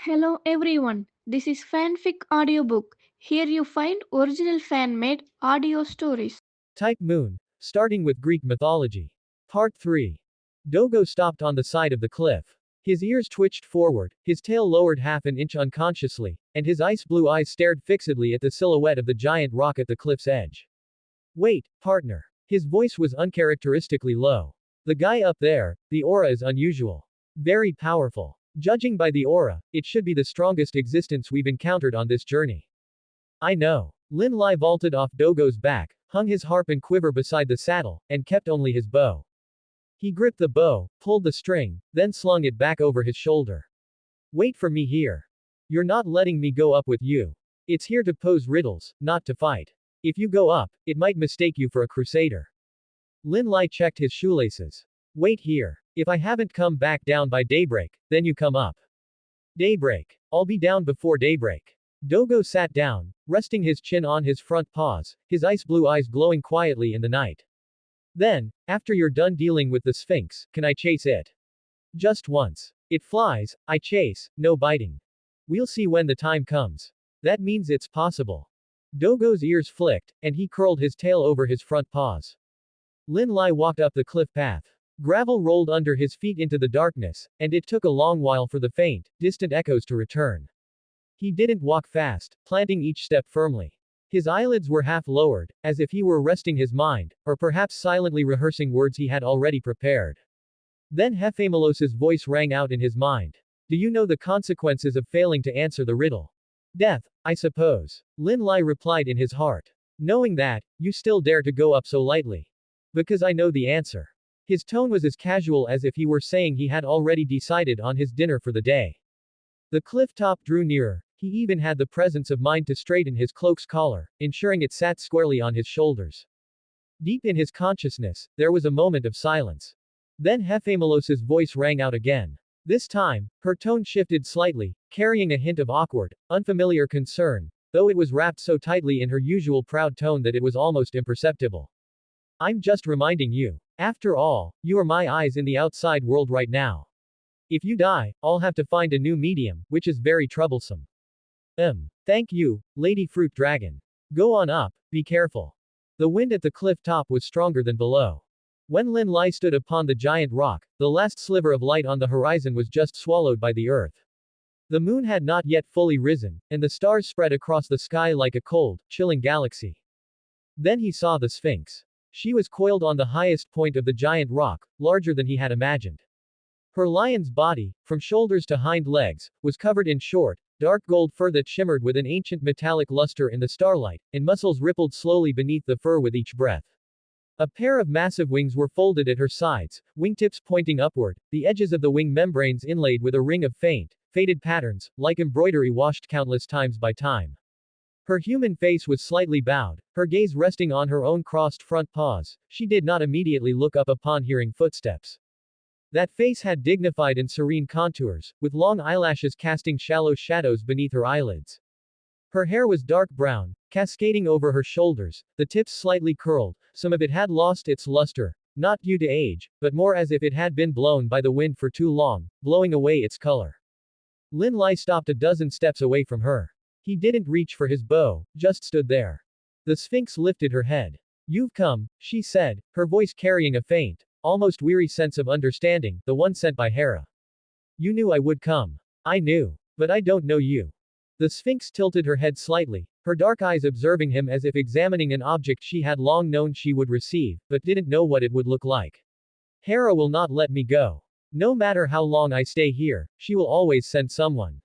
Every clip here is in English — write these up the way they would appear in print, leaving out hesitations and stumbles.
Hello everyone, this is Fanfic Audiobook. Here you find original fan made audio stories. Type Moon, starting with Greek mythology. Part 3. Dogo stopped on the side of the cliff. His ears twitched forward, his tail lowered half an inch unconsciously, and his ice blue eyes stared fixedly at the silhouette of the giant rock at the cliff's edge. Wait, partner. His voice was uncharacteristically low. The guy up there, the aura is unusual. Very powerful. Judging by the aura, it should be the strongest existence we've encountered on this journey. I know. Lin Lai vaulted off Dogo's back, hung his harp and quiver beside the saddle, and kept only his bow. He gripped the bow, pulled the string, then slung it back over his shoulder. Wait for me here. You're not letting me go up with you. It's here to pose riddles, not to fight. If you go up, it might mistake you for a crusader. Lin Lai checked his shoelaces. Wait here. If I haven't come back down by daybreak, then you come up. Daybreak. I'll be down before daybreak. Dogo sat down, resting his chin on his front paws, his ice blue eyes glowing quietly in the night. Then, after you're done dealing with the Sphinx, can I chase it? Just once. It flies, I chase, no biting. We'll see when the time comes. That means it's possible. Dogo's ears flicked, and he curled his tail over his front paws. Lin Lai walked up the cliff path. Gravel rolled under his feet into the darkness, and it took a long while for the faint, distant echoes to return. He didn't walk fast, planting each step firmly. His eyelids were half lowered, as if he were resting his mind, or perhaps silently rehearsing words he had already prepared. Then Hephamelos's voice rang out in his mind. Do you know the consequences of failing to answer the riddle? Death, I suppose. Lin Lai replied in his heart. Knowing that, you still dare to go up so lightly. Because I know the answer. His tone was as casual as if he were saying he had already decided on his dinner for the day. The cliff top drew nearer. He even had the presence of mind to straighten his cloak's collar, ensuring it sat squarely on his shoulders. Deep in his consciousness, there was a moment of silence. Then Hephamelos's voice rang out again. This time, her tone shifted slightly, carrying a hint of awkward, unfamiliar concern, though it was wrapped so tightly in her usual proud tone that it was almost imperceptible. I'm just reminding you. After all, you are my eyes in the outside world right now. If you die, I'll have to find a new medium, which is very troublesome. Thank you, Lady Fruit Dragon. Go on up, be careful. The wind at the cliff top was stronger than below. When Lin Lai stood upon the giant rock, the last sliver of light on the horizon was just swallowed by the earth. The moon had not yet fully risen, and the stars spread across the sky like a cold, chilling galaxy. Then he saw the Sphinx. She was coiled on the highest point of the giant rock, larger than he had imagined. Her lion's body, from shoulders to hind legs, was covered in short, dark gold fur that shimmered with an ancient metallic luster in the starlight, and muscles rippled slowly beneath the fur with each breath. A pair of massive wings were folded at her sides, wingtips pointing upward, the edges of the wing membranes inlaid with a ring of faint, faded patterns, like embroidery washed countless times by time. Her human face was slightly bowed, her gaze resting on her own crossed front paws. She did not immediately look up upon hearing footsteps. That face had dignified and serene contours, with long eyelashes casting shallow shadows beneath her eyelids. Her hair was dark brown, cascading over her shoulders, the tips slightly curled, some of it had lost its luster, not due to age, but more as if it had been blown by the wind for too long, blowing away its color. Lin Lai stopped a dozen steps away from her. He didn't reach for his bow, just stood there. The Sphinx lifted her head. You've come, she said, her voice carrying a faint, almost weary sense of understanding, the one sent by Hera. You knew I would come. I knew. But I don't know you. The Sphinx tilted her head slightly, her dark eyes observing him as if examining an object she had long known she would receive, but didn't know what it would look like. Hera will not let me go. No matter how long I stay here, she will always send someone.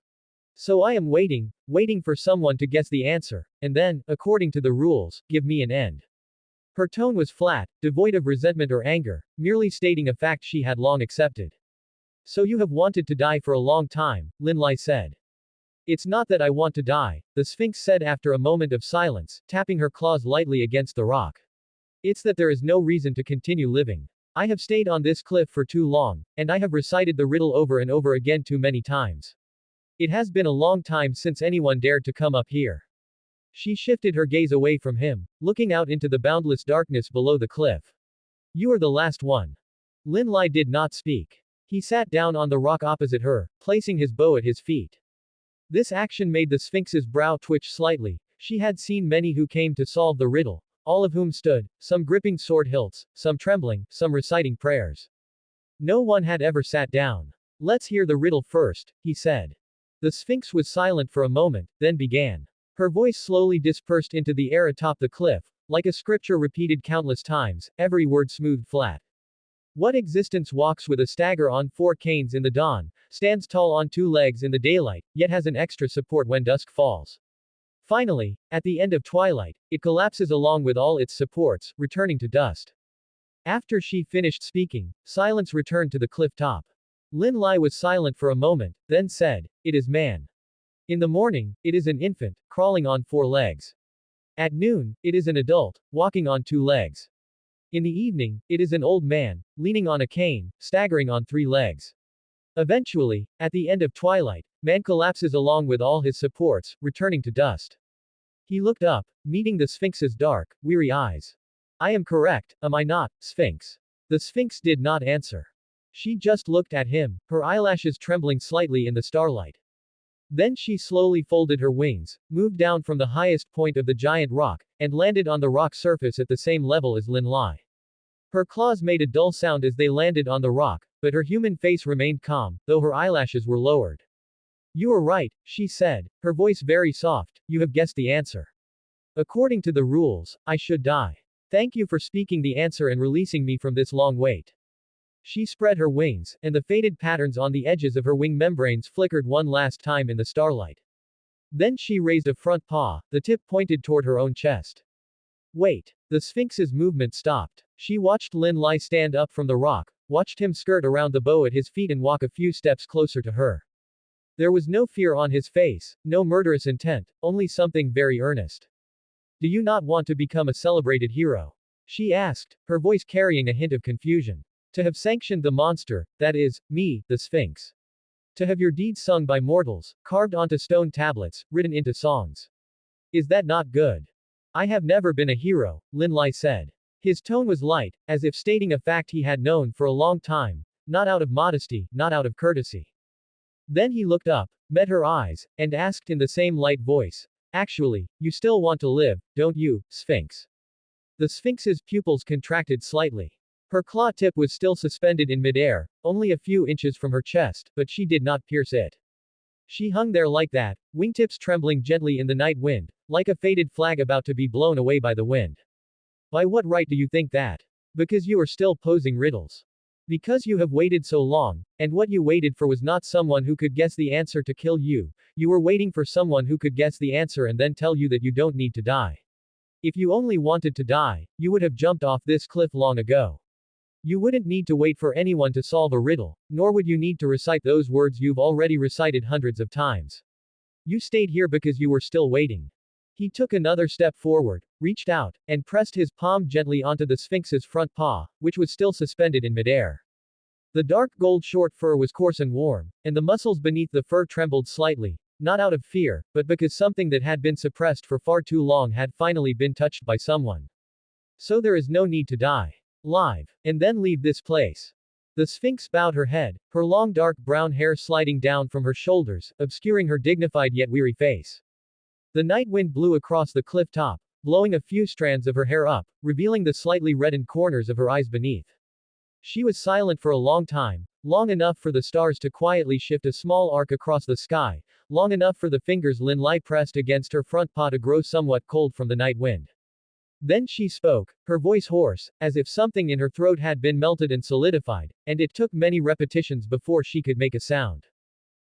So I am waiting for someone to guess the answer, and then, according to the rules, give me an end. Her tone was flat, devoid of resentment or anger, merely stating a fact she had long accepted. So you have wanted to die for a long time, Lin Lai said. It's not that I want to die, the Sphinx said after a moment of silence, tapping her claws lightly against the rock. It's that there is no reason to continue living. I have stayed on this cliff for too long, and I have recited the riddle over and over again too many times. It has been a long time since anyone dared to come up here. She shifted her gaze away from him, looking out into the boundless darkness below the cliff. You are the last one. Lin Lai did not speak. He sat down on the rock opposite her, placing his bow at his feet. This action made the Sphinx's brow twitch slightly. She had seen many who came to solve the riddle, all of whom stood, some gripping sword hilts, some trembling, some reciting prayers. No one had ever sat down. Let's hear the riddle first, he said. The Sphinx was silent for a moment, then began. Her voice slowly dispersed into the air atop the cliff, like a scripture repeated countless times, every word smoothed flat. What existence walks with a stagger on four canes in the dawn, stands tall on two legs in the daylight, yet has an extra support when dusk falls? Finally, at the end of twilight, it collapses along with all its supports, returning to dust. After she finished speaking, silence returned to the cliff top. Lin Lai was silent for a moment, then said, "It is man. In the morning, it is an infant, crawling on four legs. At noon, it is an adult, walking on two legs. In the evening, it is an old man, leaning on a cane, staggering on three legs. Eventually, at the end of twilight, man collapses along with all his supports, returning to dust." He looked up, meeting the Sphinx's dark, weary eyes. "I am correct, am I not, Sphinx?" The Sphinx did not answer. She just looked at him, her eyelashes trembling slightly in the starlight. Then she slowly folded her wings, moved down from the highest point of the giant rock, and landed on the rock surface at the same level as Lin Lai. Her claws made a dull sound as they landed on the rock, but her human face remained calm, though her eyelashes were lowered. "You are right," she said, her voice very soft, "you have guessed the answer. According to the rules, I should die. Thank you for speaking the answer and releasing me from this long wait." She spread her wings, and the faded patterns on the edges of her wing membranes flickered one last time in the starlight. Then she raised a front paw, the tip pointed toward her own chest. "Wait." The Sphinx's movement stopped. She watched Lin Lai stand up from the rock, watched him skirt around the bow at his feet and walk a few steps closer to her. There was no fear on his face, no murderous intent, only something very earnest. "Do you not want to become a celebrated hero?" she asked, her voice carrying a hint of confusion. "To have sanctioned the monster, that is, me, the Sphinx. To have your deeds sung by mortals, carved onto stone tablets, written into songs. Is that not good?" "I have never been a hero," Lin Lai said. His tone was light, as if stating a fact he had known for a long time, not out of modesty, not out of courtesy. Then he looked up, met her eyes, and asked in the same light voice, "Actually, you still want to live, don't you, Sphinx?" The Sphinx's pupils contracted slightly. Her claw tip was still suspended in midair, only a few inches from her chest, but she did not pierce it. She hung there like that, wingtips trembling gently in the night wind, like a faded flag about to be blown away by the wind. "By what right do you think that? Because you are still posing riddles. Because you have waited so long, and what you waited for was not someone who could guess the answer to kill you, you were waiting for someone who could guess the answer and then tell you that you don't need to die. If you only wanted to die, you would have jumped off this cliff long ago. You wouldn't need to wait for anyone to solve a riddle, nor would you need to recite those words you've already recited hundreds of times. You stayed here because you were still waiting." He took another step forward, reached out, and pressed his palm gently onto the Sphinx's front paw, which was still suspended in midair. The dark gold short fur was coarse and warm, and the muscles beneath the fur trembled slightly, not out of fear, but because something that had been suppressed for far too long had finally been touched by someone. "So there is no need to die. Live. And then leave this place." The Sphinx bowed her head, her long dark brown hair sliding down from her shoulders, obscuring her dignified yet weary face. The night wind blew across the cliff top, blowing a few strands of her hair up, revealing the slightly reddened corners of her eyes beneath. She was silent for a long time, long enough for the stars to quietly shift a small arc across the sky, long enough for the fingers Lin Lai pressed against her front paw to grow somewhat cold from the night wind. Then she spoke, her voice hoarse, as if something in her throat had been melted and solidified, and it took many repetitions before she could make a sound.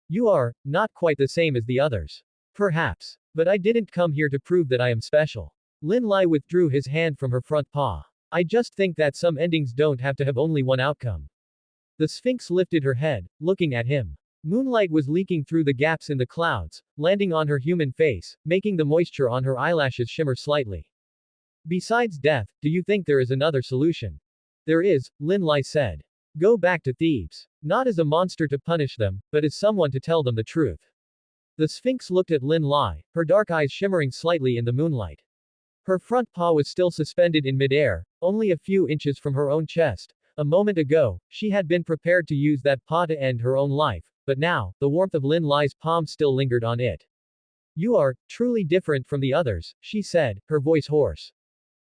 "You are not quite the same as the others. Perhaps. But I didn't come here to prove that I am special." Lin Lai withdrew his hand from her front paw. "I just think that some endings don't have to have only one outcome." The Sphinx lifted her head, looking at him. Moonlight was leaking through the gaps in the clouds, landing on her human face, making the moisture on her eyelashes shimmer slightly. "Besides death, do you think there is another solution?" "There is," Lin Lai said. "Go back to Thebes. Not as a monster to punish them, but as someone to tell them the truth." The Sphinx looked at Lin Lai, her dark eyes shimmering slightly in the moonlight. Her front paw was still suspended in midair, only a few inches from her own chest. A moment ago, she had been prepared to use that paw to end her own life, but now, the warmth of Lin Lai's palm still lingered on it. You are, truly different from the others, she said, her voice hoarse.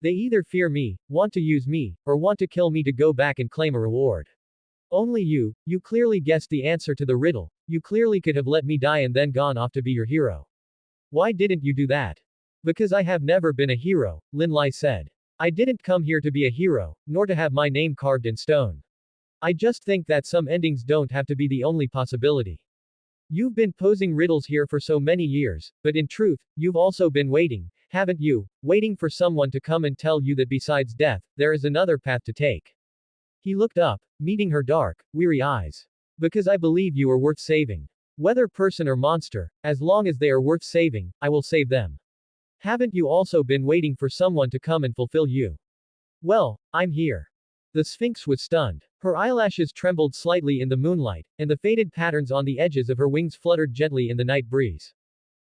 They either fear me, want to use me, or want to kill me to go back and claim a reward. Only you clearly guessed the answer to the riddle, you clearly could have let me die and then gone off to be your hero. Why didn't you do that? Because I have never been a hero, Lin Lai said. I didn't come here to be a hero, nor to have my name carved in stone. I just think that some endings don't have to be the only possibility. You've been posing riddles here for so many years, but in truth, you've also been waiting, haven't you? Waiting for someone to come and tell you that besides death, there is another path to take. He looked up, meeting her dark, weary eyes. Because I believe you are worth saving. Whether person or monster, as long as they are worth saving, I will save them. Haven't you also been waiting for someone to come and fulfill you? Well, I'm here. The Sphinx was stunned. Her eyelashes trembled slightly in the moonlight, and the faded patterns on the edges of her wings fluttered gently in the night breeze.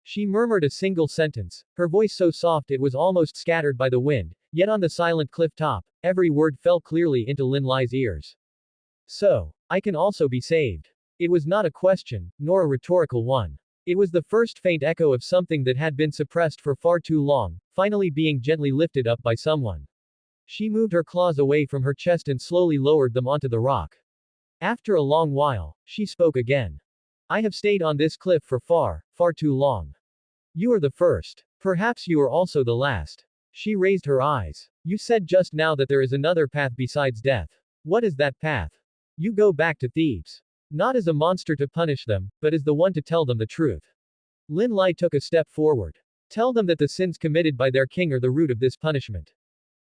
She murmured a single sentence, her voice so soft it was almost scattered by the wind, yet on the silent cliff top, every word fell clearly into Lin Lai's ears. So, I can also be saved. It was not a question, nor a rhetorical one. It was the first faint echo of something that had been suppressed for far too long, finally being gently lifted up by someone. She moved her claws away from her chest and slowly lowered them onto the rock. After a long while, she spoke again. I have stayed on this cliff for far too long. You are the first. Perhaps you are also the last. She raised her eyes. You said just now that there is another path besides death. What is that path? You go back to Thebes. Not as a monster to punish them, but as the one to tell them the truth. Lin Lai took a step forward. Tell them that the sins committed by their king are the root of this punishment.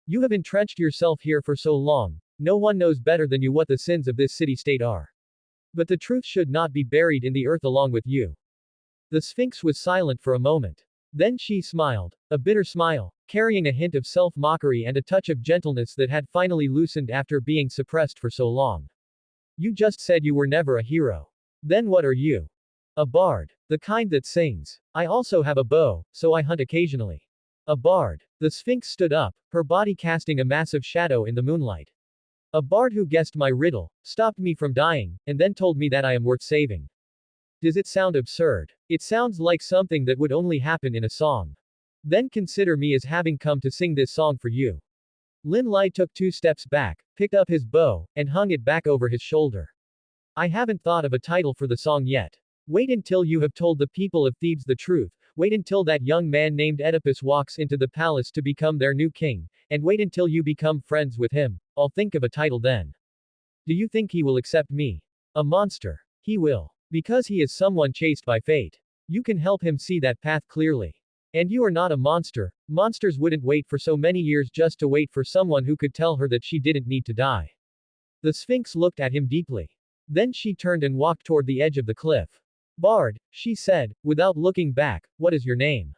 You have entrenched yourself here for so long, no one knows better than you what the sins of this city-state are. But the truth should not be buried in the earth along with you. The Sphinx was silent for a moment. Then she smiled, a bitter smile, carrying a hint of self-mockery and a touch of gentleness that had finally loosened after being suppressed for so long. You just said you were never a hero. Then what are you? A bard. The kind that sings. I also have a bow, so I hunt occasionally. A bard. The Sphinx stood up, her body casting a massive shadow in the moonlight. A bard who guessed my riddle, stopped me from dying, and then told me that I am worth saving. Does it sound absurd? It sounds like something that would only happen in a song. Then consider me as having come to sing this song for you. Lin Lai took 2 steps back, picked up his bow, and hung it back over his shoulder. I haven't thought of a title for the song yet. Wait until you have told the people of Thebes the truth, wait until that young man named Oedipus walks into the palace to become their new king, and wait until you become friends with him, I'll think of a title then. Do you think he will accept me? A monster. He will. Because he is someone chased by fate. You can help him see that path clearly. And you are not a monster. Monsters wouldn't wait for so many years just to wait for someone who could tell her that she didn't need to die. The Sphinx looked at him deeply. Then she turned and walked toward the edge of the cliff. Bard, she said, without looking back, what is your name?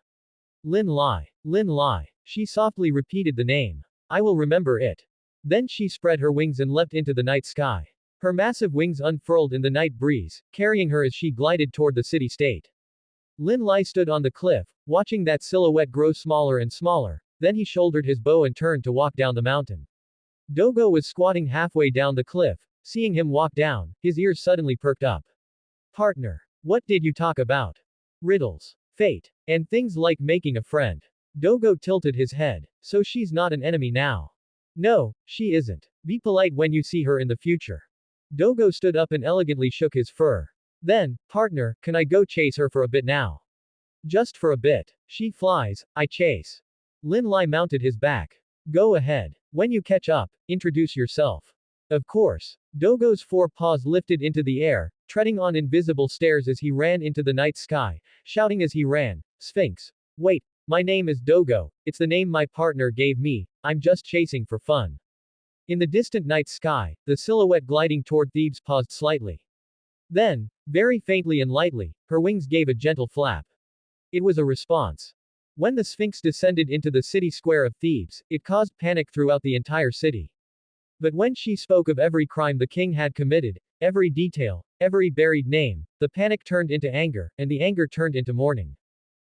Lin Lai. Lin Lai. She softly repeated the name. I will remember it. Then she spread her wings and leapt into the night sky. Her massive wings unfurled in the night breeze, carrying her as she glided toward the city-state. Lin Lai stood on the cliff, watching that silhouette grow smaller and smaller, then he shouldered his bow and turned to walk down the mountain. Dogo was squatting halfway down the cliff. Seeing him walk down, his ears suddenly perked up. Partner. What did you talk about? Riddles. Fate. And things like making a friend. Dogo tilted his head. So she's not an enemy now. No, she isn't. Be polite when you see her in the future. Dogo stood up and elegantly shook his fur. Then, partner, can I go chase her for a bit now? Just for a bit. She flies, I chase. Lin Lai mounted his back. Go ahead. When you catch up, introduce yourself. Of course. Dogo's 4 paws lifted into the air, treading on invisible stairs as he ran into the night sky, shouting as he ran, Sphinx. Wait, my name is Dogo, it's the name my partner gave me, I'm just chasing for fun. In the distant night sky, the silhouette gliding toward Thebes paused slightly. Then, very faintly and lightly, her wings gave a gentle flap. It was a response. When the Sphinx descended into the city square of Thebes, it caused panic throughout the entire city. But when she spoke of every crime the king had committed, every detail, every buried name, the panic turned into anger, and the anger turned into mourning.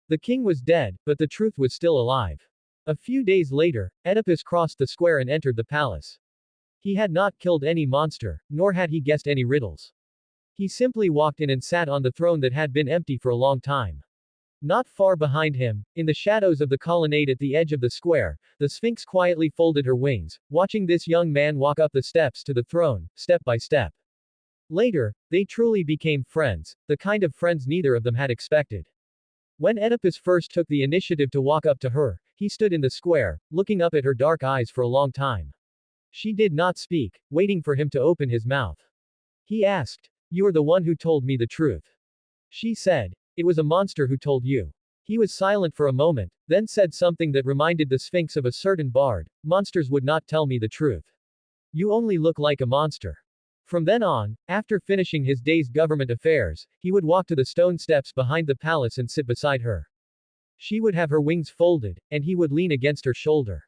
The king was dead, but the truth was still alive. A few days later, Oedipus crossed the square and entered the palace. He had not killed any monster, nor had he guessed any riddles. He simply walked in and sat on the throne that had been empty for a long time. Not far behind him, in the shadows of the colonnade at the edge of the square, the Sphinx quietly folded her wings, watching this young man walk up the steps to the throne, step by step. Later, they truly became friends, the kind of friends neither of them had expected. When Oedipus first took the initiative to walk up to her, he stood in the square, looking up at her dark eyes for a long time. She did not speak, waiting for him to open his mouth. He asked, "You are the one who told me the truth." She said, "It was a monster who told you." He was silent for a moment, then said something that reminded the Sphinx of a certain bard: "Monsters would not tell me the truth. You only look like a monster." From then on, after finishing his day's government affairs, he would walk to the stone steps behind the palace and sit beside her. She would have her wings folded, and he would lean against her shoulder.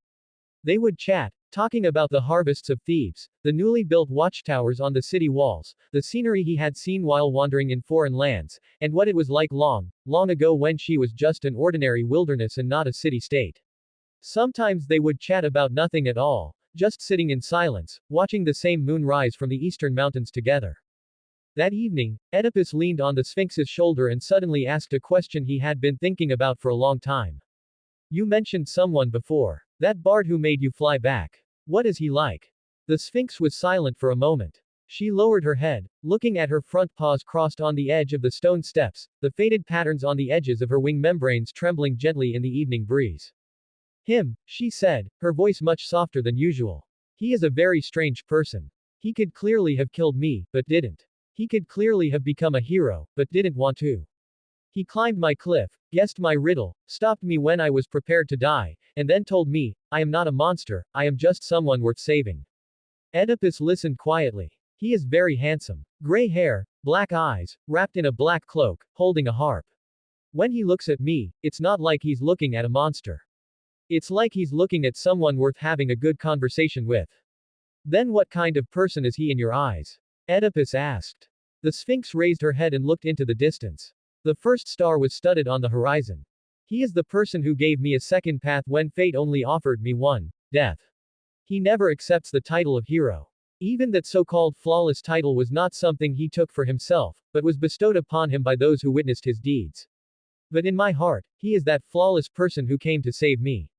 They would chat, talking about the harvests of Thebes, the newly built watchtowers on the city walls, the scenery he had seen while wandering in foreign lands, and what it was like long, long ago when she was just an ordinary wilderness and not a city-state. Sometimes they would chat about nothing at all, just sitting in silence, watching the same moon rise from the eastern mountains together. That evening, Oedipus leaned on the Sphinx's shoulder and suddenly asked a question he had been thinking about for a long time. "You mentioned someone before. That bard who made you fly back. What is he like?" The Sphinx was silent for a moment. She lowered her head, looking at her front paws crossed on the edge of the stone steps, the faded patterns on the edges of her wing membranes trembling gently in the evening breeze. "Him," she said, her voice much softer than usual. "He is a very strange person. He could clearly have killed me, but didn't. He could clearly have become a hero, but didn't want to. He climbed my cliff, guessed my riddle, stopped me when I was prepared to die, and then told me, I am not a monster, I am just someone worth saving." Oedipus listened quietly. He is very handsome. Gray hair, black eyes, wrapped in a black cloak, holding a harp. When he looks at me, it's not like he's looking at a monster. It's like he's looking at someone worth having a good conversation with. "Then what kind of person is he in your eyes?" Oedipus asked. The Sphinx raised her head and looked into the distance. The first star was studded on the horizon. "He is the person who gave me a second path when fate only offered me one, death. He never accepts the title of hero. Even that so-called flawless title was not something he took for himself, but was bestowed upon him by those who witnessed his deeds. But in my heart, he is that flawless person who came to save me.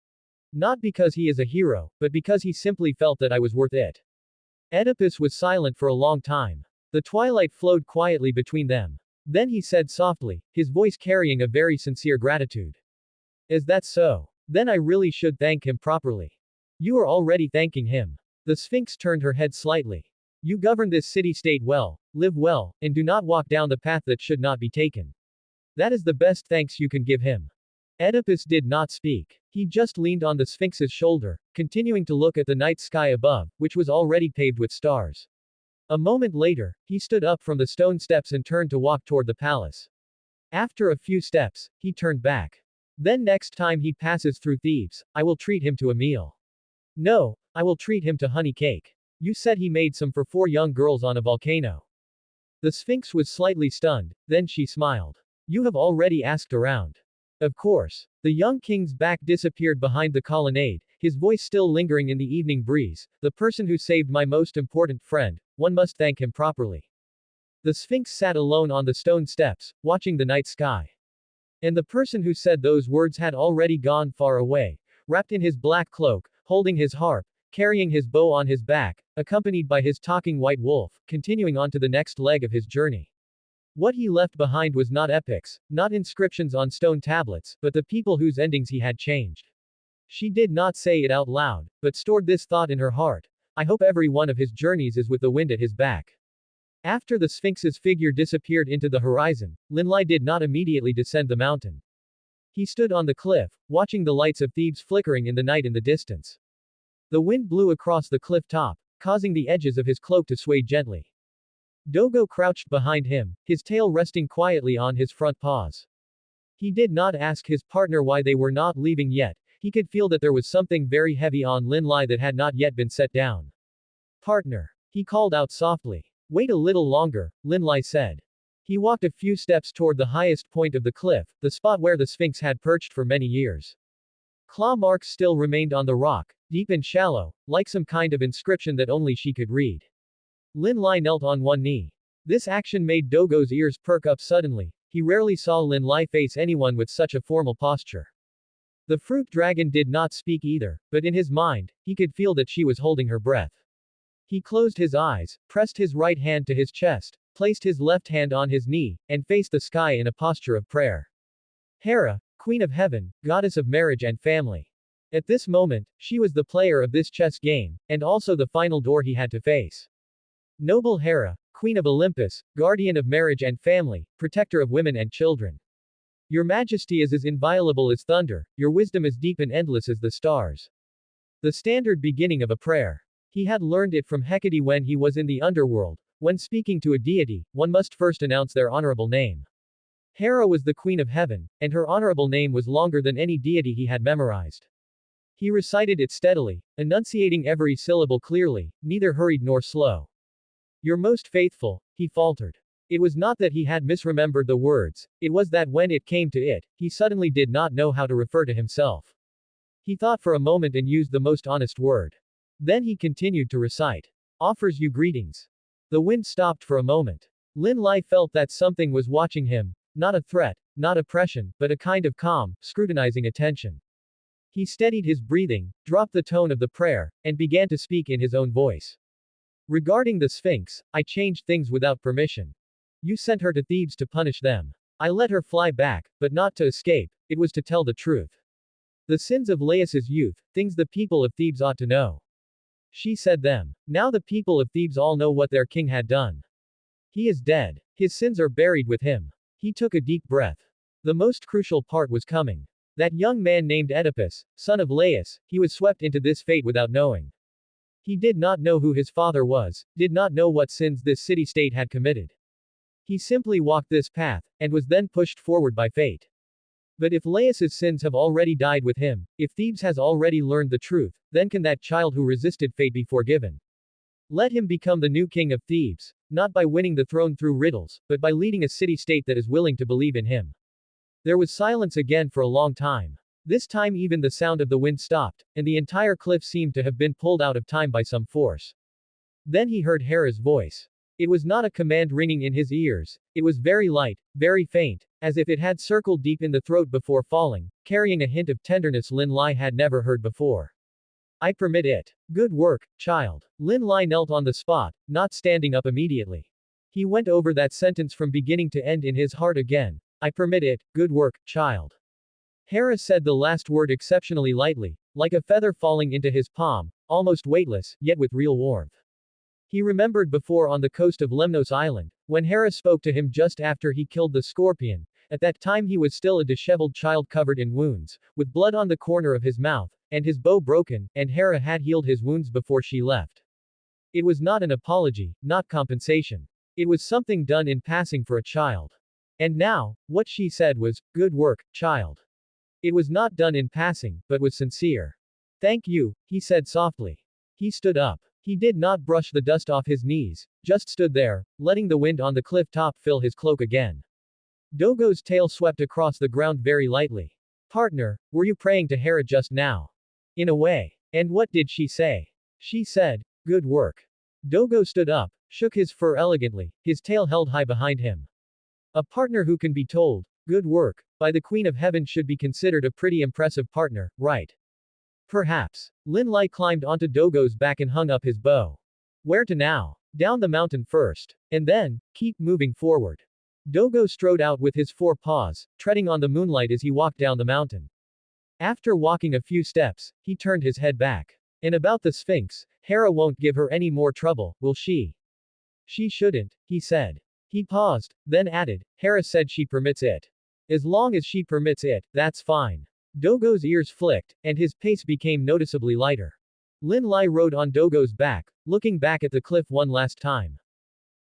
Not because he is a hero, but because he simply felt that I was worth it." Oedipus was silent for a long time. The twilight flowed quietly between them. Then he said softly, his voice carrying a very sincere gratitude. "Is that so? Then I really should thank him properly." "You are already thanking him." The Sphinx turned her head slightly. "You govern this city-state well, live well, and do not walk down the path that should not be taken. That is the best thanks you can give him." Oedipus did not speak. He just leaned on the Sphinx's shoulder, continuing to look at the night sky above, which was already paved with stars. A moment later, he stood up from the stone steps and turned to walk toward the palace. After a few steps, he turned back. "Then next time he passes through Thebes, I will treat him to a meal. No, I will treat him to honey cake. You said he made some for 4 young girls on a volcano." The Sphinx was slightly stunned, then she smiled. "You have already asked around." "Of course." The young king's back disappeared behind the colonnade, his voice still lingering in the evening breeze. "The person who saved my most important friend, one must thank him properly." The Sphinx sat alone on the stone steps, watching the night sky. And the person who said those words had already gone far away, wrapped in his black cloak, holding his harp, carrying his bow on his back, accompanied by his talking white wolf, continuing on to the next leg of his journey. What he left behind was not epics, not inscriptions on stone tablets, but the people whose endings he had changed. She did not say it out loud, but stored this thought in her heart: I hope every one of his journeys is with the wind at his back. After the Sphinx's figure disappeared into the horizon, Linlai did not immediately descend the mountain. He stood on the cliff, watching the lights of Thebes flickering in the night in the distance. The wind blew across the cliff top, causing the edges of his cloak to sway gently. Dogo crouched behind him, his tail resting quietly on his front paws. He did not ask his partner why they were not leaving yet. He could feel that there was something very heavy on Linlai that had not yet been set down. "Partner," he called out softly. "Wait a little longer," Linlai said. He walked a few steps toward the highest point of the cliff, the spot where the Sphinx had perched for many years. Claw marks still remained on the rock, deep and shallow, like some kind of inscription that only she could read. Linlai knelt on one knee. This action made Dogo's ears perk up suddenly. He rarely saw Lin Lai face anyone with such a formal posture. The fruit dragon did not speak either, but in his mind, he could feel that she was holding her breath. He closed his eyes, pressed his right hand to his chest, placed his left hand on his knee, and faced the sky in a posture of prayer. Hera, Queen of Heaven, Goddess of Marriage and Family. At this moment, she was the player of this chess game, and also the final door he had to face. Noble Hera, Queen of Olympus, Guardian of Marriage and Family, Protector of Women and Children. Your majesty is as inviolable as thunder, your wisdom as deep and endless as the stars. The standard beginning of a prayer. He had learned it from Hecate when he was in the underworld. When speaking to a deity, one must first announce their honorable name. Hera was the Queen of Heaven, and her honorable name was longer than any deity he had memorized. He recited it steadily, enunciating every syllable clearly, neither hurried nor slow. Your most faithful, he faltered. It was not that he had misremembered the words, it was that when it came to it, he suddenly did not know how to refer to himself. He thought for a moment and used the most honest word. Then he continued to recite. Offers you greetings. The wind stopped for a moment. Lin Lai felt that something was watching him, not a threat, not oppression, but a kind of calm, scrutinizing attention. He steadied his breathing, dropped the tone of the prayer, and began to speak in his own voice. Regarding the Sphinx, I changed things without permission. You sent her to Thebes to punish them. I let her fly back, but not to escape, it was to tell the truth. The sins of Laius's youth, things the people of Thebes ought to know. She said them. Now the people of Thebes all know what their king had done. He is dead. His sins are buried with him. He took a deep breath. The most crucial part was coming. That young man named Oedipus, son of Laius, he was swept into this fate without knowing. He did not know who his father was, did not know what sins this city-state had committed. He simply walked this path, and was then pushed forward by fate. But if Laius's sins have already died with him, if Thebes has already learned the truth, then can that child who resisted fate be forgiven? Let him become the new king of Thebes, not by winning the throne through riddles, but by leading a city-state that is willing to believe in him. There was silence again for a long time. This time even the sound of the wind stopped, and the entire cliff seemed to have been pulled out of time by some force. Then he heard Hera's voice. It was not a command ringing in his ears, it was very light, very faint, as if it had circled deep in the throat before falling, carrying a hint of tenderness Lin Lai had never heard before. I permit it. Good work, child. Lin Lai knelt on the spot, not standing up immediately. He went over that sentence from beginning to end in his heart again. I permit it, good work, child. Hera said the last word exceptionally lightly, like a feather falling into his palm, almost weightless, yet with real warmth. He remembered before on the coast of Lemnos Island, when Hera spoke to him just after he killed the scorpion. At that time he was still a disheveled child covered in wounds, with blood on the corner of his mouth, and his bow broken, and Hera had healed his wounds before she left. It was not an apology, not compensation. It was something done in passing for a child. And now, what she said was, good work, child. It was not done in passing, but was sincere. Thank you, he said softly. He stood up. He did not brush the dust off his knees, just stood there, letting the wind on the cliff top fill his cloak again. Dogo's tail swept across the ground very lightly. Partner, were you praying to Hera just now? In a way. And what did she say? She said, good work. Dogo stood up, shook his fur elegantly, his tail held high behind him. A partner who can be told, good work, by the Queen of Heaven should be considered a pretty impressive partner, right? Perhaps. Lin Lai climbed onto Dogo's back and hung up his bow. Where to now? Down the mountain first. And then, keep moving forward. Dogo strode out with his 4 paws, treading on the moonlight as he walked down the mountain. After walking a few steps, he turned his head back. And about the Sphinx, Hera won't give her any more trouble, will she? She shouldn't, he said. He paused, then added, Hera said she permits it. As long as she permits it, that's fine. Dogo's ears flicked, and his pace became noticeably lighter. Lin Lai rode on Dogo's back, looking back at the cliff one last time.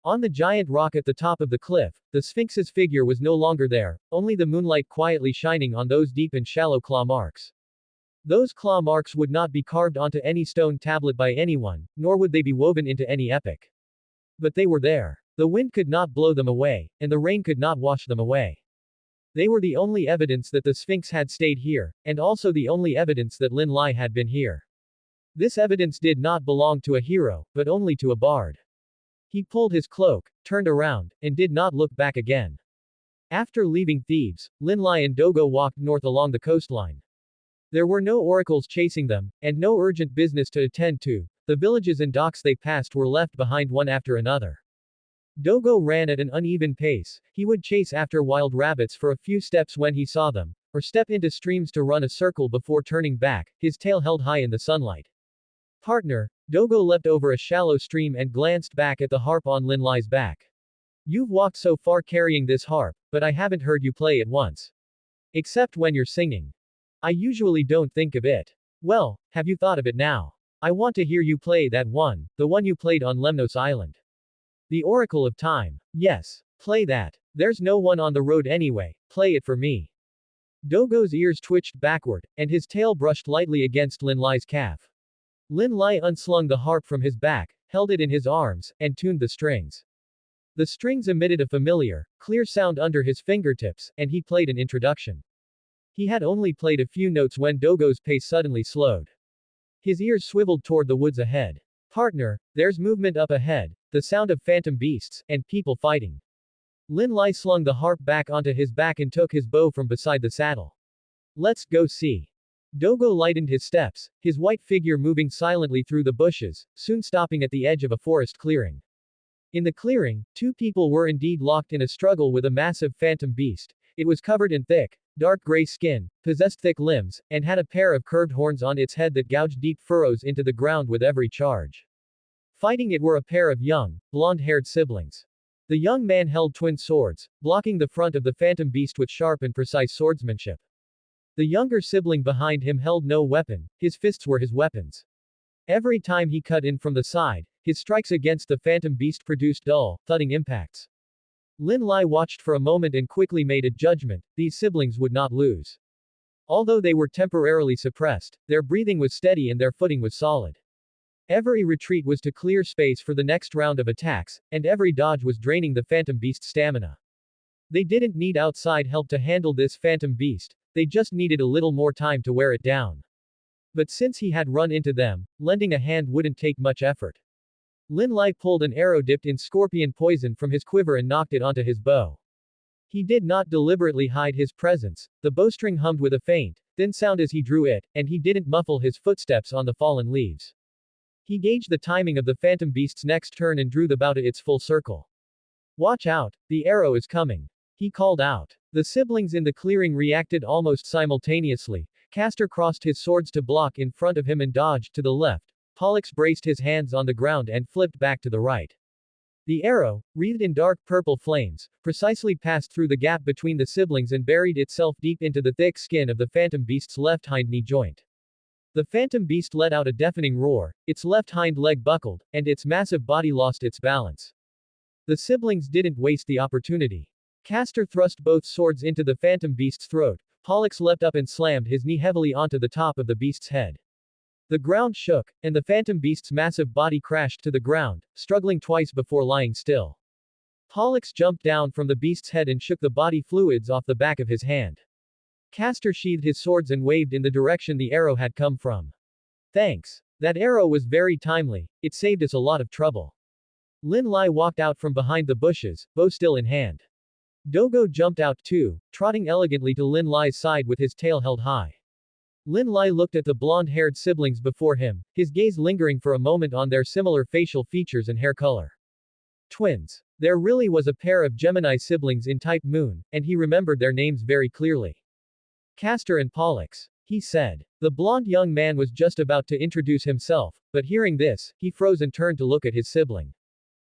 On the giant rock at the top of the cliff, the Sphinx's figure was no longer there, only the moonlight quietly shining on those deep and shallow claw marks. Those claw marks would not be carved onto any stone tablet by anyone, nor would they be woven into any epic. But they were there. The wind could not blow them away, and the rain could not wash them away. They were the only evidence that the Sphinx had stayed here, and also the only evidence that Lin Lai had been here. This evidence did not belong to a hero, but only to a bard. He pulled his cloak, turned around, and did not look back again. After leaving Thebes, Lin Lai and Dogo walked north along the coastline. There were no oracles chasing them, and no urgent business to attend to. The villages and docks they passed were left behind one after another. Dogo ran at an uneven pace. He would chase after wild rabbits for a few steps when he saw them, or step into streams to run a circle before turning back, his tail held high in the sunlight. Partner, Dogo leapt over a shallow stream and glanced back at the harp on Lin Lai's back. You've walked so far carrying this harp, but I haven't heard you play it once. Except when you're singing. I usually don't think of it. Well, have you thought of it now? I want to hear you play that one, the one you played on Lemnos Island. The Oracle of Time. Yes. Play that. There's no one on the road anyway, play it for me. Dogo's ears twitched backward, and his tail brushed lightly against Lin Lai's calf. Lin Lai unslung the harp from his back, held it in his arms, and tuned the strings. The strings emitted a familiar, clear sound under his fingertips, and he played an introduction. He had only played a few notes when Dogo's pace suddenly slowed. His ears swiveled toward the woods ahead. Partner, there's movement up ahead, the sound of phantom beasts, and people fighting. Lin Lai slung the harp back onto his back and took his bow from beside the saddle. Let's go see. Dogo lightened his steps, his white figure moving silently through the bushes, soon stopping at the edge of a forest clearing. In the clearing, two people were indeed locked in a struggle with a massive phantom beast. It was covered in thick, dark gray skin, possessed thick limbs, and had a pair of curved horns on its head that gouged deep furrows into the ground with every charge. Fighting it were a pair of young, blonde-haired siblings. The young man held twin swords, blocking the front of the phantom beast with sharp and precise swordsmanship. The younger sibling behind him held no weapon, his fists were his weapons. Every time he cut in from the side, his strikes against the phantom beast produced dull, thudding impacts. Lin Lai watched for a moment and quickly made a judgment: these siblings would not lose. Although they were temporarily suppressed, their breathing was steady and their footing was solid. Every retreat was to clear space for the next round of attacks, and every dodge was draining the phantom beast's stamina. They didn't need outside help to handle this phantom beast, they just needed a little more time to wear it down. But since he had run into them, lending a hand wouldn't take much effort. Lin Lai pulled an arrow dipped in scorpion poison from his quiver and knocked it onto his bow. He did not deliberately hide his presence, the bowstring hummed with a faint, thin sound as he drew it, and he didn't muffle his footsteps on the fallen leaves. He gauged the timing of the phantom beast's next turn and drew the bow to its full circle. Watch out, the arrow is coming. He called out. The siblings in the clearing reacted almost simultaneously. Castor crossed his swords to block in front of him and dodged to the left. Pollux braced his hands on the ground and flipped back to the right. The arrow, wreathed in dark purple flames, precisely passed through the gap between the siblings and buried itself deep into the thick skin of the phantom beast's left hind knee joint. The phantom beast let out a deafening roar, its left hind leg buckled, and its massive body lost its balance. The siblings didn't waste the opportunity. Castor thrust both swords into the phantom beast's throat. Pollux leapt up and slammed his knee heavily onto the top of the beast's head. The ground shook, and the phantom beast's massive body crashed to the ground, struggling twice before lying still. Pollux jumped down from the beast's head and shook the body fluids off the back of his hand. Castor sheathed his swords and waved in the direction the arrow had come from. Thanks. That arrow was very timely, it saved us a lot of trouble. Lin Lai walked out from behind the bushes, bow still in hand. Dogo jumped out too, trotting elegantly to Lin Lai's side with his tail held high. Lin Lai looked at the blonde-haired siblings before him, his gaze lingering for a moment on their similar facial features and hair color. Twins. There really was a pair of Gemini siblings in type Moon, and he remembered their names very clearly. Castor and Pollux, he said. The blonde young man was just about to introduce himself, but hearing this, he froze and turned to look at his sibling.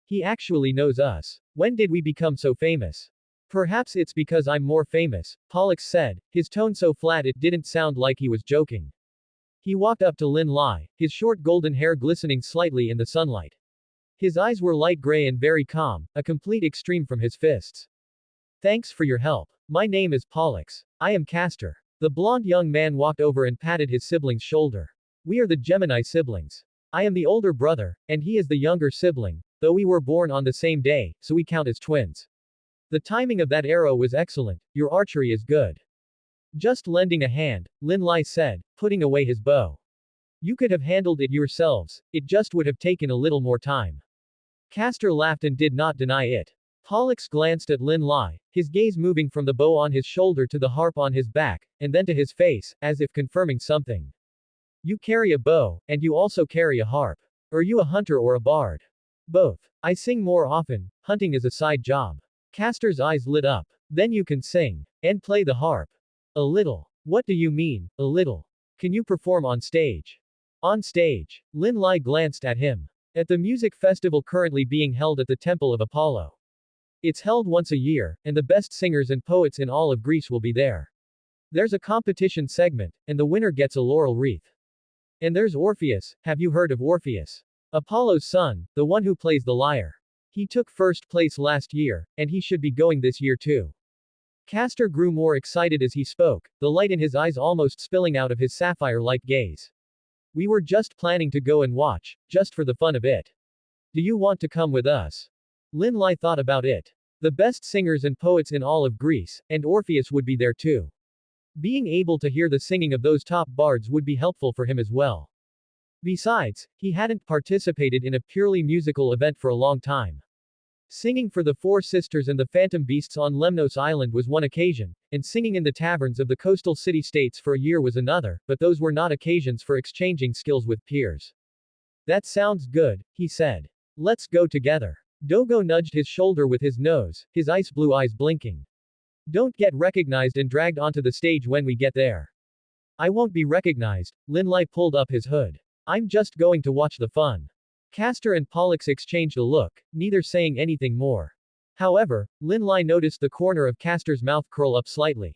He actually knows us. When did we become so famous? Perhaps it's because I'm more famous, Pollux said, his tone so flat it didn't sound like he was joking. He walked up to Lin Lai, his short golden hair glistening slightly in the sunlight. His eyes were light gray and very calm, a complete extreme from his fists. Thanks for your help. My name is Pollux. I am Castor. The blonde young man walked over and patted his sibling's shoulder. We are the Gemini siblings. I am the older brother, and he is the younger sibling, though we were born on the same day, so we count as twins. The timing of that arrow was excellent, your archery is good. Just lending a hand, Lin Lai said, putting away his bow. You could have handled it yourselves, it just would have taken a little more time. Castor laughed and did not deny it. Pollux glanced at Lin Lai, his gaze moving from the bow on his shoulder to the harp on his back, and then to his face, as if confirming something. You carry a bow, and you also carry a harp. Are you a hunter or a bard? Both. I sing more often, hunting is a side job. Castor's eyes lit up. Then you can sing. And play the harp. A little. What do you mean, a little? Can you perform on stage? On stage. Lin Lai glanced at him. At the music festival currently being held at the Temple of Apollo. It's held once a year, and the best singers and poets in all of Greece will be there. There's a competition segment, and the winner gets a laurel wreath. And there's Orpheus, have you heard of Orpheus? Apollo's son, the one who plays the lyre. He took first place last year, and he should be going this year too. Castor grew more excited as he spoke, the light in his eyes almost spilling out of his sapphire-like gaze. We were just planning to go and watch, just for the fun of it. Do you want to come with us? Lin Lai thought about it. The best singers and poets in all of Greece, and Orpheus would be there too. Being able to hear the singing of those top bards would be helpful for him as well. Besides, he hadn't participated in a purely musical event for a long time. Singing for the Four Sisters and the Phantom Beasts on Lemnos Island was one occasion, and singing in the taverns of the coastal city-states for a year was another, but those were not occasions for exchanging skills with peers. That sounds good, he said. Let's go together. Dogo nudged his shoulder with his nose, his ice blue eyes blinking. Don't get recognized and dragged onto the stage when we get there. I won't be recognized. Lin Lai pulled up his hood. I'm just going to watch the fun. Castor and Pollux exchanged a look, neither saying anything more. However, Lin Lai noticed the corner of Castor's mouth curl up slightly.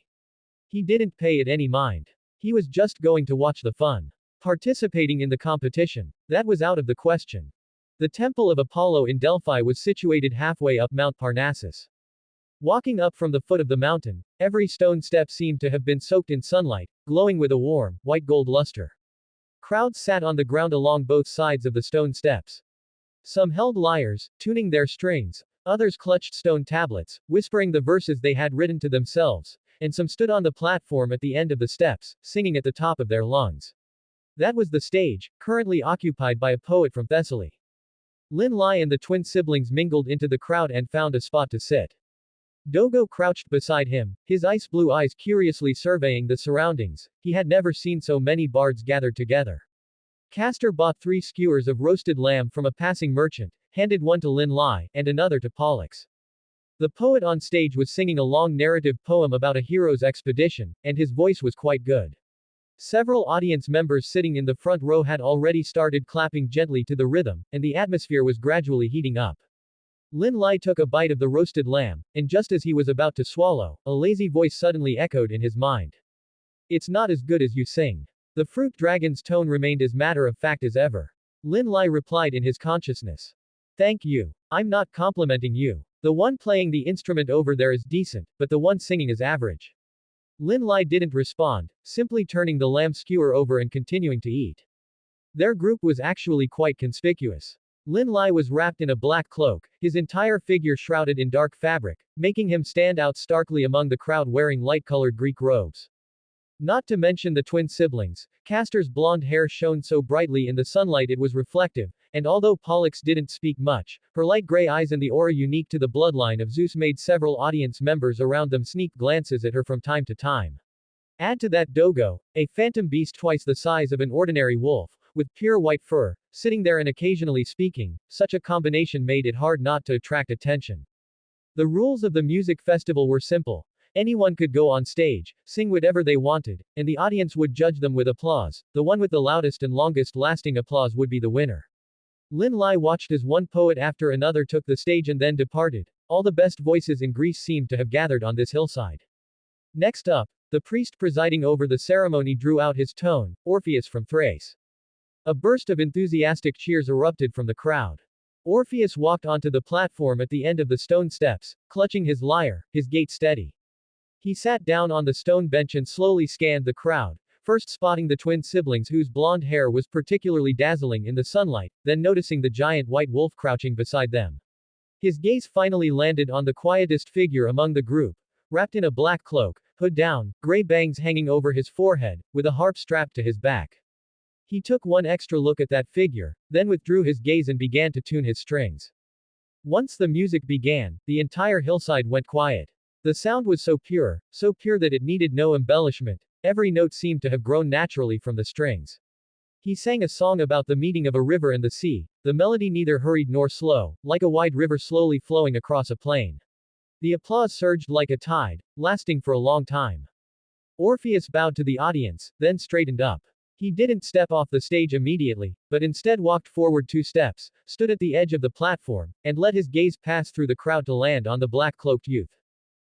He didn't pay it any mind. He was just going to watch the fun. Participating in the competition. That was out of the question. The Temple of Apollo in Delphi was situated halfway up Mount Parnassus. Walking up from the foot of the mountain, every stone step seemed to have been soaked in sunlight, glowing with a warm, white gold luster. Crowds sat on the ground along both sides of the stone steps. Some held lyres, tuning their strings, others clutched stone tablets, whispering the verses they had written to themselves, and some stood on the platform at the end of the steps, singing at the top of their lungs. That was the stage, currently occupied by a poet from Thessaly. Lin Lai and the twin siblings mingled into the crowd and found a spot to sit. Dogo crouched beside him, his ice blue eyes curiously surveying the surroundings. He had never seen so many bards gathered together. Castor bought 3 skewers of roasted lamb from a passing merchant, handed one to Lin Lai, and another to Pollux. The poet on stage was singing a long narrative poem about a hero's expedition, and his voice was quite good. Several audience members sitting in the front row had already started clapping gently to the rhythm, and the atmosphere was gradually heating up. Lin Lai took a bite of the roasted lamb, and just as he was about to swallow, a lazy voice suddenly echoed in his mind. It's not as good as you sing. The fruit dragon's tone remained as matter-of-fact as ever. Lin Lai replied in his consciousness. Thank you. I'm not complimenting you. The one playing the instrument over there is decent, but the one singing is average. Lin Lai didn't respond, simply turning the lamb skewer over and continuing to eat. Their group was actually quite conspicuous. Lin Lai was wrapped in a black cloak, his entire figure shrouded in dark fabric, making him stand out starkly among the crowd wearing light-colored Greek robes. Not to mention the twin siblings, Castor's blonde hair shone so brightly in the sunlight it was reflective, and although Pollux didn't speak much, her light gray eyes and the aura unique to the bloodline of Zeus made several audience members around them sneak glances at her from time to time. Add to that Dogo, a phantom beast twice the size of an ordinary wolf, with pure white fur, sitting there and occasionally speaking. Such a combination made it hard not to attract attention. The rules of the music festival were simple. Anyone could go on stage, sing whatever they wanted, and the audience would judge them with applause. The one with the loudest and longest lasting applause would be the winner. Lin Lai watched as one poet after another took the stage and then departed. All the best voices in Greece seemed to have gathered on this hillside. Next up, the priest presiding over the ceremony drew out his tone, Orpheus from Thrace. A burst of enthusiastic cheers erupted from the crowd. Orpheus walked onto the platform at the end of the stone steps, clutching his lyre, his gait steady. He sat down on the stone bench and slowly scanned the crowd, first spotting the twin siblings whose blonde hair was particularly dazzling in the sunlight, then noticing the giant white wolf crouching beside them. His gaze finally landed on the quietest figure among the group, wrapped in a black cloak, hood down, gray bangs hanging over his forehead, with a harp strapped to his back. He took one extra look at that figure, then withdrew his gaze and began to tune his strings. Once the music began, the entire hillside went quiet. The sound was so pure that it needed no embellishment. Every note seemed to have grown naturally from the strings. He sang a song about the meeting of a river and the sea, the melody neither hurried nor slow, like a wide river slowly flowing across a plain. The applause surged like a tide, lasting for a long time. Orpheus bowed to the audience, then straightened up. He didn't step off the stage immediately, but instead walked forward 2 steps, stood at the edge of the platform, and let his gaze pass through the crowd to land on the black-cloaked youth.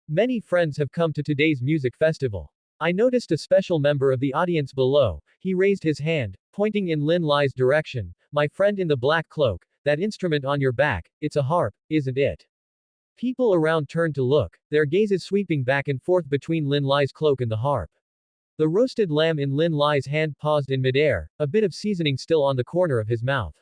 Many friends have come to today's music festival. I noticed a special member of the audience below. He raised his hand, pointing in Lin Lai's direction. My friend in the black cloak, that instrument on your back, it's a harp, isn't it? People around turned to look, their gazes sweeping back and forth between Lin Lai's cloak and the harp. The roasted lamb in Lin Lai's hand paused in midair, a bit of seasoning still on the corner of his mouth.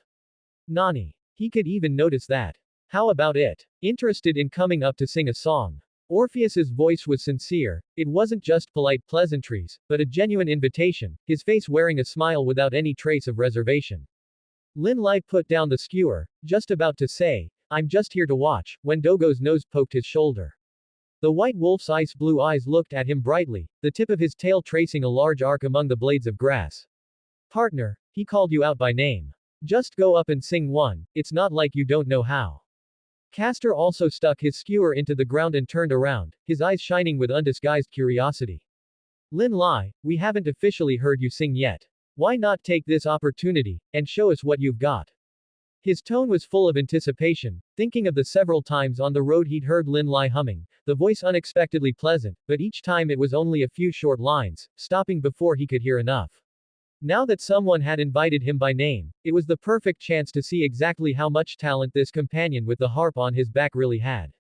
Nani. He could even notice that. How about it? Interested in coming up to sing a song. Orpheus's voice was sincere. It wasn't just polite pleasantries, but a genuine invitation, his face wearing a smile without any trace of reservation. Lin Lai put down the skewer, just about to say, I'm just here to watch, when Dogo's nose poked his shoulder. The white wolf's ice blue eyes looked at him brightly, the tip of his tail tracing a large arc among the blades of grass. Partner, he called you out by name. Just go up and sing one, it's not like you don't know how. Castor also stuck his skewer into the ground and turned around, his eyes shining with undisguised curiosity. Lin Lai, we haven't officially heard you sing yet. Why not take this opportunity, and show us what you've got? His tone was full of anticipation, thinking of the several times on the road he'd heard Lin Lai humming, the voice unexpectedly pleasant, but each time it was only a few short lines, stopping before he could hear enough. Now that someone had invited him by name, it was the perfect chance to see exactly how much talent this companion with the harp on his back really had.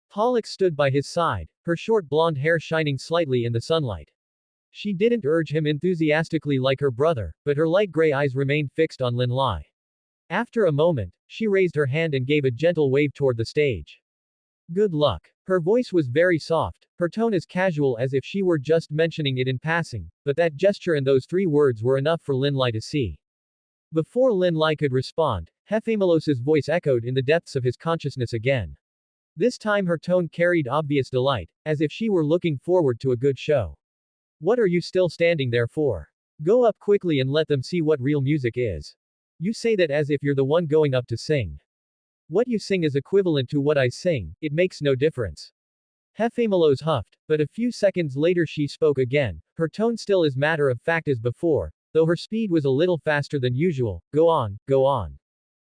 Pollux stood by his side, her short blonde hair shining slightly in the sunlight. She didn't urge him enthusiastically like her brother, but her light gray eyes remained fixed on Lin Lai. After a moment, she raised her hand and gave a gentle wave toward the stage. Good luck. Her voice was very soft, her tone as casual as if she were just mentioning it in passing, but that gesture and those 3 words were enough for Lin Lai to see. Before Lin Lai could respond, Hephamelos's voice echoed in the depths of his consciousness again. This time her tone carried obvious delight, as if she were looking forward to a good show. What are you still standing there for? Go up quickly and let them see what real music is. You say that as if you're the one going up to sing. What you sing is equivalent to what I sing, it makes no difference. Hephamelos huffed, but a few seconds later she spoke again, her tone still as matter of fact as before, though her speed was a little faster than usual. Go on, go on.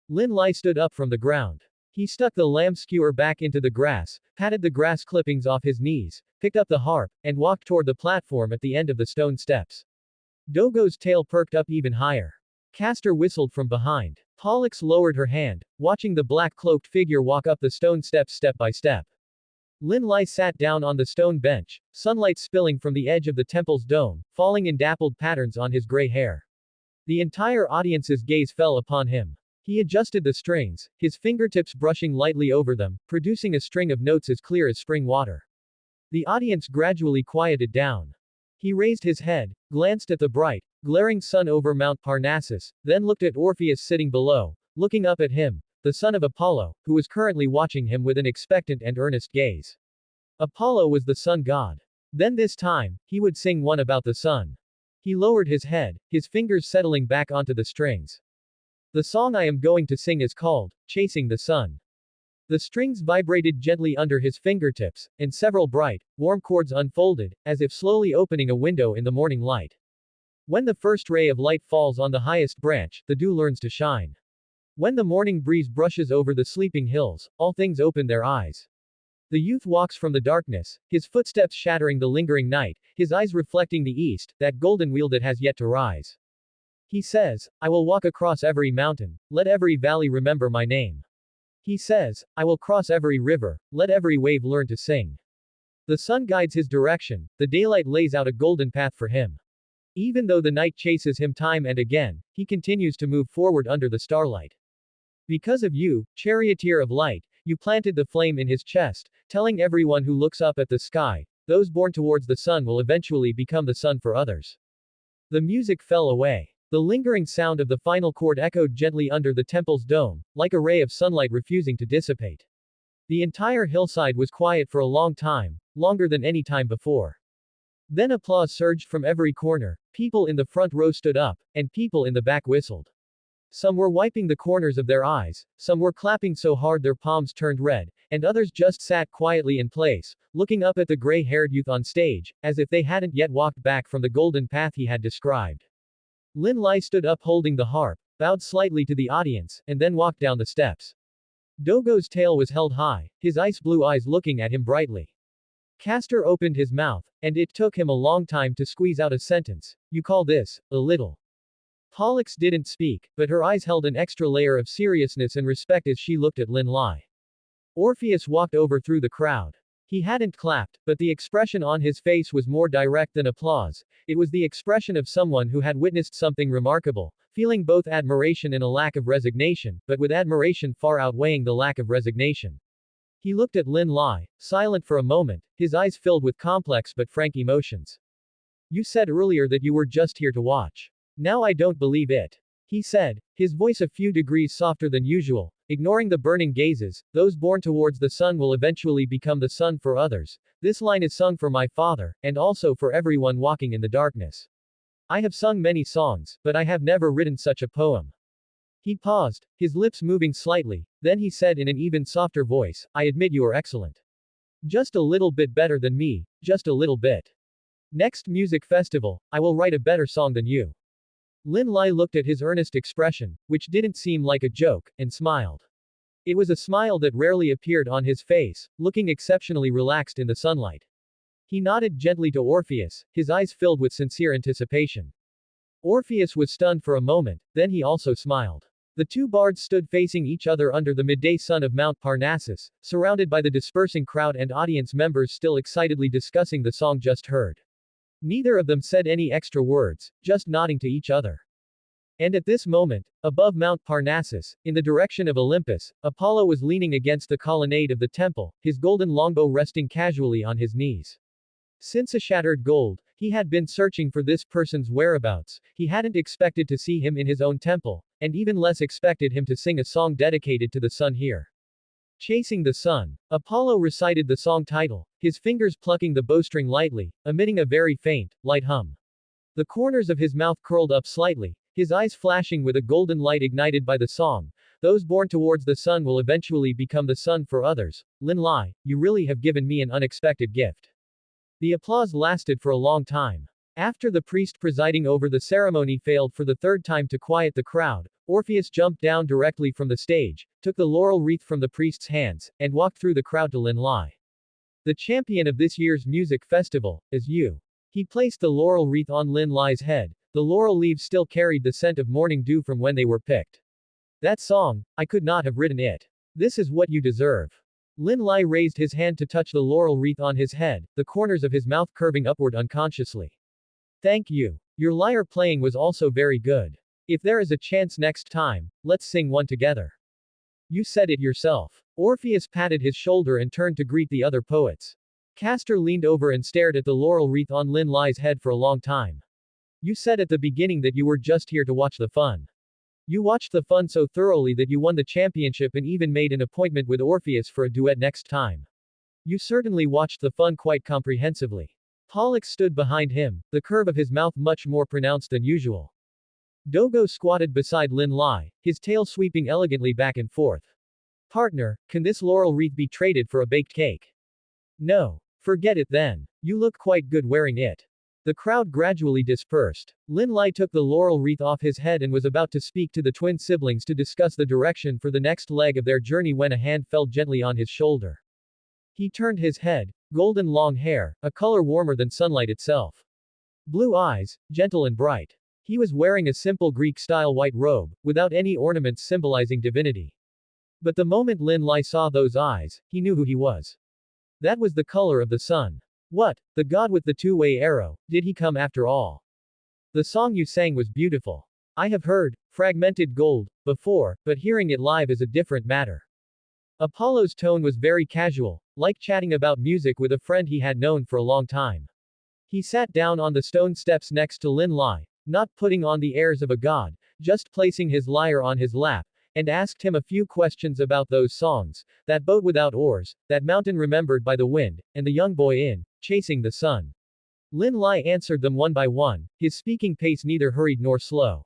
Lin Lai stood up from the ground. He stuck the lamb skewer back into the grass, patted the grass clippings off his knees, picked up the harp, and walked toward the platform at the end of the stone steps. Dogo's tail perked up even higher. Castor whistled from behind. Pollux lowered her hand, watching the black-cloaked figure walk up the stone steps step by step. Lin Lai sat down on the stone bench, sunlight spilling from the edge of the temple's dome, falling in dappled patterns on his gray hair. The entire audience's gaze fell upon him. He adjusted the strings, his fingertips brushing lightly over them, producing a string of notes as clear as spring water. The audience gradually quieted down. He raised his head, glanced at the bright, glaring sun over Mount Parnassus, then looked at Orpheus sitting below, looking up at him, the son of Apollo, who was currently watching him with an expectant and earnest gaze. Apollo was the sun god. Then this time, he would sing one about the sun. He lowered his head, his fingers settling back onto the strings. The song I am going to sing is called, Chasing the Sun. The strings vibrated gently under his fingertips, and several bright, warm chords unfolded, as if slowly opening a window in the morning light. When the first ray of light falls on the highest branch, the dew learns to shine. When the morning breeze brushes over the sleeping hills, all things open their eyes. The youth walks from the darkness, his footsteps shattering the lingering night, his eyes reflecting the east, that golden wheel that has yet to rise. He says, I will walk across every mountain, let every valley remember my name. He says, I will cross every river, let every wave learn to sing. The sun guides his direction, the daylight lays out a golden path for him. Even though the night chases him time and again, he continues to move forward under the starlight. Because of you, charioteer of light, you planted the flame in his chest, telling everyone who looks up at the sky, those born towards the sun will eventually become the sun for others. The music fell away. The lingering sound of the final chord echoed gently under the temple's dome, like a ray of sunlight refusing to dissipate. The entire hillside was quiet for a long time, longer than any time before. Then applause surged from every corner, people in the front row stood up, and people in the back whistled. Some were wiping the corners of their eyes, some were clapping so hard their palms turned red, and others just sat quietly in place, looking up at the gray-haired youth on stage, as if they hadn't yet walked back from the golden path he had described. Lin Lai stood up holding the harp, bowed slightly to the audience, and then walked down the steps. Dogo's tail was held high, his ice-blue eyes looking at him brightly. Castor opened his mouth, and it took him a long time to squeeze out a sentence. You call this a little? Pollux didn't speak, but her eyes held an extra layer of seriousness and respect as she looked at Lin Lai. Orpheus walked over through the crowd. He hadn't clapped, but the expression on his face was more direct than applause. It was the expression of someone who had witnessed something remarkable, feeling both admiration and a lack of resignation, but with admiration far outweighing the lack of resignation. He looked at Lin Lai, silent for a moment, his eyes filled with complex but frank emotions. You said earlier that you were just here to watch. Now I don't believe it. He said, his voice a few degrees softer than usual, ignoring the burning gazes. Those born towards the sun will eventually become the sun for others. This line is sung for my father, and also for everyone walking in the darkness. I have sung many songs, but I have never written such a poem. He paused, his lips moving slightly, then he said in an even softer voice, I admit you are excellent. Just a little bit better than me, just a little bit. Next music festival, I will write a better song than you. Lin Lai looked at his earnest expression, which didn't seem like a joke, and smiled. It was a smile that rarely appeared on his face, looking exceptionally relaxed in the sunlight. He nodded gently to Orpheus, his eyes filled with sincere anticipation. Orpheus was stunned for a moment, then he also smiled. The two bards stood facing each other under the midday sun of Mount Parnassus, surrounded by the dispersing crowd and audience members still excitedly discussing the song just heard. Neither of them said any extra words, just nodding to each other. And at this moment, above Mount Parnassus, in the direction of Olympus, Apollo was leaning against the colonnade of the temple, his golden longbow resting casually on his knees. Since a shattered gold, he had been searching for this person's whereabouts. He hadn't expected to see him in his own temple, and even less expected him to sing a song dedicated to the sun here. Chasing the Sun. Apollo recited the song title, his fingers plucking the bowstring lightly, emitting a very faint, light hum. The corners of his mouth curled up slightly, his eyes flashing with a golden light ignited by the song. Those born towards the sun will eventually become the sun for others. Lin Lai, you really have given me an unexpected gift. The applause lasted for a long time. After the priest presiding over the ceremony failed for the third time to quiet the crowd, Orpheus jumped down directly from the stage, took the laurel wreath from the priest's hands, and walked through the crowd to Lin Lai. The champion of this year's music festival is you. He placed the laurel wreath on Lin Lai's head. The laurel leaves still carried the scent of morning dew from when they were picked. That song, I could not have written it. This is what you deserve. Lin Lai raised his hand to touch the laurel wreath on his head, the corners of his mouth curving upward unconsciously. Thank you. Your lyre playing was also very good. If there is a chance next time, let's sing one together. You said it yourself. Orpheus patted his shoulder and turned to greet the other poets. Castor leaned over and stared at the laurel wreath on Lin Lai's head for a long time. You said at the beginning that you were just here to watch the fun. You watched the fun so thoroughly that you won the championship and even made an appointment with Orpheus for a duet next time. You certainly watched the fun quite comprehensively. Pollux stood behind him, the curve of his mouth much more pronounced than usual. Dogo squatted beside Lin Lai, his tail sweeping elegantly back and forth. Partner, can this laurel wreath be traded for a baked cake? No. Forget it then. You look quite good wearing it. The crowd gradually dispersed. Lin Lai took the laurel wreath off his head and was about to speak to the twin siblings to discuss the direction for the next leg of their journey when a hand fell gently on his shoulder. He turned his head, golden long hair, a color warmer than sunlight itself. Blue eyes, gentle and bright. He was wearing a simple Greek-style white robe, without any ornaments symbolizing divinity. But the moment Lin Lai saw those eyes, he knew who he was. That was the color of the sun. What, the god with the two-way arrow, did he come after all? The song you sang was beautiful. I have heard, fragmented gold, before, but hearing it live is a different matter. Apollo's tone was very casual, like chatting about music with a friend he had known for a long time. He sat down on the stone steps next to Lin Lai, not putting on the airs of a god, just placing his lyre on his lap, and asked him a few questions about those songs, that boat without oars, that mountain remembered by the wind, and the young boy in Chasing the Sun. Lin Lai answered them one by one, his speaking pace neither hurried nor slow.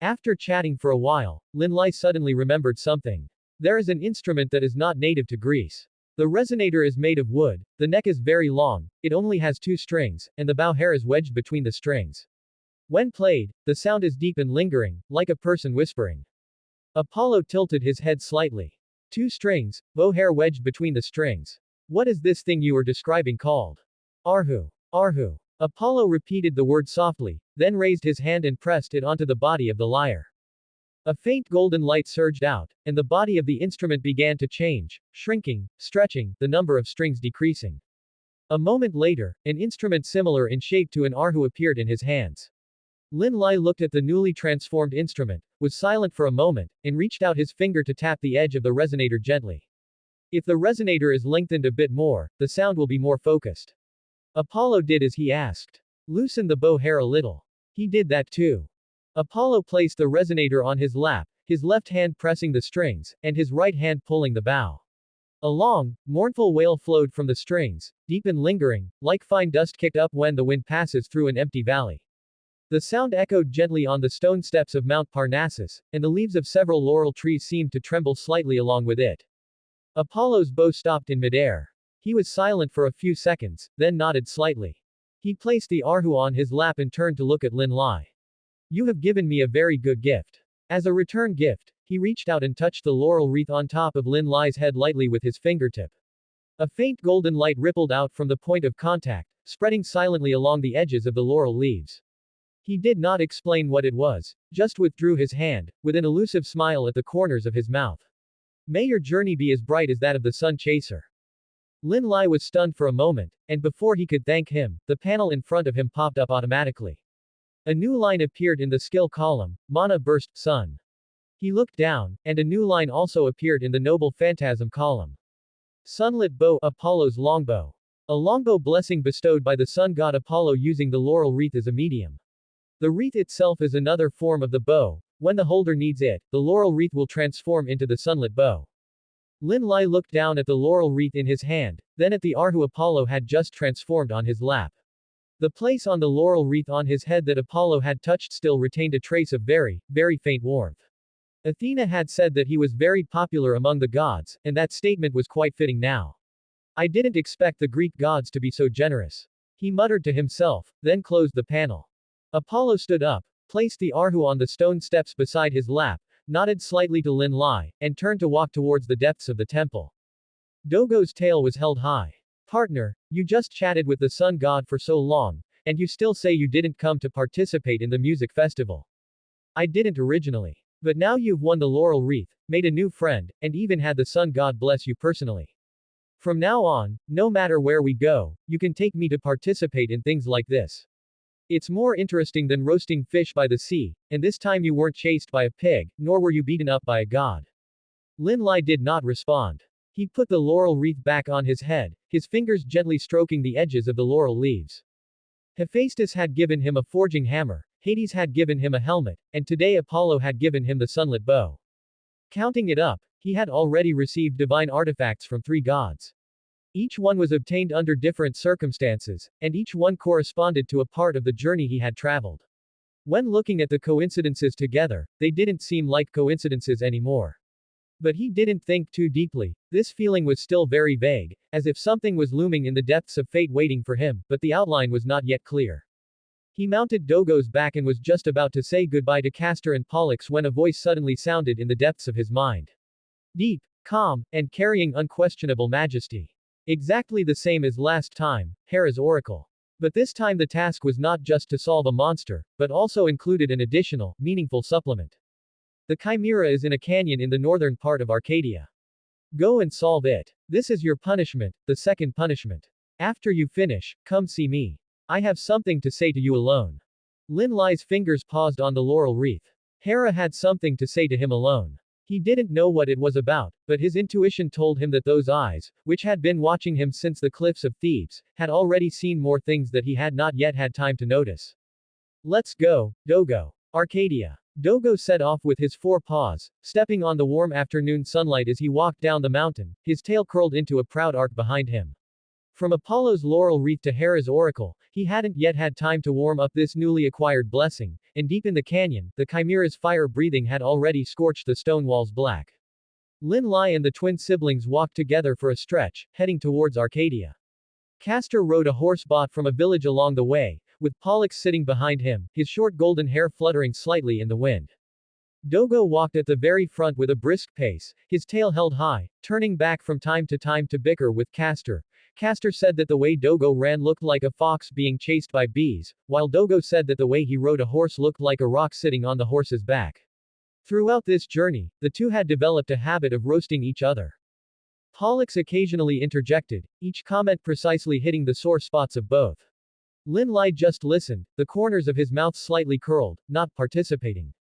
After chatting for a while, Lin Lai suddenly remembered something. There is an instrument that is not native to Greece. The resonator is made of wood, the neck is very long, it only has 2 strings, and the bow hair is wedged between the strings. When played, the sound is deep and lingering, like a person whispering. Apollo tilted his head slightly. 2 strings, bow hair wedged between the strings. What is this thing you are describing called? Arhu. Arhu. Apollo repeated the word softly, then raised his hand and pressed it onto the body of the lyre. A faint golden light surged out, and the body of the instrument began to change, shrinking, stretching, the number of strings decreasing. A moment later, an instrument similar in shape to an arhu appeared in his hands. Lin Lai looked at the newly transformed instrument, was silent for a moment, and reached out his finger to tap the edge of the resonator gently. If the resonator is lengthened a bit more, the sound will be more focused. Apollo did as he asked. Loosen the bow hair a little. He did that too. Apollo placed the resonator on his lap, his left hand pressing the strings, and his right hand pulling the bow. A long, mournful wail flowed from the strings, deep and lingering, like fine dust kicked up when the wind passes through an empty valley. The sound echoed gently on the stone steps of Mount Parnassus, and the leaves of several laurel trees seemed to tremble slightly along with it. Apollo's bow stopped in midair. He was silent for a few seconds, then nodded slightly. He placed the arhu on his lap and turned to look at Lin Lai. You have given me a very good gift. As a return gift, he reached out and touched the laurel wreath on top of Lin Lai's head lightly with his fingertip. A faint golden light rippled out from the point of contact, spreading silently along the edges of the laurel leaves. He did not explain what it was, just withdrew his hand, with an elusive smile at the corners of his mouth. May your journey be as bright as that of the sun chaser. Lin Lai was stunned for a moment, and before he could thank him, the panel in front of him popped up automatically. A new line appeared in the skill column, Mana Burst, Sun. He looked down, and a new line also appeared in the Noble Phantasm column. Sunlit Bow, Apollo's longbow. A longbow blessing bestowed by the sun god Apollo using the laurel wreath as a medium. The wreath itself is another form of the bow. When the holder needs it, the laurel wreath will transform into the sunlit bow. Lin Lai looked down at the laurel wreath in his hand, then at the arhu Apollo had just transformed on his lap. The place on the laurel wreath on his head that Apollo had touched still retained a trace of very, very faint warmth. Athena had said that he was very popular among the gods, and that statement was quite fitting now. I didn't expect the Greek gods to be so generous. He muttered to himself, then closed the panel. Apollo stood up, placed the arhu on the stone steps beside his lap, nodded slightly to Lin Lai, and turned to walk towards the depths of the temple. Dogo's tail was held high. Partner, you just chatted with the sun god for so long, and you still say you didn't come to participate in the music festival. I didn't originally. But now you've won the laurel wreath, made a new friend, and even had the sun god bless you personally. From now on, no matter where we go, you can take me to participate in things like this. It's more interesting than roasting fish by the sea, and this time you weren't chased by a pig, nor were you beaten up by a god. Lin Lai did not respond. He put the laurel wreath back on his head, his fingers gently stroking the edges of the laurel leaves. Hephaestus had given him a forging hammer, Hades had given him a helmet, and today Apollo had given him the sunlit bow. Counting it up, he had already received divine artifacts from 3 gods. Each one was obtained under different circumstances, and each one corresponded to a part of the journey he had traveled. When looking at the coincidences together, they didn't seem like coincidences anymore. But he didn't think too deeply. This feeling was still very vague, as if something was looming in the depths of fate waiting for him, but the outline was not yet clear. He mounted Dogo's back and was just about to say goodbye to Castor and Pollux when a voice suddenly sounded in the depths of his mind. Deep, calm, and carrying unquestionable majesty. Exactly the same as last time, Hera's oracle. But this time the task was not just to solve a monster, but also included an additional, meaningful supplement. The Chimera is in a canyon in the northern part of Arcadia. Go and solve it. This is your punishment, the second punishment. After you finish, come see me. I have something to say to you alone. Lin Lai's fingers paused on the laurel wreath. Hera had something to say to him alone. He didn't know what it was about, but his intuition told him that those eyes, which had been watching him since the cliffs of Thebes, had already seen more things that he had not yet had time to notice. Let's go, Dogo. Arcadia. Dogo set off with his 4 paws, stepping on the warm afternoon sunlight as he walked down the mountain, his tail curled into a proud arc behind him. From Apollo's laurel wreath to Hera's oracle, he hadn't yet had time to warm up this newly acquired blessing, and deep in the canyon, the chimera's fire breathing had already scorched the stone walls black. Lin Lai and the twin siblings walked together for a stretch, heading towards Arcadia. Castor rode a horse bought from a village along the way, with Pollux sitting behind him, his short golden hair fluttering slightly in the wind. Dogo walked at the very front with a brisk pace, his tail held high, turning back from time to bicker with Castor. Castor said that the way Dogo ran looked like a fox being chased by bees, while Dogo said that the way he rode a horse looked like a rock sitting on the horse's back. Throughout this journey, the two had developed a habit of roasting each other. Pollux occasionally interjected, each comment precisely hitting the sore spots of both. Lin Lai just listened, the corners of his mouth slightly curled, not participating.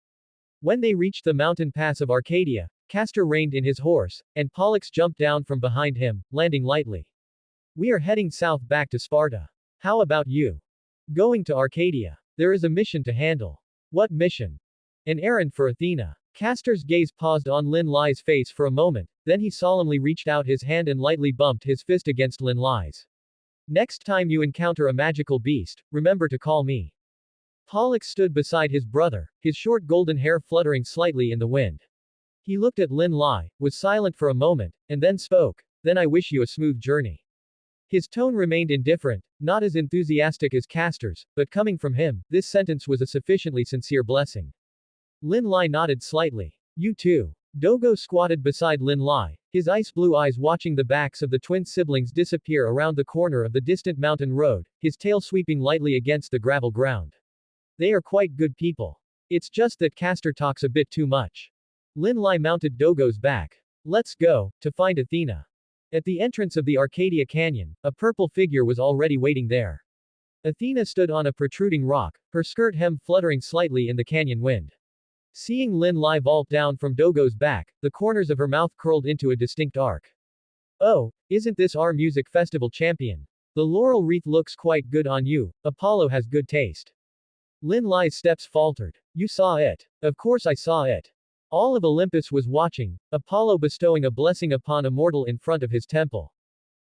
When they reached the mountain pass of Arcadia, Castor reined in his horse, and Pollux jumped down from behind him, landing lightly. We are heading south back to Sparta. How about you? Going to Arcadia. There is a mission to handle. What mission? An errand for Athena. Castor's gaze paused on Lin Lai's face for a moment, then he solemnly reached out his hand and lightly bumped his fist against Lin Lai's. Next time you encounter a magical beast, remember to call me. Pollux stood beside his brother, his short golden hair fluttering slightly in the wind. He looked at Lin Lai, was silent for a moment, and then spoke. Then I wish you a smooth journey. His tone remained indifferent, not as enthusiastic as Castor's, but coming from him, this sentence was a sufficiently sincere blessing. Lin Lai nodded slightly. You too. Dogo squatted beside Lin Lai, his ice blue eyes watching the backs of the twin siblings disappear around the corner of the distant mountain road, his tail sweeping lightly against the gravel ground. They are quite good people. It's just that Castor talks a bit too much. Lin Lai mounted Dogo's back. Let's go, to find Athena. At the entrance of the Arcadia Canyon, a purple figure was already waiting there. Athena stood on a protruding rock, her skirt hem fluttering slightly in the canyon wind. Seeing Lin Lai vault down from Dogo's back, the corners of her mouth curled into a distinct arc. Oh, isn't this our music festival champion? The laurel wreath looks quite good on you, Apollo has good taste. Lin Lai's steps faltered. You saw it. Of course I saw it. All of Olympus was watching, Apollo bestowing a blessing upon a mortal in front of his temple.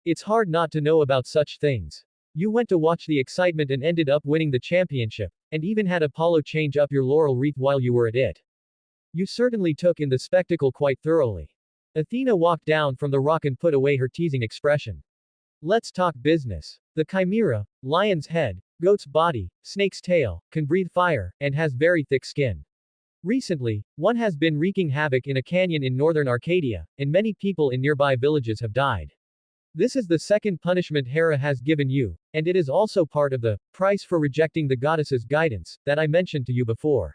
It's hard not to know about such things. You went to watch the excitement and ended up winning the championship, and even had Apollo change up your laurel wreath while you were at it. You certainly took in the spectacle quite thoroughly. Athena walked down from the rock and put away her teasing expression. Let's talk business. The chimera, lion's head, goat's body, snake's tail, can breathe fire, and has very thick skin. Recently, one has been wreaking havoc in a canyon in northern Arcadia, and many people in nearby villages have died. This is the second punishment Hera has given you, and it is also part of the price for rejecting the goddess's guidance that I mentioned to you before.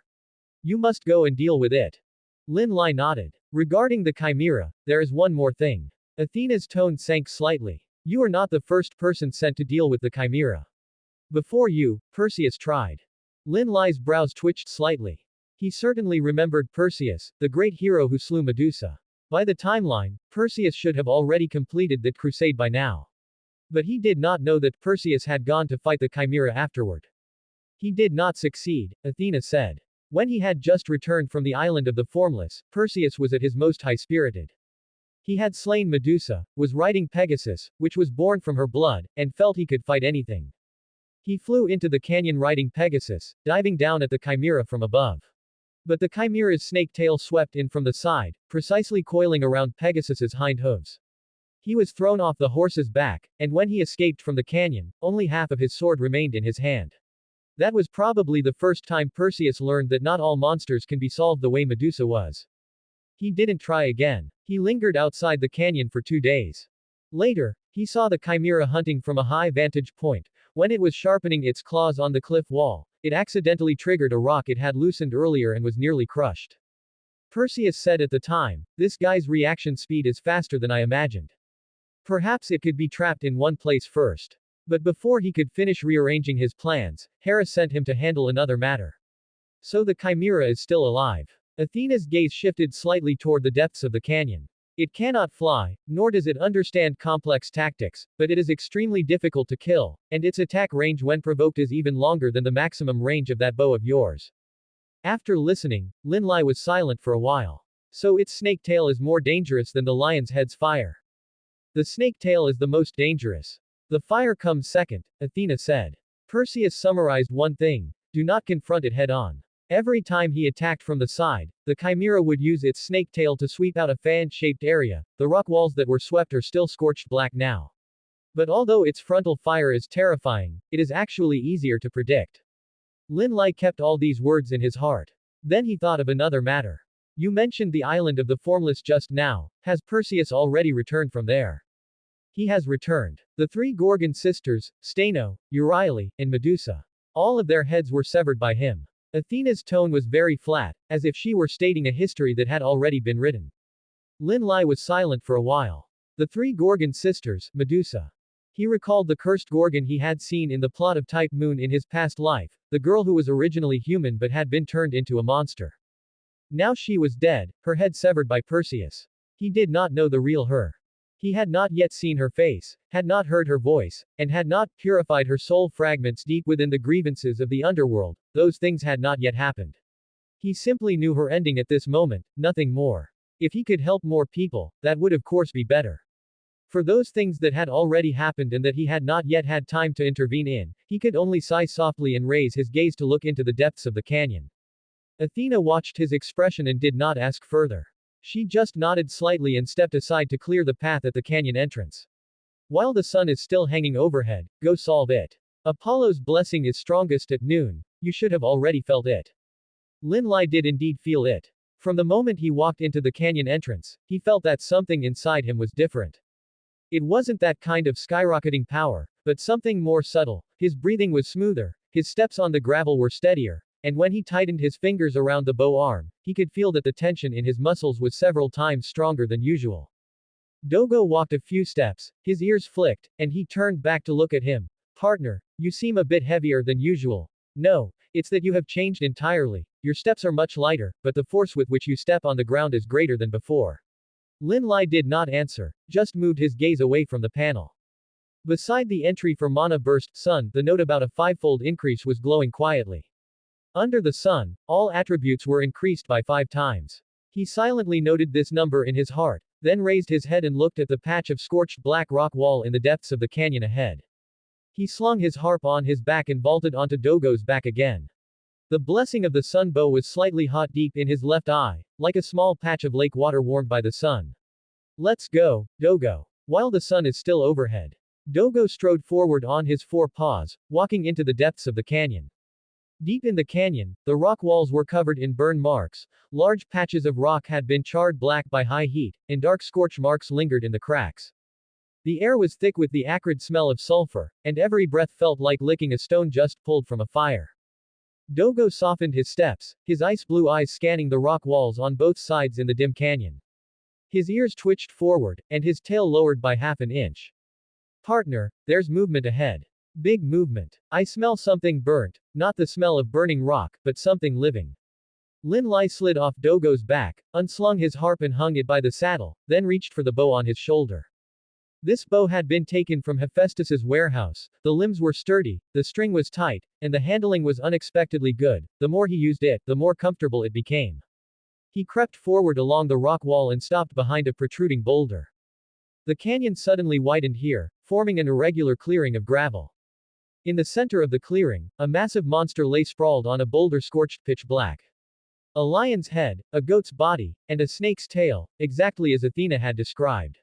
You must go and deal with it. Lin Lai nodded. Regarding the chimera, there is one more thing. Athena's tone sank slightly. You are not the first person sent to deal with the chimera. Before you, Perseus tried. Lin Lai's brows twitched slightly. He certainly remembered Perseus, the great hero who slew Medusa. By the timeline, Perseus should have already completed that crusade by now. But he did not know that Perseus had gone to fight the chimera afterward. He did not succeed, Athena said. When he had just returned from the island of the Formless, Perseus was at his most high-spirited. He had slain Medusa, was riding Pegasus, which was born from her blood, and felt he could fight anything. He flew into the canyon riding Pegasus, diving down at the chimera from above. But the chimera's snake tail swept in from the side, precisely coiling around Pegasus's hind hooves. He was thrown off the horse's back, and when he escaped from the canyon, only half of his sword remained in his hand. That was probably the first time Perseus learned that not all monsters can be solved the way Medusa was. He didn't try again. He lingered outside the canyon for 2 days. Later, he saw the chimera hunting from a high vantage point. When it was sharpening its claws on the cliff wall, it accidentally triggered a rock it had loosened earlier and was nearly crushed. Perseus said at the time, this guy's reaction speed is faster than I imagined. Perhaps it could be trapped in one place first. But before he could finish rearranging his plans, Hera sent him to handle another matter. So the chimera is still alive. Athena's gaze shifted slightly toward the depths of the canyon. It cannot fly, nor does it understand complex tactics, but it is extremely difficult to kill, and its attack range when provoked is even longer than the maximum range of that bow of yours. After listening, Lin Lai was silent for a while. So its snake tail is more dangerous than the lion's head's fire. The snake tail is the most dangerous. The fire comes second, Athena said. Perseus summarized one thing: do not confront it head on. Every time he attacked from the side, the chimera would use its snake tail to sweep out a fan-shaped area. The rock walls that were swept are still scorched black now. But although its frontal fire is terrifying, it is actually easier to predict. Lin Lai kept all these words in his heart. Then he thought of another matter. You mentioned the island of the Formless just now. Has Perseus already returned from there? He has returned. The three Gorgon sisters, Steno, Euryale, and Medusa. All of their heads were severed by him. Athena's tone was very flat, as if she were stating a history that had already been written. Lin Lai was silent for a while. The three Gorgon sisters, Medusa. He recalled the cursed Gorgon he had seen in the plot of Type Moon in his past life, the girl who was originally human but had been turned into a monster. Now she was dead, her head severed by Perseus. He did not know the real her. He had not yet seen her face, had not heard her voice, and had not purified her soul fragments deep within the grievances of the underworld. Those things had not yet happened. He simply knew her ending at this moment, nothing more. If he could help more people, that would of course be better. For those things that had already happened and that he had not yet had time to intervene in, he could only sigh softly and raise his gaze to look into the depths of the canyon. Athena watched his expression and did not ask further. She just nodded slightly and stepped aside to clear the path at the canyon entrance. While the sun is still hanging overhead, go solve it. Apollo's blessing is strongest at noon. You should have already felt it. Lin Lai did indeed feel it. From the moment he walked into the canyon entrance, he felt that something inside him was different. It wasn't that kind of skyrocketing power, but something more subtle. His breathing was smoother, his steps on the gravel were steadier, and when he tightened his fingers around the bow arm, he could feel that the tension in his muscles was several times stronger than usual. Dogo walked a few steps, his ears flicked, and he turned back to look at him. Partner, you seem a bit heavier than usual. No, it's that you have changed entirely. Your steps are much lighter, but the force with which you step on the ground is greater than before. Lin Lai did not answer, just moved his gaze away from the panel. Beside the entry for Mana Burst Sun, the note about a fivefold increase was glowing quietly. Under the sun, all attributes were increased by 5 times. He silently noted this number in his heart, then raised his head and looked at the patch of scorched black rock wall in the depths of the canyon ahead. He slung his harp on his back and vaulted onto Dogo's back again. The blessing of the sun bow was slightly hot deep in his left eye, like a small patch of lake water warmed by the sun. Let's go, Dogo. While the sun is still overhead. Dogo strode forward on his 4 paws, walking into the depths of the canyon. Deep in the canyon, the rock walls were covered in burn marks, large patches of rock had been charred black by high heat, and dark scorch marks lingered in the cracks. The air was thick with the acrid smell of sulfur, and every breath felt like licking a stone just pulled from a fire. Dogo softened his steps, his ice-blue eyes scanning the rock walls on both sides in the dim canyon. His ears twitched forward, and his tail lowered by half an inch. Partner, there's movement ahead. Big movement. I smell something burnt, not the smell of burning rock, but something living. Lin Lai slid off Dogo's back, unslung his harp and hung it by the saddle, then reached for the bow on his shoulder. This bow had been taken from Hephaestus's warehouse, the limbs were sturdy, the string was tight, and the handling was unexpectedly good. The more he used it, the more comfortable it became. He crept forward along the rock wall and stopped behind a protruding boulder. The canyon suddenly widened here, forming an irregular clearing of gravel. In the center of the clearing, a massive monster lay sprawled on a boulder scorched pitch black. A lion's head, a goat's body, and a snake's tail, exactly as Athena had described.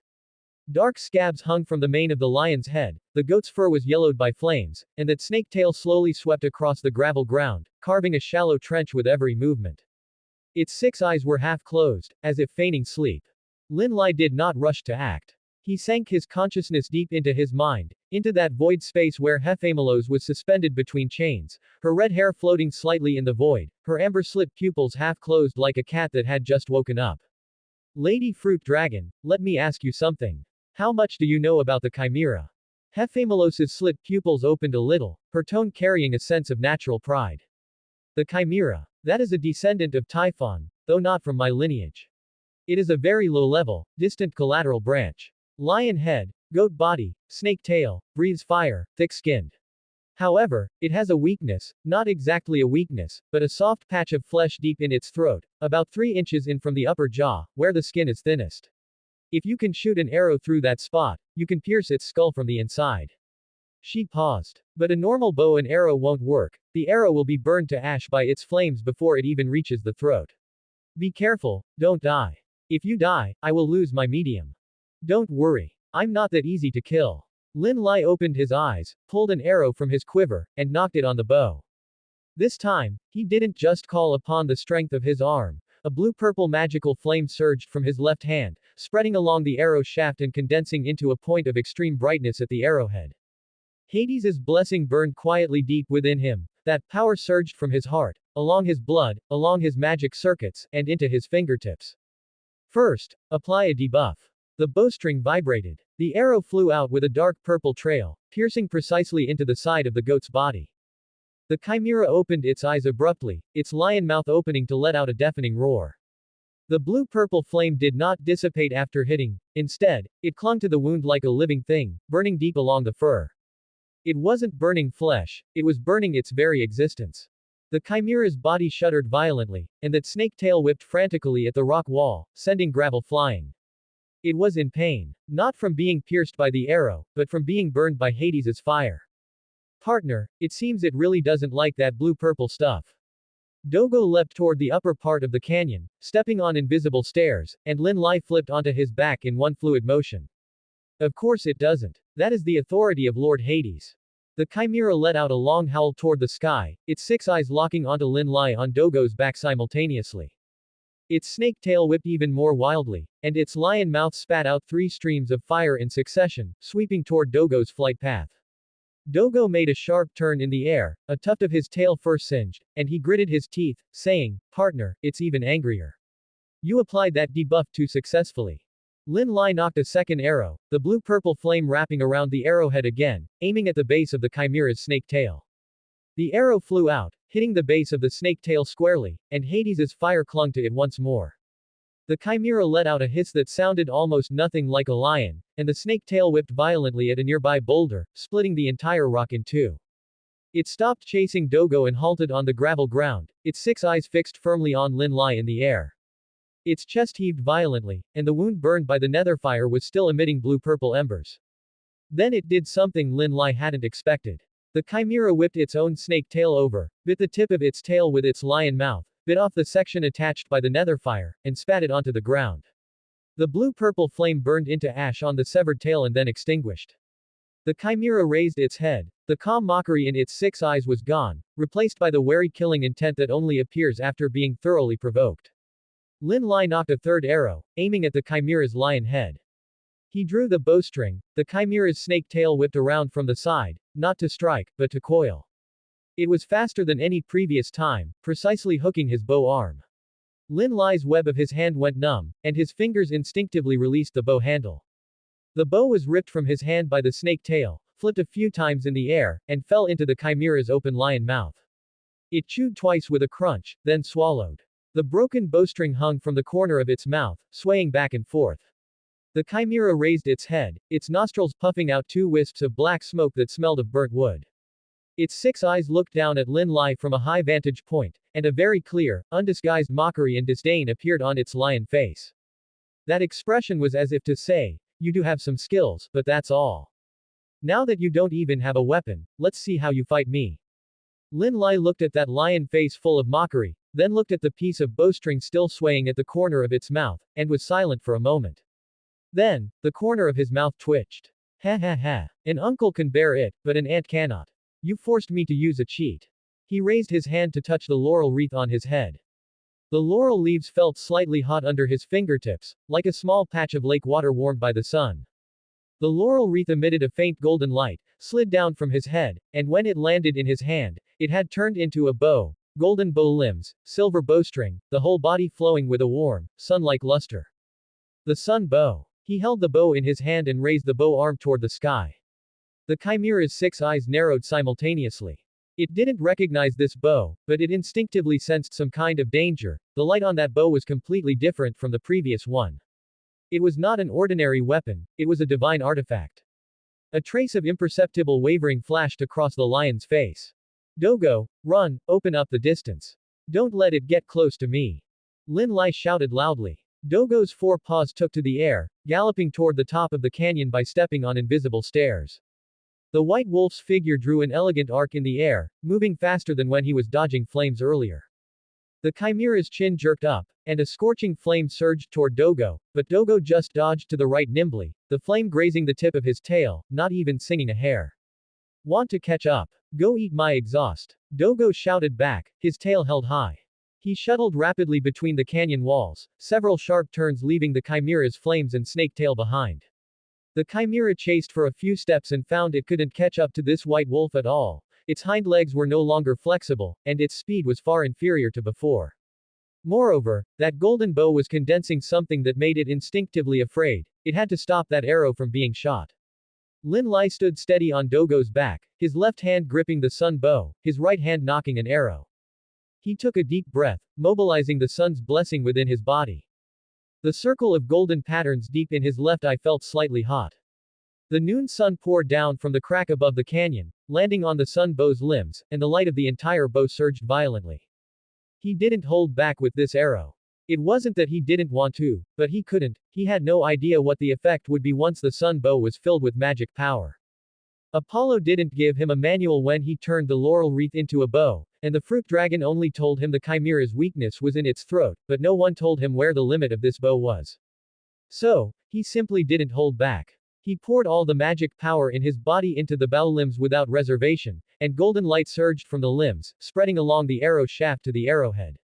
Dark scabs hung from the mane of the lion's head, the goat's fur was yellowed by flames, and that snake tail slowly swept across the gravel ground, carving a shallow trench with every movement. Its 6 eyes were half closed, as if feigning sleep. Lin Lai did not rush to act. He sank his consciousness deep into his mind, into that void space where Hephaemelos was suspended between chains, her red hair floating slightly in the void, her amber-slit pupils half closed like a cat that had just woken up. Lady Fruit Dragon, let me ask you something. How much do you know about the Chimera? Hephaemelos's slit pupils opened a little, her tone carrying a sense of natural pride. The Chimera. That is a descendant of Typhon, though not from my lineage. It is a very low-level, distant collateral branch. Lion head, goat body, snake tail, breathes fire, thick-skinned. However, it has a weakness, not exactly a weakness, but a soft patch of flesh deep in its throat, about 3 inches in from the upper jaw, where the skin is thinnest. If you can shoot an arrow through that spot, you can pierce its skull from the inside. She paused. But a normal bow and arrow won't work. The arrow will be burned to ash by its flames before it even reaches the throat. Be careful, don't die. If you die, I will lose my medium. Don't worry. I'm not that easy to kill. Lin Lai opened his eyes, pulled an arrow from his quiver, and knocked it on the bow. This time, he didn't just call upon the strength of his arm. A blue-purple magical flame surged from his left hand, spreading along the arrow shaft and condensing into a point of extreme brightness at the arrowhead. Hades's blessing burned quietly deep within him. That power surged from his heart, along his blood, along his magic circuits, and into his fingertips. First, apply a debuff. The bowstring vibrated. The arrow flew out with a dark purple trail, piercing precisely into the side of the goat's body. The chimera opened its eyes abruptly, its lion mouth opening to let out a deafening roar. The blue-purple flame did not dissipate after hitting. Instead, it clung to the wound like a living thing, burning deep along the fur. It wasn't burning flesh, it was burning its very existence. The chimera's body shuddered violently, and that snake tail whipped frantically at the rock wall, sending gravel flying. It was in pain. Not from being pierced by the arrow, but from being burned by Hades's fire. Partner, it seems it really doesn't like that blue-purple stuff. Dogo leapt toward the upper part of the canyon, stepping on invisible stairs, and Lin Lai flipped onto his back in one fluid motion. Of course it doesn't. That is the authority of Lord Hades. The chimera let out a long howl toward the sky, its 6 eyes locking onto Lin Lai on Dogo's back simultaneously. Its snake tail whipped even more wildly, and its lion mouth spat out 3 streams of fire in succession, sweeping toward Dogo's flight path. Dogo made a sharp turn in the air, a tuft of his tail first singed, and he gritted his teeth, saying, "Partner, it's even angrier. You applied that debuff too successfully." Lin Lai knocked a second arrow, the blue-purple flame wrapping around the arrowhead again, aiming at the base of the chimera's snake tail. The arrow flew out, hitting the base of the snake tail squarely, and Hades's fire clung to it once more. The chimera let out a hiss that sounded almost nothing like a lion, and the snake tail whipped violently at a nearby boulder, splitting the entire rock in 2. It stopped chasing Dogo and halted on the gravel ground, its 6 eyes fixed firmly on Lin Lai in the air. Its chest heaved violently, and the wound burned by the nether fire was still emitting blue-purple embers. Then it did something Lin Lai hadn't expected. The chimera whipped its own snake tail over, bit the tip of its tail with its lion mouth, bit off the section attached by the nether fire, and spat it onto the ground. The blue-purple flame burned into ash on the severed tail and then extinguished. The chimera raised its head. The calm mockery in its 6 eyes was gone, replaced by the wary killing intent that only appears after being thoroughly provoked. Lin Lai knocked a third arrow, aiming at the chimera's lion head. He drew the bowstring. The chimera's snake tail whipped around from the side, not to strike, but to coil. It was faster than any previous time, precisely hooking his bow arm. Lin Lai's web of his hand went numb, and his fingers instinctively released the bow handle. The bow was ripped from his hand by the snake tail, flipped a few times in the air, and fell into the chimera's open lion mouth. It chewed twice with a crunch, then swallowed. The broken bowstring hung from the corner of its mouth, swaying back and forth. The chimera raised its head, its nostrils puffing out 2 wisps of black smoke that smelled of burnt wood. Its 6 eyes looked down at Lin Lai from a high vantage point, and a very clear, undisguised mockery and disdain appeared on its lion face. That expression was as if to say, "You do have some skills, but that's all. Now that you don't even have a weapon, let's see how you fight me." Lin Lai looked at that lion face full of mockery, then looked at the piece of bowstring still swaying at the corner of its mouth, and was silent for a moment. Then, the corner of his mouth twitched. "Ha ha ha. An uncle can bear it, but an aunt cannot. You forced me to use a cheat." He raised his hand to touch the laurel wreath on his head. The laurel leaves felt slightly hot under his fingertips, like a small patch of lake water warmed by the sun. The laurel wreath emitted a faint golden light, slid down from his head, and when it landed in his hand, it had turned into a bow. Golden bow limbs, silver bowstring, the whole body flowing with a warm, sun-like luster. The sun bow. He held the bow in his hand and raised the bow arm toward the sky. The chimera's 6 eyes narrowed simultaneously. It didn't recognize this bow, but it instinctively sensed some kind of danger. The light on that bow was completely different from the previous one. It was not an ordinary weapon, it was a divine artifact. A trace of imperceptible wavering flashed across the lion's face. Dogo, run, open up the distance. Don't let it get close to me. Lin Lai shouted loudly. Dogo's four paws took to the air, galloping toward the top of the canyon by stepping on invisible stairs. The white wolf's figure drew an elegant arc in the air, moving faster than when he was dodging flames earlier. The chimera's chin jerked up, and a scorching flame surged toward Dogo, but Dogo just dodged to the right nimbly, the flame grazing the tip of his tail, not even singing a hair. Want to catch up? Go eat my exhaust. Dogo shouted back, his tail held high. He shuttled rapidly between the canyon walls, several sharp turns leaving the chimera's flames and snake tail behind. The chimera chased for a few steps and found it couldn't catch up to this white wolf at all. Its hind legs were no longer flexible, and its speed was far inferior to before. Moreover, that golden bow was condensing something that made it instinctively afraid. It had to stop that arrow from being shot. Lin Lai stood steady on Dogo's back, his left hand gripping the sun bow, his right hand knocking an arrow. He took a deep breath, mobilizing the sun's blessing within his body. The circle of golden patterns deep in his left eye felt slightly hot. The noon sun poured down from the crack above the canyon, landing on the sun bow's limbs, and the light of the entire bow surged violently. He didn't hold back with this arrow. It wasn't that he didn't want to, but he couldn't. He had no idea what the effect would be once the sun bow was filled with magic power. Apollo didn't give him a manual when he turned the laurel wreath into a bow, and the fruit dragon only told him the chimera's weakness was in its throat, but no one told him where the limit of this bow was. So, he simply didn't hold back. He poured all the magic power in his body into the bow limbs without reservation, and golden light surged from the limbs, spreading along the arrow shaft to the arrowhead.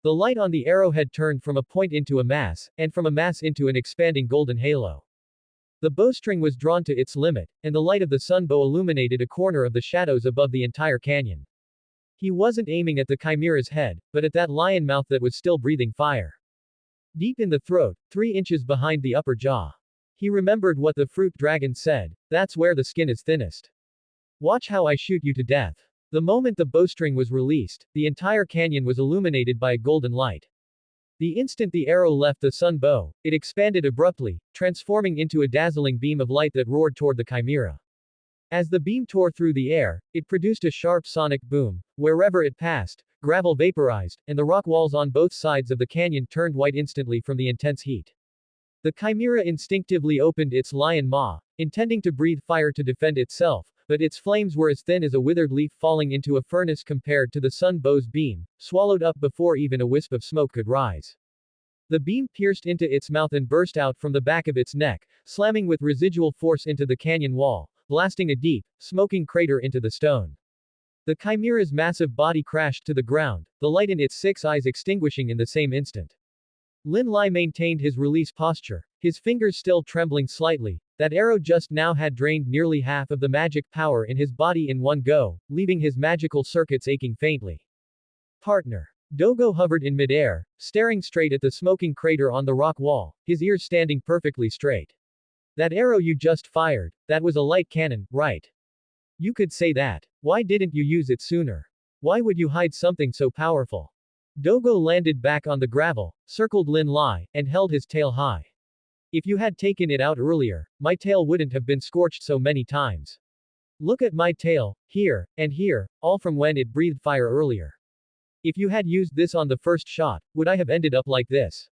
The light on the arrowhead turned from a point into a mass, and from a mass into an expanding golden halo. The bowstring was drawn to its limit, and the light of the sun bow illuminated a corner of the shadows above the entire canyon. He wasn't aiming at the chimera's head, but at that lion mouth that was still breathing fire. Deep in the throat, 3 inches behind the upper jaw. He remembered what the fruit dragon said, that's where the skin is thinnest. Watch how I shoot you to death. The moment the bowstring was released, the entire canyon was illuminated by a golden light. The instant the arrow left the sun bow, it expanded abruptly, transforming into a dazzling beam of light that roared toward the chimera. As the beam tore through the air, it produced a sharp sonic boom. Wherever it passed, gravel vaporized, and the rock walls on both sides of the canyon turned white instantly from the intense heat. The chimera instinctively opened its lion maw, intending to breathe fire to defend itself, but its flames were as thin as a withered leaf falling into a furnace compared to the sun bow's beam, swallowed up before even a wisp of smoke could rise. The beam pierced into its mouth and burst out from the back of its neck, slamming with residual force into the canyon wall, blasting a deep, smoking crater into the stone. The chimera's massive body crashed to the ground, the light in its 6 eyes extinguishing in the same instant. Lin Lai maintained his release posture, his fingers still trembling slightly. That arrow just now had drained nearly half of the magic power in his body in one go, leaving his magical circuits aching faintly. Partner. Dogo hovered in midair, staring straight at the smoking crater on the rock wall, his ears standing perfectly straight. That arrow you just fired, that was a light cannon, right? You could say that. Why didn't you use it sooner? Why would you hide something so powerful? Dogo landed back on the gravel, circled Lin Lai, and held his tail high. If you had taken it out earlier, my tail wouldn't have been scorched so many times. Look at my tail, here, and here, all from when it breathed fire earlier. If you had used this on the first shot, would I have ended up like this?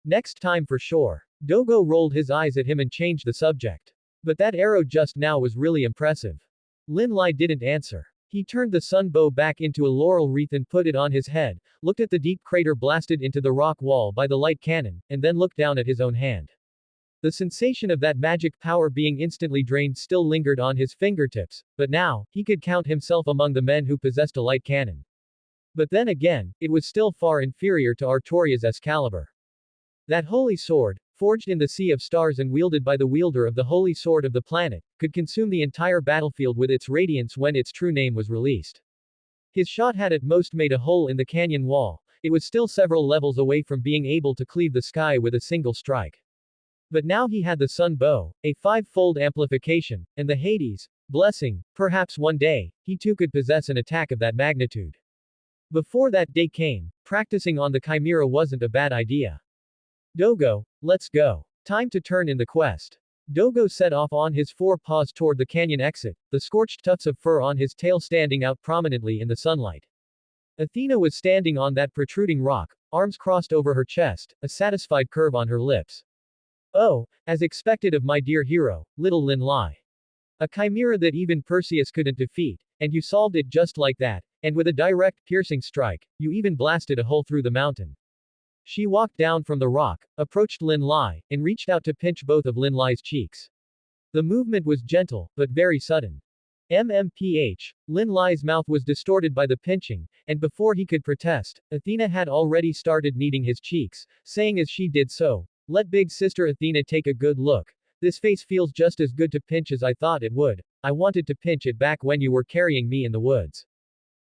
Next time for sure. Dogo rolled his eyes at him and changed the subject. But that arrow just now was really impressive. Lin Lai didn't answer. He turned the sun bow back into a laurel wreath and put it on his head, looked at the deep crater blasted into the rock wall by the light cannon, and then looked down at his own hand. The sensation of that magic power being instantly drained still lingered on his fingertips, but now, he could count himself among the men who possessed a light cannon. But then again, it was still far inferior to Artoria's Excalibur. That holy sword, forged in the sea of stars and wielded by the wielder of the holy sword of the planet, could consume the entire battlefield with its radiance when its true name was released. His shot had at most made a hole in the canyon wall. It was still several levels away from being able to cleave the sky with a single strike. But now he had the sun bow, a 5-fold amplification, and the Hades, Blessing, perhaps one day, he too could possess an attack of that magnitude. Before that day came, practicing on the chimera wasn't a bad idea. Dogo, let's go. Time to turn in the quest. Dogo set off on his four paws toward the canyon exit, the scorched tufts of fur on his tail standing out prominently in the sunlight. Athena was standing on that protruding rock, arms crossed over her chest, a satisfied curve on her lips. Oh, as expected of my dear hero, little Lin Lai. A chimera that even Perseus couldn't defeat, and you solved it just like that, and with a direct, piercing strike, you even blasted a hole through the mountain. She walked down from the rock, approached Lin Lai, and reached out to pinch both of Lin Lai's cheeks. The movement was gentle, but very sudden. MMPH. Lin Lai's mouth was distorted by the pinching, and before he could protest, Athena had already started kneading his cheeks, saying as she did so, "Let big sister Athena take a good look. This face feels just as good to pinch as I thought it would. I wanted to pinch it back when you were carrying me in the woods."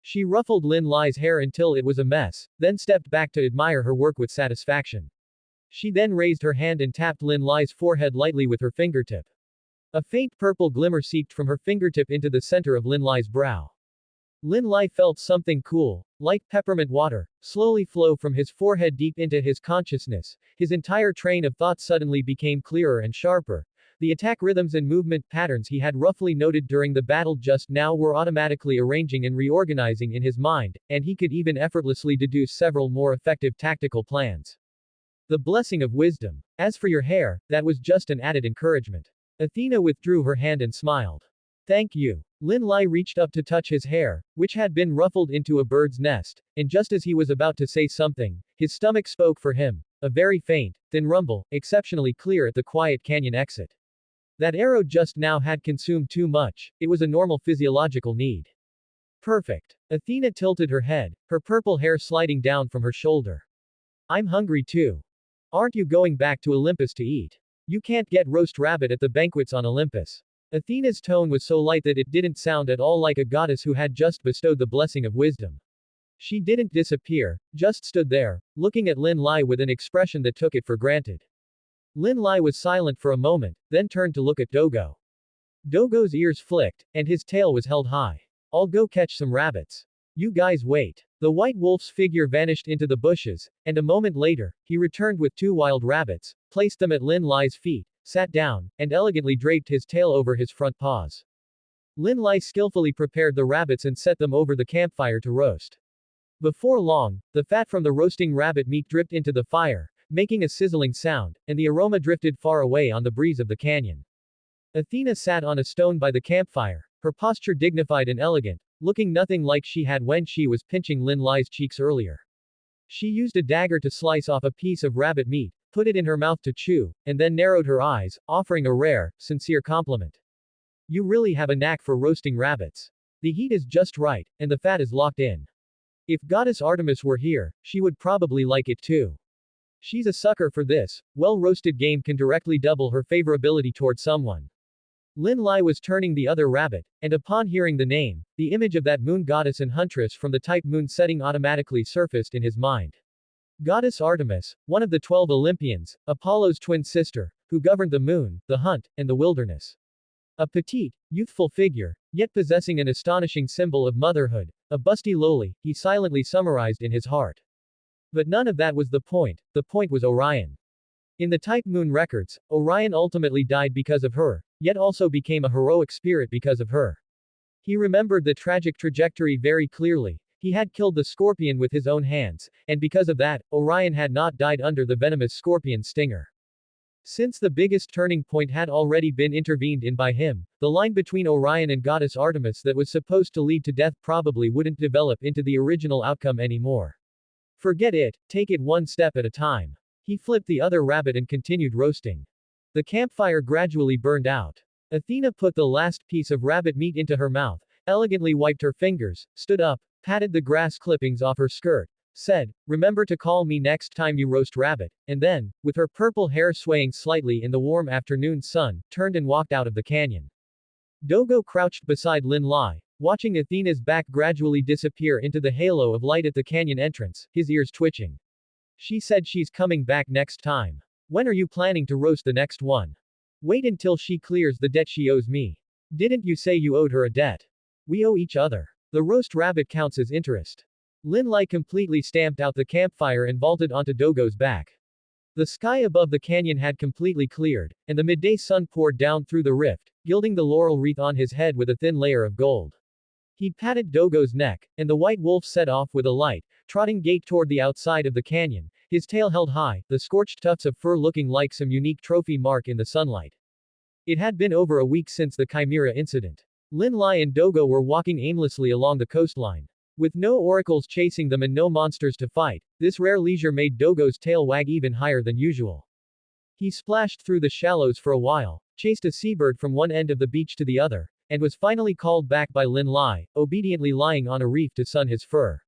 She ruffled Lin Lai's hair until it was a mess, then stepped back to admire her work with satisfaction. She then raised her hand and tapped Lin Lai's forehead lightly with her fingertip. A faint purple glimmer seeped from her fingertip into the center of Lin Lai's brow. Lin Lai felt something cool, like peppermint water, slowly flow from his forehead deep into his consciousness. His entire train of thought suddenly became clearer and sharper. The attack rhythms and movement patterns he had roughly noted during the battle just now were automatically arranging and reorganizing in his mind, and he could even effortlessly deduce several more effective tactical plans. The blessing of wisdom. As for your hair, that was just an added encouragement. Athena withdrew her hand and smiled. Thank you. Lin Lai reached up to touch his hair, which had been ruffled into a bird's nest, and just as he was about to say something, his stomach spoke for him, a very faint, thin rumble, exceptionally clear at the quiet canyon exit. That arrow just now had consumed too much, it was a normal physiological need. Perfect. Athena tilted her head, her purple hair sliding down from her shoulder. I'm hungry too. Aren't you going back to Olympus to eat? You can't get roast rabbit at the banquets on Olympus. Athena's tone was so light that it didn't sound at all like a goddess who had just bestowed the blessing of wisdom. She didn't disappear, just stood there, looking at Lin Lai with an expression that took it for granted. Lin Lai was silent for a moment, then turned to look at Dogo. Dogo's ears flicked, and his tail was held high. I'll go catch some rabbits. You guys wait. The white wolf's figure vanished into the bushes, and a moment later, he returned with two wild rabbits, placed them at Lin Lai's feet, sat down, and elegantly draped his tail over his front paws. Lin Lai skillfully prepared the rabbits and set them over the campfire to roast. Before long, the fat from the roasting rabbit meat dripped into the fire, making a sizzling sound, and the aroma drifted far away on the breeze of the canyon. Athena sat on a stone by the campfire, her posture dignified and elegant, looking nothing like she had when she was pinching Lin Lai's cheeks earlier. She used a dagger to slice off a piece of rabbit meat, put it in her mouth to chew, and then narrowed her eyes, offering a rare, sincere compliment. You really have a knack for roasting rabbits. The heat is just right, and the fat is locked in. If Goddess Artemis were here, she would probably like it too. She's a sucker for this. Well-roasted game can directly double her favorability toward someone. Lin Lai was turning the other rabbit, and upon hearing the name, the image of that moon goddess and huntress from the type moon setting automatically surfaced in his mind. Goddess Artemis, one of the 12 Olympians, Apollo's twin sister, who governed the moon, the hunt, and the wilderness. A petite, youthful figure, yet possessing an astonishing symbol of motherhood, a busty loli, he silently summarized in his heart. But none of that was the point was Orion. In the type moon records, Orion ultimately died because of her, yet also became a heroic spirit because of her. He remembered the tragic trajectory very clearly. He had killed the scorpion with his own hands, and because of that, Orion had not died under the venomous scorpion's stinger. Since the biggest turning point had already been intervened in by him, the line between Orion and Goddess Artemis that was supposed to lead to death probably wouldn't develop into the original outcome anymore. Forget it, take it one step at a time. He flipped the other rabbit and continued roasting. The campfire gradually burned out. Athena put the last piece of rabbit meat into her mouth, elegantly wiped her fingers, stood up, patted the grass clippings off her skirt, said, remember to call me next time you roast rabbit, and then, with her purple hair swaying slightly in the warm afternoon sun, turned and walked out of the canyon. Dogo crouched beside Lin Lai, watching Athena's back gradually disappear into the halo of light at the canyon entrance, his ears twitching. She said she's coming back next time. When are you planning to roast the next one? Wait until she clears the debt she owes me. Didn't you say you owed her a debt? We owe each other. The roast rabbit counts as interest. Lin Lai completely stamped out the campfire and vaulted onto Dogo's back. The sky above the canyon had completely cleared, and the midday sun poured down through the rift, gilding the laurel wreath on his head with a thin layer of gold. He patted Dogo's neck, and the white wolf set off with a light, trotting gait toward the outside of the canyon, his tail held high, the scorched tufts of fur looking like some unique trophy mark in the sunlight. It had been over a week since the Chimera incident. Lin Lai and Dogo were walking aimlessly along the coastline. With no oracles chasing them and no monsters to fight, this rare leisure made Dogo's tail wag even higher than usual. He splashed through the shallows for a while, chased a seabird from one end of the beach to the other, and was finally called back by Lin Lai, obediently lying on a reef to sun his fur.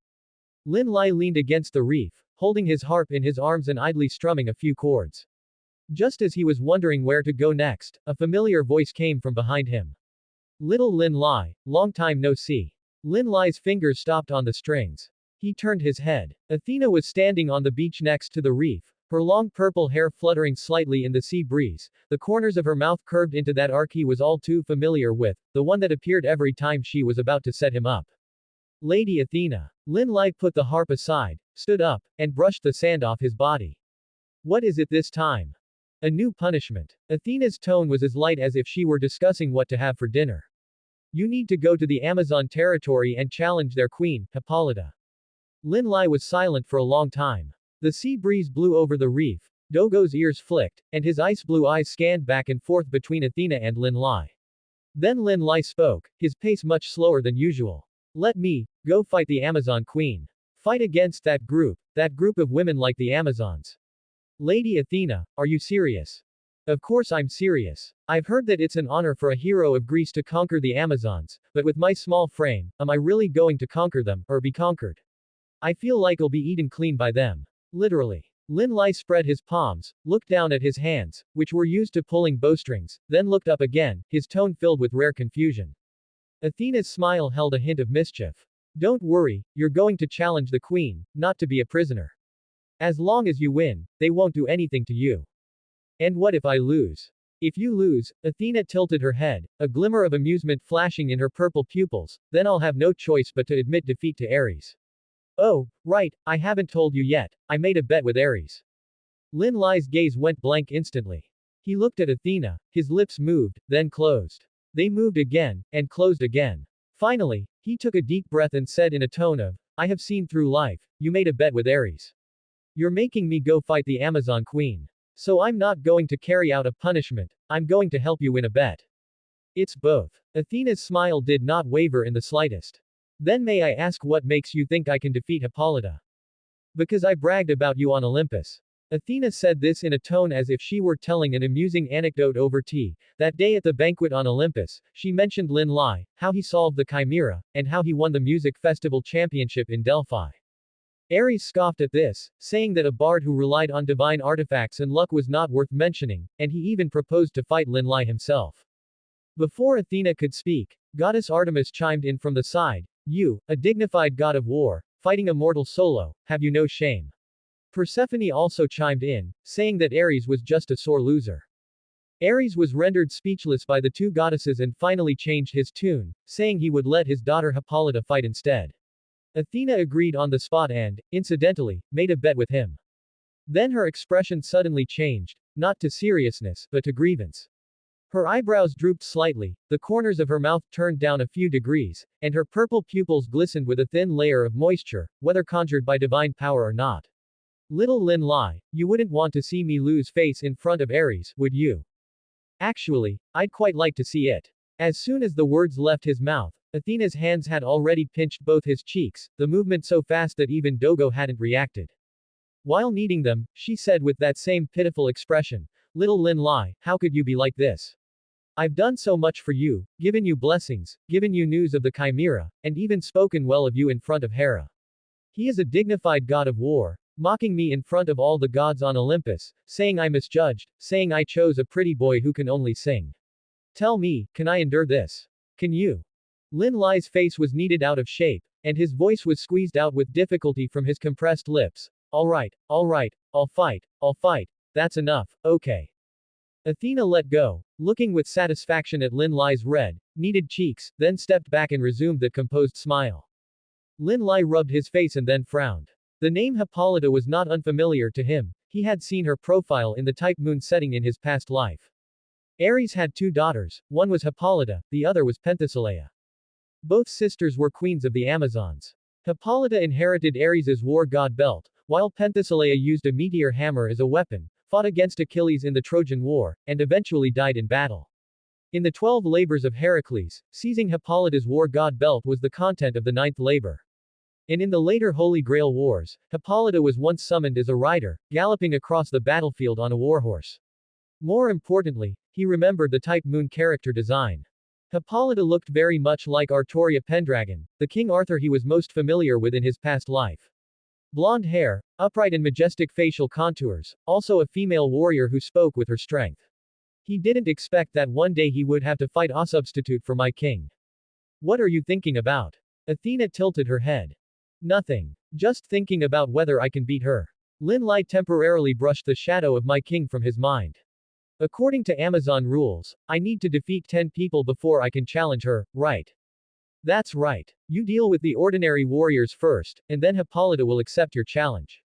Lin Lai leaned against the reef, holding his harp in his arms and idly strumming a few chords. Just as he was wondering where to go next, a familiar voice came from behind him. Little Lin Lai, long time no see. Lin Lai's fingers stopped on the strings. He turned his head. Athena was standing on the beach next to the reef, her long purple hair fluttering slightly in the sea breeze, the corners of her mouth curved into that arc he was all too familiar with, the one that appeared every time she was about to set him up. Lady Athena. Lin Lai put the harp aside, stood up, and brushed the sand off his body. What is it this time? A new punishment. Athena's tone was as light as if she were discussing what to have for dinner. You need to go to the Amazon territory and challenge their queen, Hippolyta. Lin Lai was silent for a long time. The sea breeze blew over the reef, Dogo's ears flicked, and his ice-blue eyes scanned back and forth between Athena and Lin Lai. Then Lin Lai spoke, his pace much slower than usual. Let me go fight the Amazon queen. Fight against that group of women like the Amazons. Lady Athena, are you serious? Of course I'm serious. I've heard that it's an honor for a hero of Greece to conquer the Amazons, but with my small frame, am I really going to conquer them, or be conquered? I feel like I'll be eaten clean by them. Literally. Lin Lai spread his palms, looked down at his hands, which were used to pulling bowstrings, then looked up again, his tone filled with rare confusion. Athena's smile held a hint of mischief. Don't worry, you're going to challenge the queen, not to be a prisoner. As long as you win, they won't do anything to you. And what if I lose? If you lose, Athena tilted her head, a glimmer of amusement flashing in her purple pupils, then I'll have no choice but to admit defeat to Ares. Oh, right, I haven't told you yet, I made a bet with Ares. Lin Lai's gaze went blank instantly. He looked at Athena, his lips moved, then closed. They moved again, and closed again. Finally, he took a deep breath and said in a tone of, I have seen through life, you made a bet with Ares. You're making me go fight the Amazon queen. So I'm not going to carry out a punishment, I'm going to help you win a bet. It's both. Athena's smile did not waver in the slightest. Then may I ask what makes you think I can defeat Hippolyta? Because I bragged about you on Olympus. Athena said this in a tone as if she were telling an amusing anecdote over tea. That day at the banquet on Olympus, she mentioned Lin Lai, how he solved the Chimera, and how he won the music festival championship in Delphi. Ares scoffed at this, saying that a bard who relied on divine artifacts and luck was not worth mentioning, and he even proposed to fight Lin Lai himself. Before Athena could speak, goddess Artemis chimed in from the side, You, a dignified god of war, fighting a mortal solo, have you no shame? Persephone also chimed in, saying that Ares was just a sore loser. Ares was rendered speechless by the two goddesses and finally changed his tune, saying he would let his daughter Hippolyta fight instead. Athena agreed on the spot and, incidentally, made a bet with him. Then her expression suddenly changed, not to seriousness, but to grievance. Her eyebrows drooped slightly, the corners of her mouth turned down a few degrees, and her purple pupils glistened with a thin layer of moisture, whether conjured by divine power or not. Little Lin Lai, you wouldn't want to see me lose face in front of Ares, would you? Actually, I'd quite like to see it. As soon as the words left his mouth, Athena's hands had already pinched both his cheeks, the movement so fast that even Dogo hadn't reacted. While kneading them, she said with that same pitiful expression, Little Lin Lai, how could you be like this? I've done so much for you, given you blessings, given you news of the Chimera, and even spoken well of you in front of Hera. He is a dignified god of war, mocking me in front of all the gods on Olympus, saying I misjudged, saying I chose a pretty boy who can only sing. Tell me, can I endure this? Can you? Lin Lai's face was kneaded out of shape, and his voice was squeezed out with difficulty from his compressed lips. Alright, I'll fight, that's enough, okay. Athena let go, looking with satisfaction at Lin Lai's red, kneaded cheeks, then stepped back and resumed that composed smile. Lin Lai rubbed his face and then frowned. The name Hippolyta was not unfamiliar to him, he had seen her profile in the type moon setting in his past life. Ares had two daughters, one was Hippolyta, the other was Penthesilea. Both sisters were queens of the Amazons. Hippolyta inherited Ares's war god belt, while Penthesilea used a meteor hammer as a weapon, fought against Achilles in the Trojan War, and eventually died in battle. In the 12 labors of Heracles, seizing Hippolyta's war god belt was the content of the 9th labor. And in the later Holy Grail Wars, Hippolyta was once summoned as a rider, galloping across the battlefield on a warhorse. More importantly, he remembered the type moon character design. Hippolyta looked very much like Artoria Pendragon, the King Arthur he was most familiar with in his past life. Blonde hair, upright and majestic facial contours, also a female warrior who spoke with her strength. He didn't expect that one day he would have to fight a substitute for my king. What are you thinking about? Athena tilted her head. Nothing. Just thinking about whether I can beat her. Lin Lai temporarily brushed the shadow of my king from his mind. According to Amazon rules, I need to defeat 10 people before I can challenge her, right? That's right. You deal with the ordinary warriors first, and then Hippolyta will accept your challenge.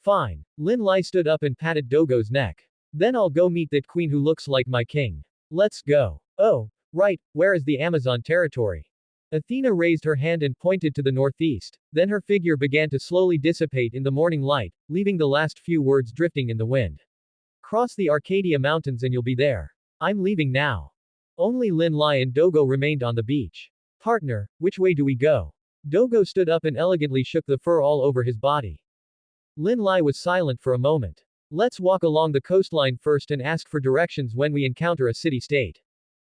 Fine. Lin Lai stood up and patted Dogo's neck. Then I'll go meet that queen who looks like my king. Let's go. Oh, right, where is the Amazon territory? Athena raised her hand and pointed to the northeast, then her figure began to slowly dissipate in the morning light, leaving the last few words drifting in the wind. Cross the Arcadia Mountains and you'll be there. I'm leaving now. Only Lin Lai and Dogo remained on the beach. Partner, which way do we go? Dogo stood up and elegantly shook the fur all over his body. Lin Lai was silent for a moment. Let's walk along the coastline first and ask for directions when we encounter a city-state.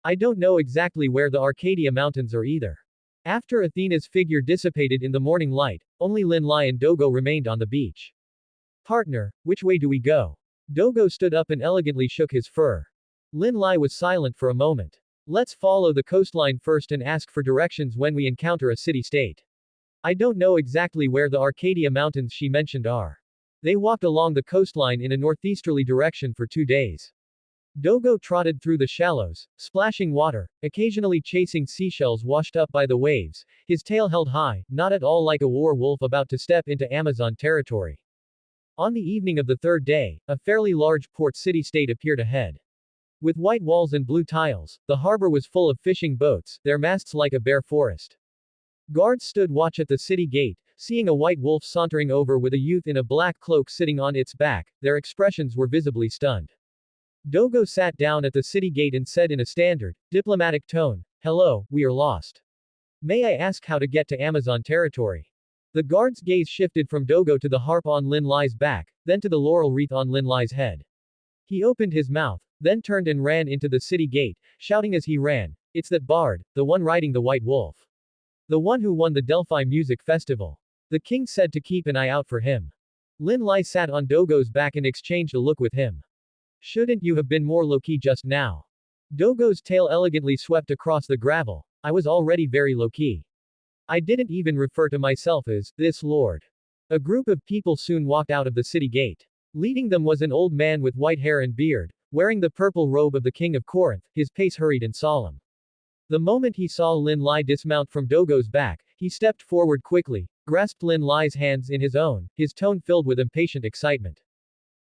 I don't know exactly where the Arcadia Mountains are either. After Athena's figure dissipated in the morning light, only Lin Lai and Dogo remained on the beach. Partner, which way do we go? Dogo stood up and elegantly shook his fur. Lin Lai was silent for a moment. Let's follow the coastline first and ask for directions when we encounter a city-state. I don't know exactly where the Arcadia Mountains she mentioned are. They walked along the coastline in a northeasterly direction for 2 days. Dogo trotted through the shallows, splashing water, occasionally chasing seashells washed up by the waves, his tail held high, not at all like a war wolf about to step into Amazon territory. On the evening of the 3rd day, a fairly large port city-state appeared ahead. With white walls and blue tiles, the harbor was full of fishing boats, their masts like a bare forest. Guards stood watch at the city gate, seeing a white wolf sauntering over with a youth in a black cloak sitting on its back, their expressions were visibly stunned. Dogo sat down at the city gate and said in a standard, diplomatic tone, "Hello, we are lost. May I ask how to get to Amazon territory?" The guard's gaze shifted from Dogo to the harp on Lin Lai's back, then to the laurel wreath on Lin Lai's head. He opened his mouth, then turned and ran into the city gate, shouting as he ran, "It's that bard, the one riding the white wolf. The one who won the Delphi Music Festival. The king said to keep an eye out for him." Lin Lai sat on Dogo's back and exchanged a look with him. "Shouldn't you have been more low-key just now?" Dogo's tail elegantly swept across the gravel. "I was already very low-key. I didn't even refer to myself as this lord." A group of people soon walked out of the city gate. Leading them was an old man with white hair and beard, wearing the purple robe of the king of Corinth, his pace hurried and solemn. The moment he saw Lin Lai dismount from Dogo's back, he stepped forward quickly, grasped Lin Lai's hands in his own, his tone filled with impatient excitement.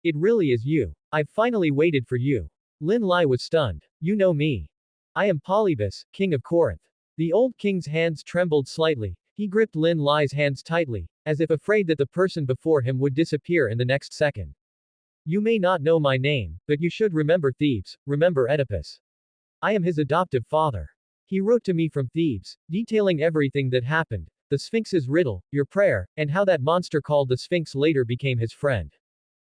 "It really is you. I've finally waited for you." Lin Lai was stunned. "You know me. I am Polybus, king of Corinth." The old king's hands trembled slightly. He gripped Lin Lai's hands tightly, as if afraid that the person before him would disappear in the next second. "You may not know my name, but you should remember Thebes, remember Oedipus. I am his adoptive father. He wrote to me from Thebes, detailing everything that happened, the Sphinx's riddle, your prayer, and how that monster called the Sphinx later became his friend.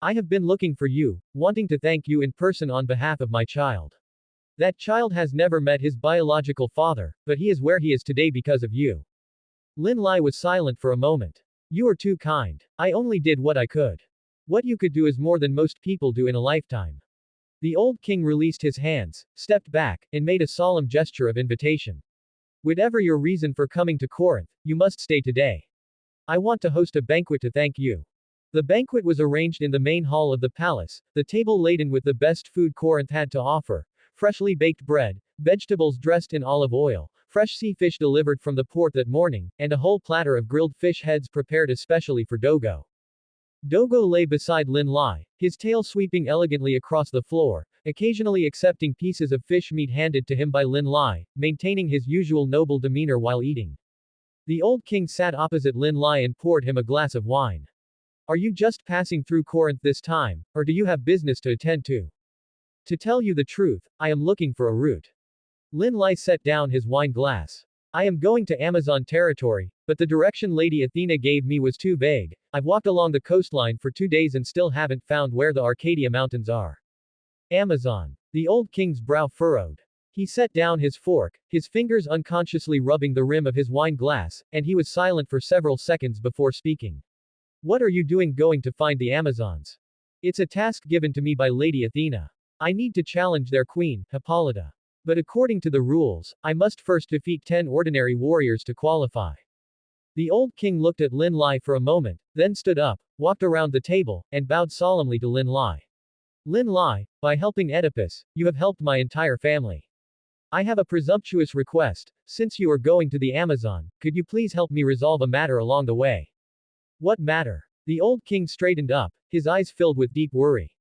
I have been looking for you, wanting to thank you in person on behalf of my child. That child has never met his biological father, but he is where he is today because of you." Lin Lai was silent for a moment. "You are too kind. I only did what I could. What you could do is more than most people do in a lifetime." The old king released his hands, stepped back, and made a solemn gesture of invitation. "Whatever your reason for coming to Corinth, you must stay today. I want to host a banquet to thank you." The banquet was arranged in the main hall of the palace, the table laden with the best food Corinth had to offer: freshly baked bread, vegetables dressed in olive oil, fresh sea fish delivered from the port that morning, and a whole platter of grilled fish heads prepared especially for Dogo. Dogo lay beside Lin Lai, his tail sweeping elegantly across the floor, occasionally accepting pieces of fish meat handed to him by Lin Lai, maintaining his usual noble demeanor while eating. The old king sat opposite Lin Lai and poured him a glass of wine. Are you just passing through Corinth this time, or do you have business to attend to? To tell you the truth, I am looking for a route. Lin Lai set down his wine glass. I am going to Amazon territory, but the direction Lady Athena gave me was too vague. I've walked along the coastline for 2 days and still haven't found where the Arcadia Mountains are. Amazon. The old king's brow furrowed. He set down his fork, his fingers unconsciously rubbing the rim of his wine glass, and he was silent for several seconds before speaking. What are you doing going to find the Amazons? It's a task given to me by Lady Athena. I need to challenge their queen, Hippolyta. But according to the rules, I must first defeat 10 ordinary warriors to qualify. The old king looked at Lin Lai for a moment, then stood up, walked around the table, and bowed solemnly to Lin Lai. Lin Lai, by helping Oedipus, you have helped my entire family. I have a presumptuous request: since you are going to the Amazon, could you please help me resolve a matter along the way? What matter? The old king straightened up, his eyes filled with deep worry.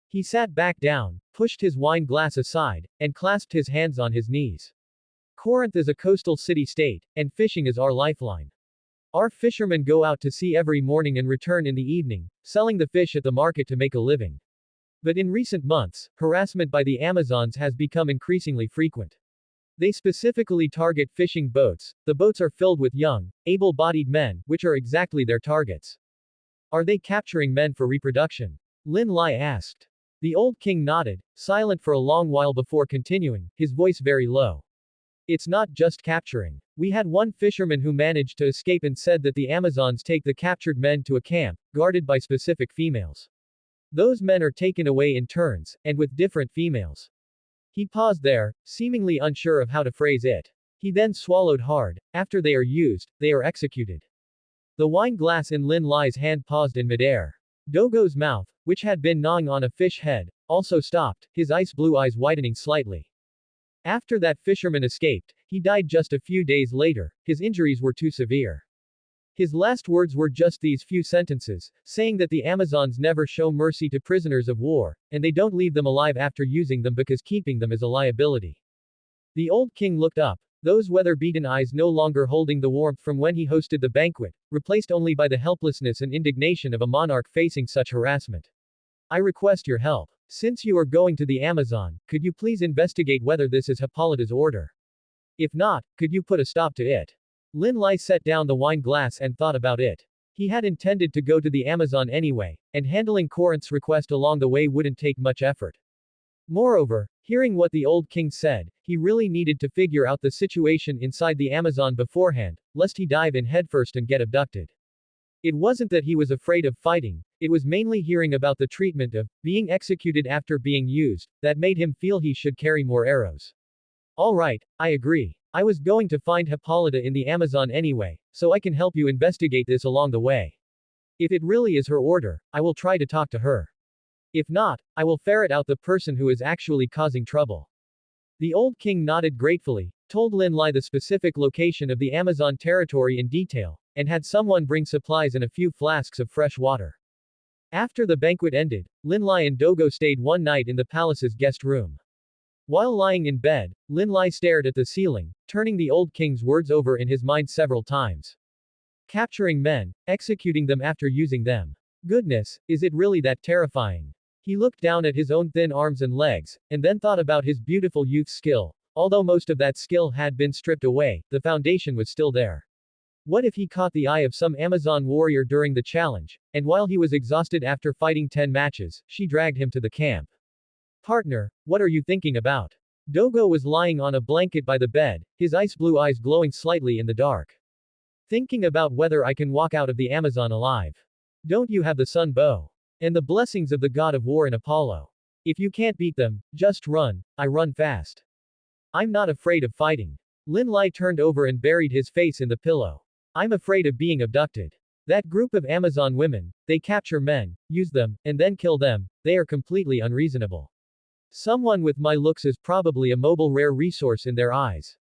He sat back down, pushed his wine glass aside, and clasped his hands on his knees. Corinth is a coastal city-state, and fishing is our lifeline. Our fishermen go out to sea every morning and return in the evening, selling the fish at the market to make a living. But in recent months, harassment by the Amazons has become increasingly frequent. They specifically target fishing boats. The boats are filled with young, able-bodied men, which are exactly their targets. Are they capturing men for reproduction? Lin Lai asked. The old king nodded, silent for a long while before continuing, his voice very low. It's not just capturing. We had one fisherman who managed to escape and said that the Amazons take the captured men to a camp, guarded by specific females. Those men are taken away in turns, and with different females. He paused there, seemingly unsure of how to phrase it. He then swallowed hard. After they are used, they are executed. The wine glass in Lin Lai's hand paused in midair. Dogo's mouth, which had been gnawing on a fish head, also stopped, his ice blue eyes widening slightly. After that fisherman escaped, he died just a few days later. His injuries were too severe. His last words were just these few sentences, saying that the Amazons never show mercy to prisoners of war, and they don't leave them alive after using them because keeping them is a liability. The old king looked up, those weather-beaten eyes no longer holding the warmth from when he hosted the banquet, replaced only by the helplessness and indignation of a monarch facing such harassment. I request your help. Since you are going to the Amazon, could you please investigate whether this is Hippolyta's order? If not, could you put a stop to it? Lin Lai set down the wine glass and thought about it. He had intended to go to the Amazon anyway, and handling Corinth's request along the way wouldn't take much effort. Moreover, hearing what the old king said, he really needed to figure out the situation inside the Amazon beforehand, lest he dive in headfirst and get abducted. It wasn't that he was afraid of fighting, it was mainly hearing about the treatment of being executed after being used that made him feel he should carry more arrows. Alright, I agree. I was going to find Hippolyta in the Amazon anyway, so I can help you investigate this along the way. If it really is her order, I will try to talk to her. If not, I will ferret out the person who is actually causing trouble. The old king nodded gratefully, told Lin Lai the specific location of the Amazon territory in detail, and had someone bring supplies and a few flasks of fresh water. After the banquet ended, Lin Lai and Dogo stayed one night in the palace's guest room. While lying in bed, Lin Lai stared at the ceiling, turning the old king's words over in his mind several times. Capturing men, executing them after using them. Goodness, is it really that terrifying? He looked down at his own thin arms and legs, and then thought about his beautiful youth's skill. Although most of that skill had been stripped away, the foundation was still there. What if he caught the eye of some Amazon warrior during the challenge, and while he was exhausted after fighting 10 matches, she dragged him to the camp? Partner, what are you thinking about? Dogo was lying on a blanket by the bed, his ice blue eyes glowing slightly in the dark. Thinking about whether I can walk out of the Amazon alive. Don't you have the sun bow? And the blessings of the god of war in Apollo? If you can't beat them, just run. I run fast. I'm not afraid of fighting. Lin Lai turned over and buried his face in the pillow. I'm afraid of being abducted. That group of Amazon women, they capture men, use them, and then kill them, they are completely unreasonable. Someone with my looks is probably a mobile rare resource in their eyes.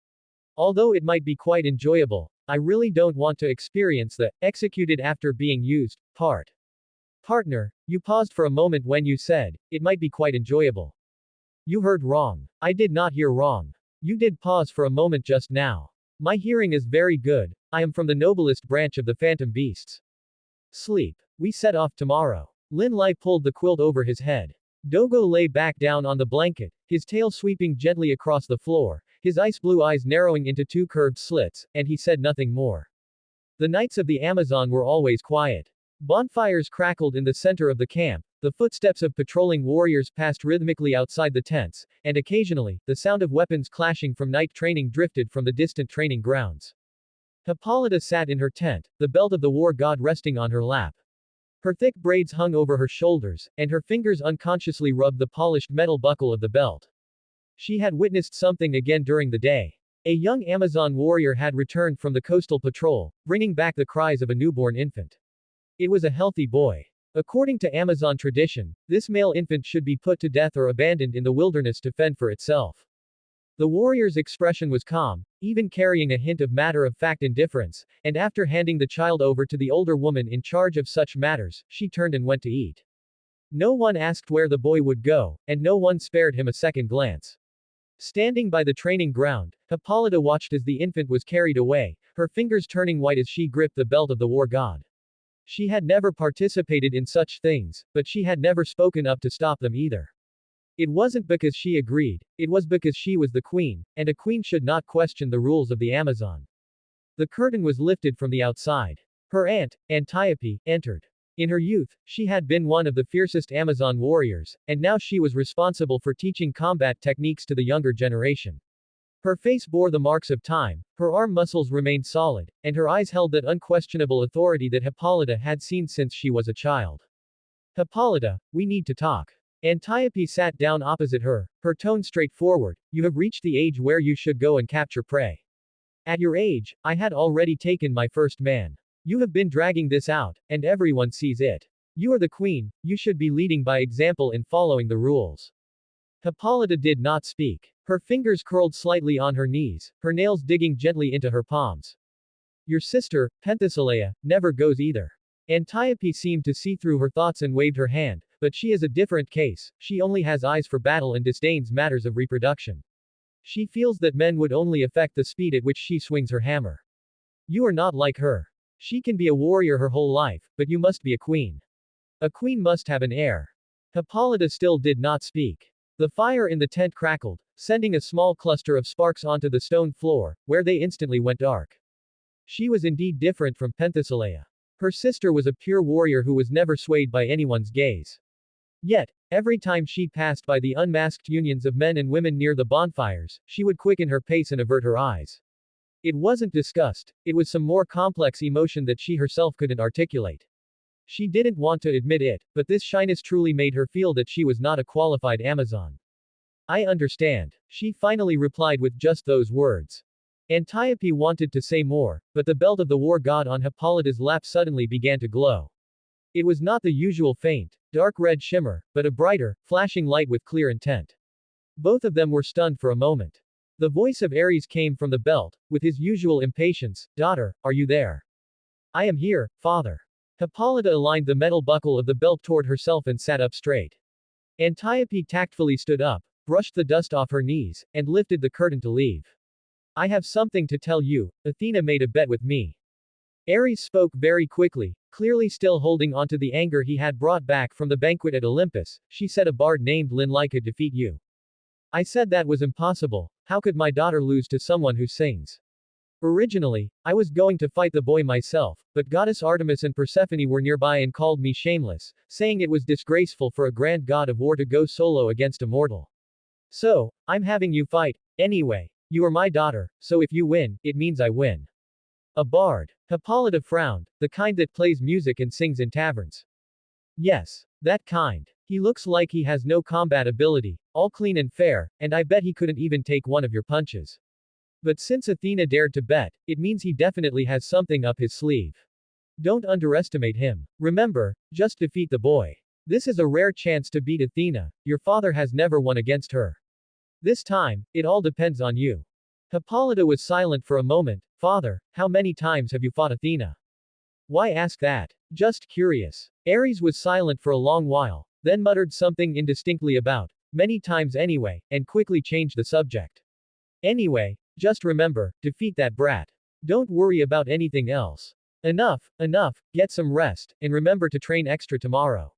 Although it might be quite enjoyable, I really don't want to experience the executed after being used part. Partner, you paused for a moment when you said, it might be quite enjoyable. You heard wrong. I did not hear wrong. You did pause for a moment just now. My hearing is very good. I am from the noblest branch of the phantom beasts. Sleep. We set off tomorrow. Lin Lai pulled the quilt over his head. Dogo lay back down on the blanket, his tail sweeping gently across the floor, his ice blue eyes narrowing into two curved slits, and he said nothing more. The nights of the Amazon were always quiet. Bonfires crackled in the center of the camp, the footsteps of patrolling warriors passed rhythmically outside the tents, and occasionally, the sound of weapons clashing from night training drifted from the distant training grounds. Hippolyta sat in her tent, the belt of the war god resting on her lap. Her thick braids hung over her shoulders, and her fingers unconsciously rubbed the polished metal buckle of the belt. She had witnessed something again during the day. A young Amazon warrior had returned from the coastal patrol, bringing back the cries of a newborn infant. It was a healthy boy. According to Amazon tradition, this male infant should be put to death or abandoned in the wilderness to fend for itself. The warrior's expression was calm, even carrying a hint of matter-of-fact indifference, and after handing the child over to the older woman in charge of such matters, she turned and went to eat. No one asked where the boy would go, and no one spared him a second glance. Standing by the training ground, Hippolyta watched as the infant was carried away, her fingers turning white as she gripped the belt of the war god. She had never participated in such things, but she had never spoken up to stop them either. It wasn't because she agreed, it was because she was the queen, and a queen should not question the rules of the Amazon. The curtain was lifted from the outside. Her aunt, Antiope, entered. In her youth, she had been one of the fiercest Amazon warriors, and now she was responsible for teaching combat techniques to the younger generation. Her face bore the marks of time, her arm muscles remained solid, and her eyes held that unquestionable authority that Hippolyta had seen since she was a child. Hippolyta, we need to talk. Antiope sat down opposite her, her tone straightforward, you have reached the age where you should go and capture prey. At your age, I had already taken my first man. You have been dragging this out, and everyone sees it. You are the queen, you should be leading by example in following the rules. Hippolyta did not speak. Her fingers curled slightly on her knees, her nails digging gently into her palms. Your sister, Penthesilea, never goes either. Antiope seemed to see through her thoughts and waved her hand, but she is a different case, she only has eyes for battle and disdains matters of reproduction. She feels that men would only affect the speed at which she swings her hammer. You are not like her. She can be a warrior her whole life, but you must be a queen. A queen must have an heir. Hippolyta still did not speak. The fire in the tent crackled, sending a small cluster of sparks onto the stone floor, where they instantly went dark. She was indeed different from Penthesilea. Her sister was a pure warrior who was never swayed by anyone's gaze. Yet, every time she passed by the unmasked unions of men and women near the bonfires, she would quicken her pace and avert her eyes. It wasn't disgust, it was some more complex emotion that she herself couldn't articulate. She didn't want to admit it, but this shyness truly made her feel that she was not a qualified Amazon. I understand, she finally replied with just those words. Antiope wanted to say more, but the belt of the war god on Hippolyta's lap suddenly began to glow. It was not the usual faint, dark red shimmer, but a brighter, flashing light with clear intent. Both of them were stunned for a moment. The voice of Ares came from the belt, with his usual impatience, daughter, are you there? I am here, father. Hippolyta aligned the metal buckle of the belt toward herself and sat up straight. Antiope tactfully stood up, brushed the dust off her knees, and lifted the curtain to leave. I have something to tell you, Athena made a bet with me. Ares spoke very quickly, clearly still holding onto the anger he had brought back from the banquet at Olympus. She said a bard named Lin could defeat you. I said that was impossible, how could my daughter lose to someone who sings? Originally, I was going to fight the boy myself, but goddess Artemis and Persephone were nearby and called me shameless, saying it was disgraceful for a grand god of war to go solo against a mortal. So, I'm having you fight. Anyway, you are my daughter, so if you win, it means I win. A bard. Hippolyta frowned, the kind that plays music and sings in taverns. Yes, that kind. He looks like he has no combat ability, all clean and fair, and I bet he couldn't even take one of your punches. But since Athena dared to bet, it means he definitely has something up his sleeve. Don't underestimate him. Remember, just defeat the boy. This is a rare chance to beat Athena, your father has never won against her. This time, it all depends on you. Hippolyta was silent for a moment. Father, how many times have you fought Athena? Why ask that? Just curious. Ares was silent for a long while, then muttered something indistinctly about, many times anyway, and quickly changed the subject. Anyway, just remember, defeat that brat. Don't worry about anything else. Enough, get some rest, and remember to train extra tomorrow.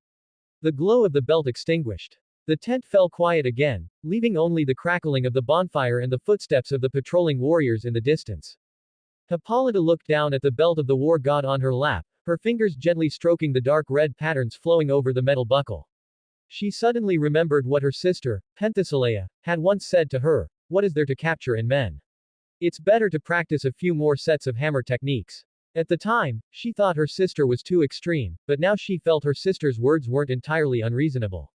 The glow of the belt extinguished. The tent fell quiet again, leaving only the crackling of the bonfire and the footsteps of the patrolling warriors in the distance. Hippolyta looked down at the belt of the war god on her lap, her fingers gently stroking the dark red patterns flowing over the metal buckle. She suddenly remembered what her sister, Penthesilea, had once said to her, what is there to capture in men? It's better to practice a few more sets of hammer techniques. At the time, she thought her sister was too extreme, but now she felt her sister's words weren't entirely unreasonable.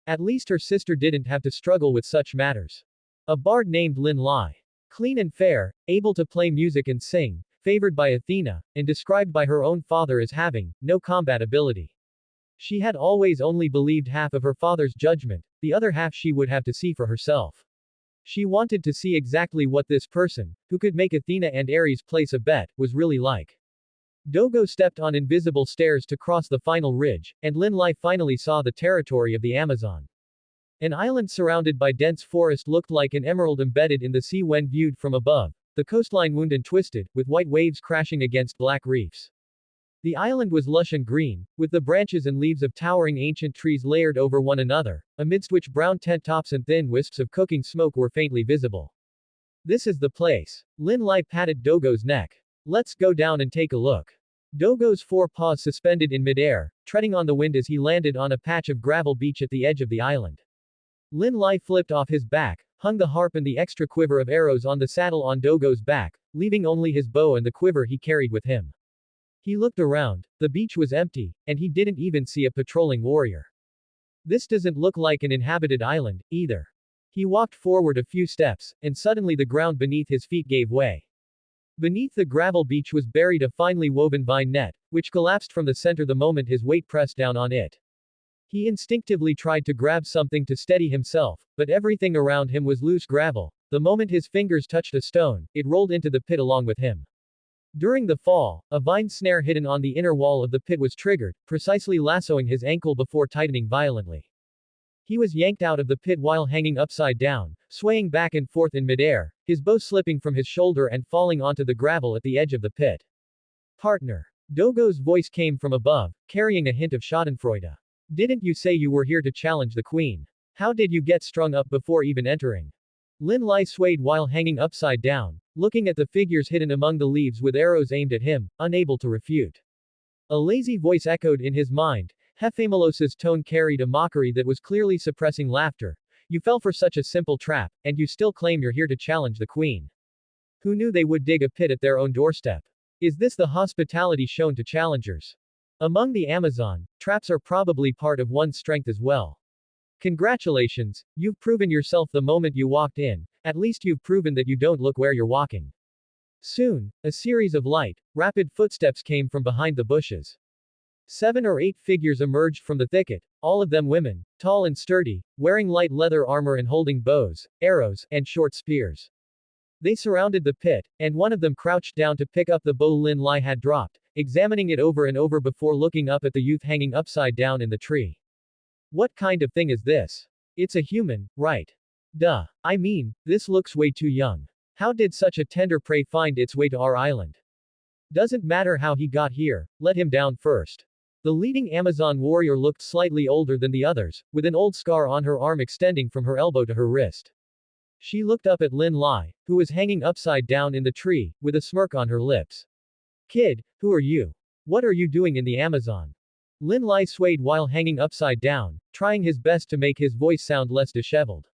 At least her sister didn't have to struggle with such matters. A bard named Lin Lai. Clean and fair, able to play music and sing, favored by Athena, and described by her own father as having no combat ability. She had always only believed half of her father's judgment, the other half she would have to see for herself. She wanted to see exactly what this person, who could make Athena and Ares place a bet, was really like. Dogo stepped on invisible stairs to cross the final ridge, and Lin Lai finally saw the territory of the Amazon. An island surrounded by dense forest looked like an emerald embedded in the sea when viewed from above, the coastline wound and twisted, with white waves crashing against black reefs. The island was lush and green, with the branches and leaves of towering ancient trees layered over one another, amidst which brown tent tops and thin wisps of cooking smoke were faintly visible. This is the place. Lin Lai patted Dogo's neck. Let's go down and take a look. Dogo's four paws suspended in midair, treading on the wind as he landed on a patch of gravel beach at the edge of the island. Lin Lai flipped off his back, hung the harp and the extra quiver of arrows on the saddle on Dogo's back, leaving only his bow and the quiver he carried with him. He looked around. The beach was empty, and he didn't even see a patrolling warrior. This doesn't look like an inhabited island, either. He walked forward a few steps, and suddenly the ground beneath his feet gave way. Beneath the gravel beach was buried a finely woven vine net, which collapsed from the center the moment his weight pressed down on it. He instinctively tried to grab something to steady himself, but everything around him was loose gravel. The moment his fingers touched a stone, it rolled into the pit along with him. During the fall, a vine snare hidden on the inner wall of the pit was triggered, precisely lassoing his ankle before tightening violently. He was yanked out of the pit while hanging upside down, swaying back and forth in midair, his bow slipping from his shoulder and falling onto the gravel at the edge of the pit. Partner. Dogo's voice came from above, carrying a hint of schadenfreude. Didn't you say you were here to challenge the queen? How did you get strung up before even entering? Lin Lai swayed while hanging upside down, looking at the figures hidden among the leaves with arrows aimed at him, unable to refute. A lazy voice echoed in his mind. Hephamelos's tone carried a mockery that was clearly suppressing laughter. You fell for such a simple trap, and you still claim you're here to challenge the queen. Who knew they would dig a pit at their own doorstep? Is this the hospitality shown to challengers? Among the Amazon, traps are probably part of one's strength as well. Congratulations, you've proven yourself the moment you walked in, at least you've proven that you don't look where you're walking. Soon, a series of light, rapid footsteps came from behind the bushes. 7 or 8 figures emerged from the thicket, all of them women, tall and sturdy, wearing light leather armor and holding bows, arrows, and short spears. They surrounded the pit, and one of them crouched down to pick up the bow Lin Lai had dropped, examining it over and over before looking up at the youth hanging upside down in the tree. What kind of thing is this? It's a human, right? Duh. I mean, this looks way too young. How did such a tender prey find its way to our island? Doesn't matter how he got here, let him down first. The leading Amazon warrior looked slightly older than the others, with an old scar on her arm extending from her elbow to her wrist. She looked up at Lin Lai, who was hanging upside down in the tree, with a smirk on her lips. Kid, who are you? What are you doing in the Amazon? Lin Lai swayed while hanging upside down, trying his best to make his voice sound less disheveled.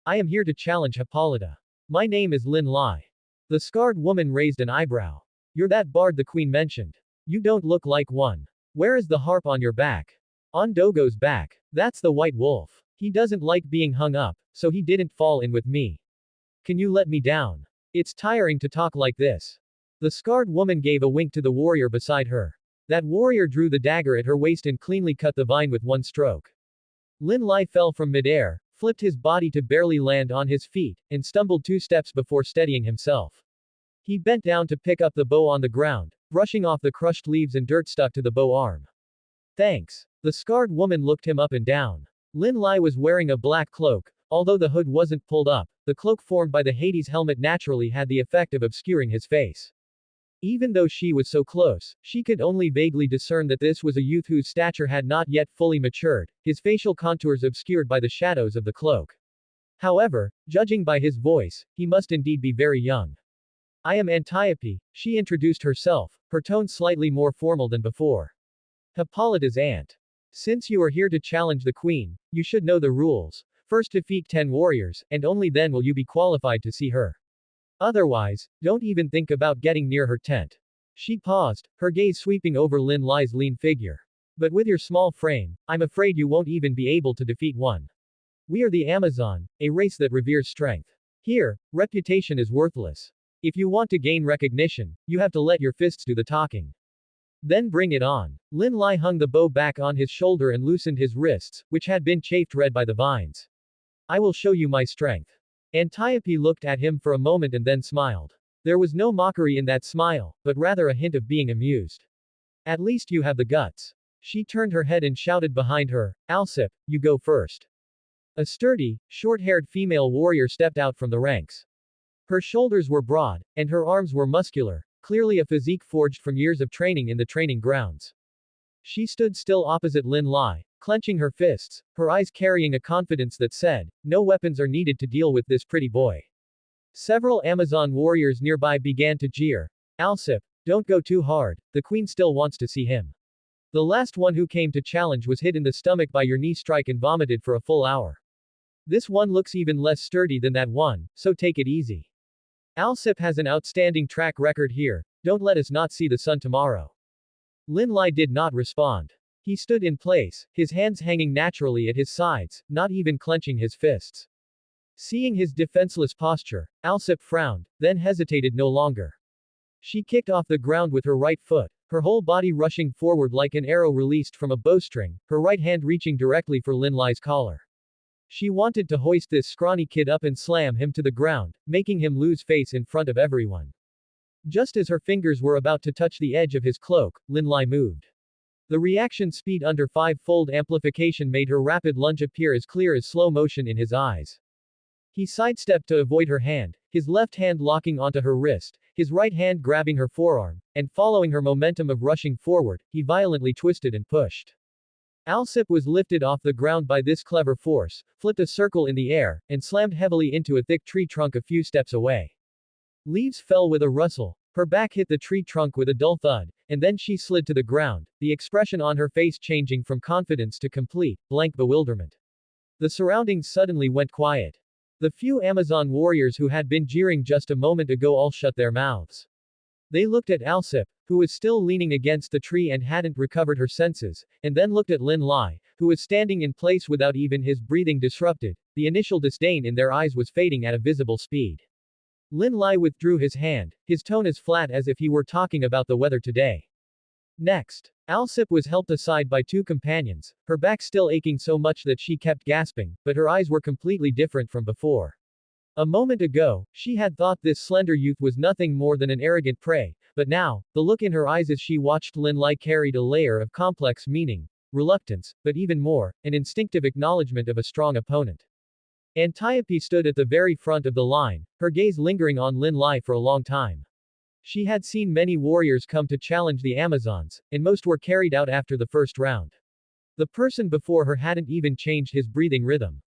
I am here to challenge Hippolyta. My name is Lin Lai. The scarred woman raised an eyebrow. You're that bard the queen mentioned. You don't look like one. Where is the harp on your back? On Dogo's back. That's the white wolf. He doesn't like being hung up, so he didn't fall in with me. Can you let me down? It's tiring to talk like this. The scarred woman gave a wink to the warrior beside her. That warrior drew the dagger at her waist and cleanly cut the vine with one stroke. Lin Lai fell from midair, flipped his body to barely land on his feet, and stumbled 2 steps before steadying himself. He bent down to pick up the bow on the ground, brushing off the crushed leaves and dirt stuck to the bow arm. Thanks. The scarred woman looked him up and down. Lin Lai was wearing a black cloak. Although the hood wasn't pulled up, the cloak formed by the Hades helmet naturally had the effect of obscuring his face. Even though she was so close, she could only vaguely discern that this was a youth whose stature had not yet fully matured, his facial contours obscured by the shadows of the cloak. However, judging by his voice, he must indeed be very young. I am Antiope, she introduced herself, her tone slightly more formal than before. Hippolyta's aunt. Since you are here to challenge the queen, you should know the rules. First defeat 10 warriors, and only then will you be qualified to see her. Otherwise, don't even think about getting near her tent. She paused, her gaze sweeping over Lin Lai's lean figure. But with your small frame, I'm afraid you won't even be able to defeat one. We are the Amazon, a race that reveres strength. Here, reputation is worthless. If you want to gain recognition, you have to let your fists do the talking. Then bring it on. Lin Lai hung the bow back on his shoulder and loosened his wrists, which had been chafed red by the vines. I will show you my strength. Antiope looked at him for a moment and then smiled. There was no mockery in that smile, but rather a hint of being amused. At least you have the guts. She turned her head and shouted behind her, Alsip, you go first. A sturdy, short-haired female warrior stepped out from the ranks. Her shoulders were broad, and her arms were muscular, clearly a physique forged from years of training in the training grounds. She stood still opposite Lin Lai, clenching her fists, her eyes carrying a confidence that said, no weapons are needed to deal with this pretty boy. Several Amazon warriors nearby began to jeer. Alsip, don't go too hard, the queen still wants to see him. The last one who came to challenge was hit in the stomach by your knee strike and vomited for a full hour. This one looks even less sturdy than that one, so take it easy. Alsip has an outstanding track record here, don't let us not see the sun tomorrow. Lin Lai did not respond. He stood in place, his hands hanging naturally at his sides, not even clenching his fists. Seeing his defenseless posture, Alsip frowned, then hesitated no longer. She kicked off the ground with her right foot, her whole body rushing forward like an arrow released from a bowstring, her right hand reaching directly for Lin Lai's collar. She wanted to hoist this scrawny kid up and slam him to the ground, making him lose face in front of everyone. Just as her fingers were about to touch the edge of his cloak, Lin Lai moved. The reaction speed under 5-fold amplification made her rapid lunge appear as clear as slow motion in his eyes. He sidestepped to avoid her hand, his left hand locking onto her wrist, his right hand grabbing her forearm, and following her momentum of rushing forward, he violently twisted and pushed. Alsip was lifted off the ground by this clever force, flipped a circle in the air, and slammed heavily into a thick tree trunk a few steps away. Leaves fell with a rustle. Her back hit the tree trunk with a dull thud, and then she slid to the ground, the expression on her face changing from confidence to complete, blank bewilderment. The surroundings suddenly went quiet. The few Amazon warriors who had been jeering just a moment ago all shut their mouths. They looked at Alsip, who was still leaning against the tree and hadn't recovered her senses, and then looked at Lin Lai, who was standing in place without even his breathing disrupted. The initial disdain in their eyes was fading at a visible speed. Lin Lai withdrew his hand, his tone as flat as if he were talking about the weather today. Next, Alsip was helped aside by 2 companions, her back still aching so much that she kept gasping, but her eyes were completely different from before. A moment ago, she had thought this slender youth was nothing more than an arrogant prey, but now, the look in her eyes as she watched Lin Lai carried a layer of complex meaning, reluctance, but even more, an instinctive acknowledgement of a strong opponent. Antiope stood at the very front of the line, her gaze lingering on Lin Lai for a long time. She had seen many warriors come to challenge the Amazons, and most were carried out after the first round. The person before her hadn't even changed his breathing rhythm.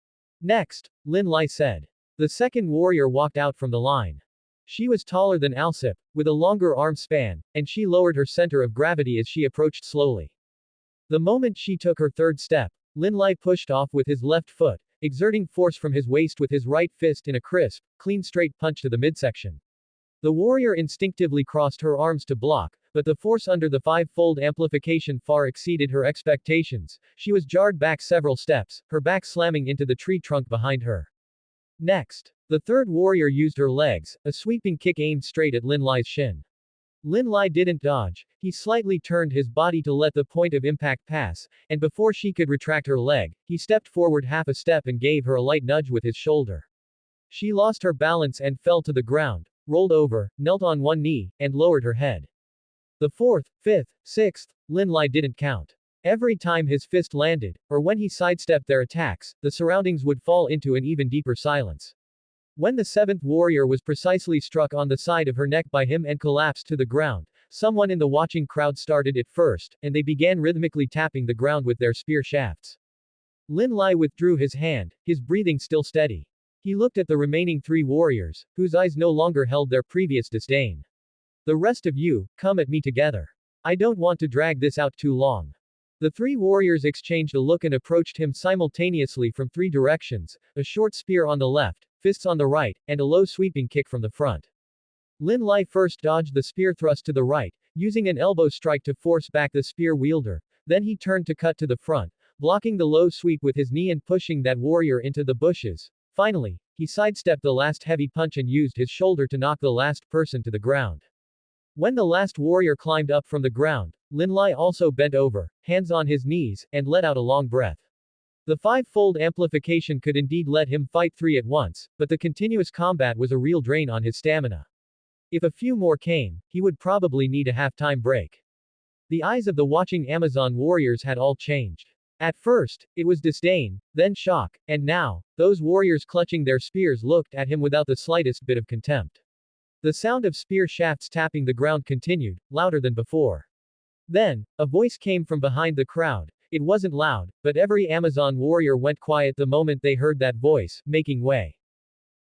Next, Lin Lai said. The second warrior walked out from the line. She was taller than Alsip, with a longer arm span, and she lowered her center of gravity as she approached slowly. The moment she took her third step, Lin Lai pushed off with his left foot, exerting force from his waist with his right fist in a crisp, clean straight punch to the midsection. The warrior instinctively crossed her arms to block, but the force under the 5-fold amplification far exceeded her expectations. She was jarred back several steps, her back slamming into the tree trunk behind her. Next, the third warrior used her legs, a sweeping kick aimed straight at Lin Lai's shin. Lin Lai didn't dodge, he slightly turned his body to let the point of impact pass, and before she could retract her leg, he stepped forward half a step and gave her a light nudge with his shoulder. She lost her balance and fell to the ground, rolled over, knelt on one knee, and lowered her head. The fourth, fifth, sixth, Lin Lai didn't count. Every time his fist landed, or when he sidestepped their attacks, the surroundings would fall into an even deeper silence. When the seventh warrior was precisely struck on the side of her neck by him and collapsed to the ground, someone in the watching crowd started it first, and they began rhythmically tapping the ground with their spear shafts. Lin Lai withdrew his hand, his breathing still steady. He looked at the remaining three warriors, whose eyes no longer held their previous disdain. The rest of you, come at me together. I don't want to drag this out too long. The three warriors exchanged a look and approached him simultaneously from three directions, a short spear on the left, fists on the right, and a low sweeping kick from the front. Lin Lai first dodged the spear thrust to the right, using an elbow strike to force back the spear wielder, then he turned to cut to the front, blocking the low sweep with his knee and pushing that warrior into the bushes. Finally, he sidestepped the last heavy punch and used his shoulder to knock the last person to the ground. When the last warrior climbed up from the ground, Lin Lai also bent over, hands on his knees, and let out a long breath. The five-fold amplification could indeed let him fight three at once, but the continuous combat was a real drain on his stamina. If a few more came, he would probably need a half-time break. The eyes of the watching Amazon warriors had all changed. At first, it was disdain, then shock, and now, those warriors clutching their spears looked at him without the slightest bit of contempt. The sound of spear shafts tapping the ground continued, louder than before. Then, a voice came from behind the crowd. It wasn't loud, but every Amazon warrior went quiet the moment they heard that voice, making way.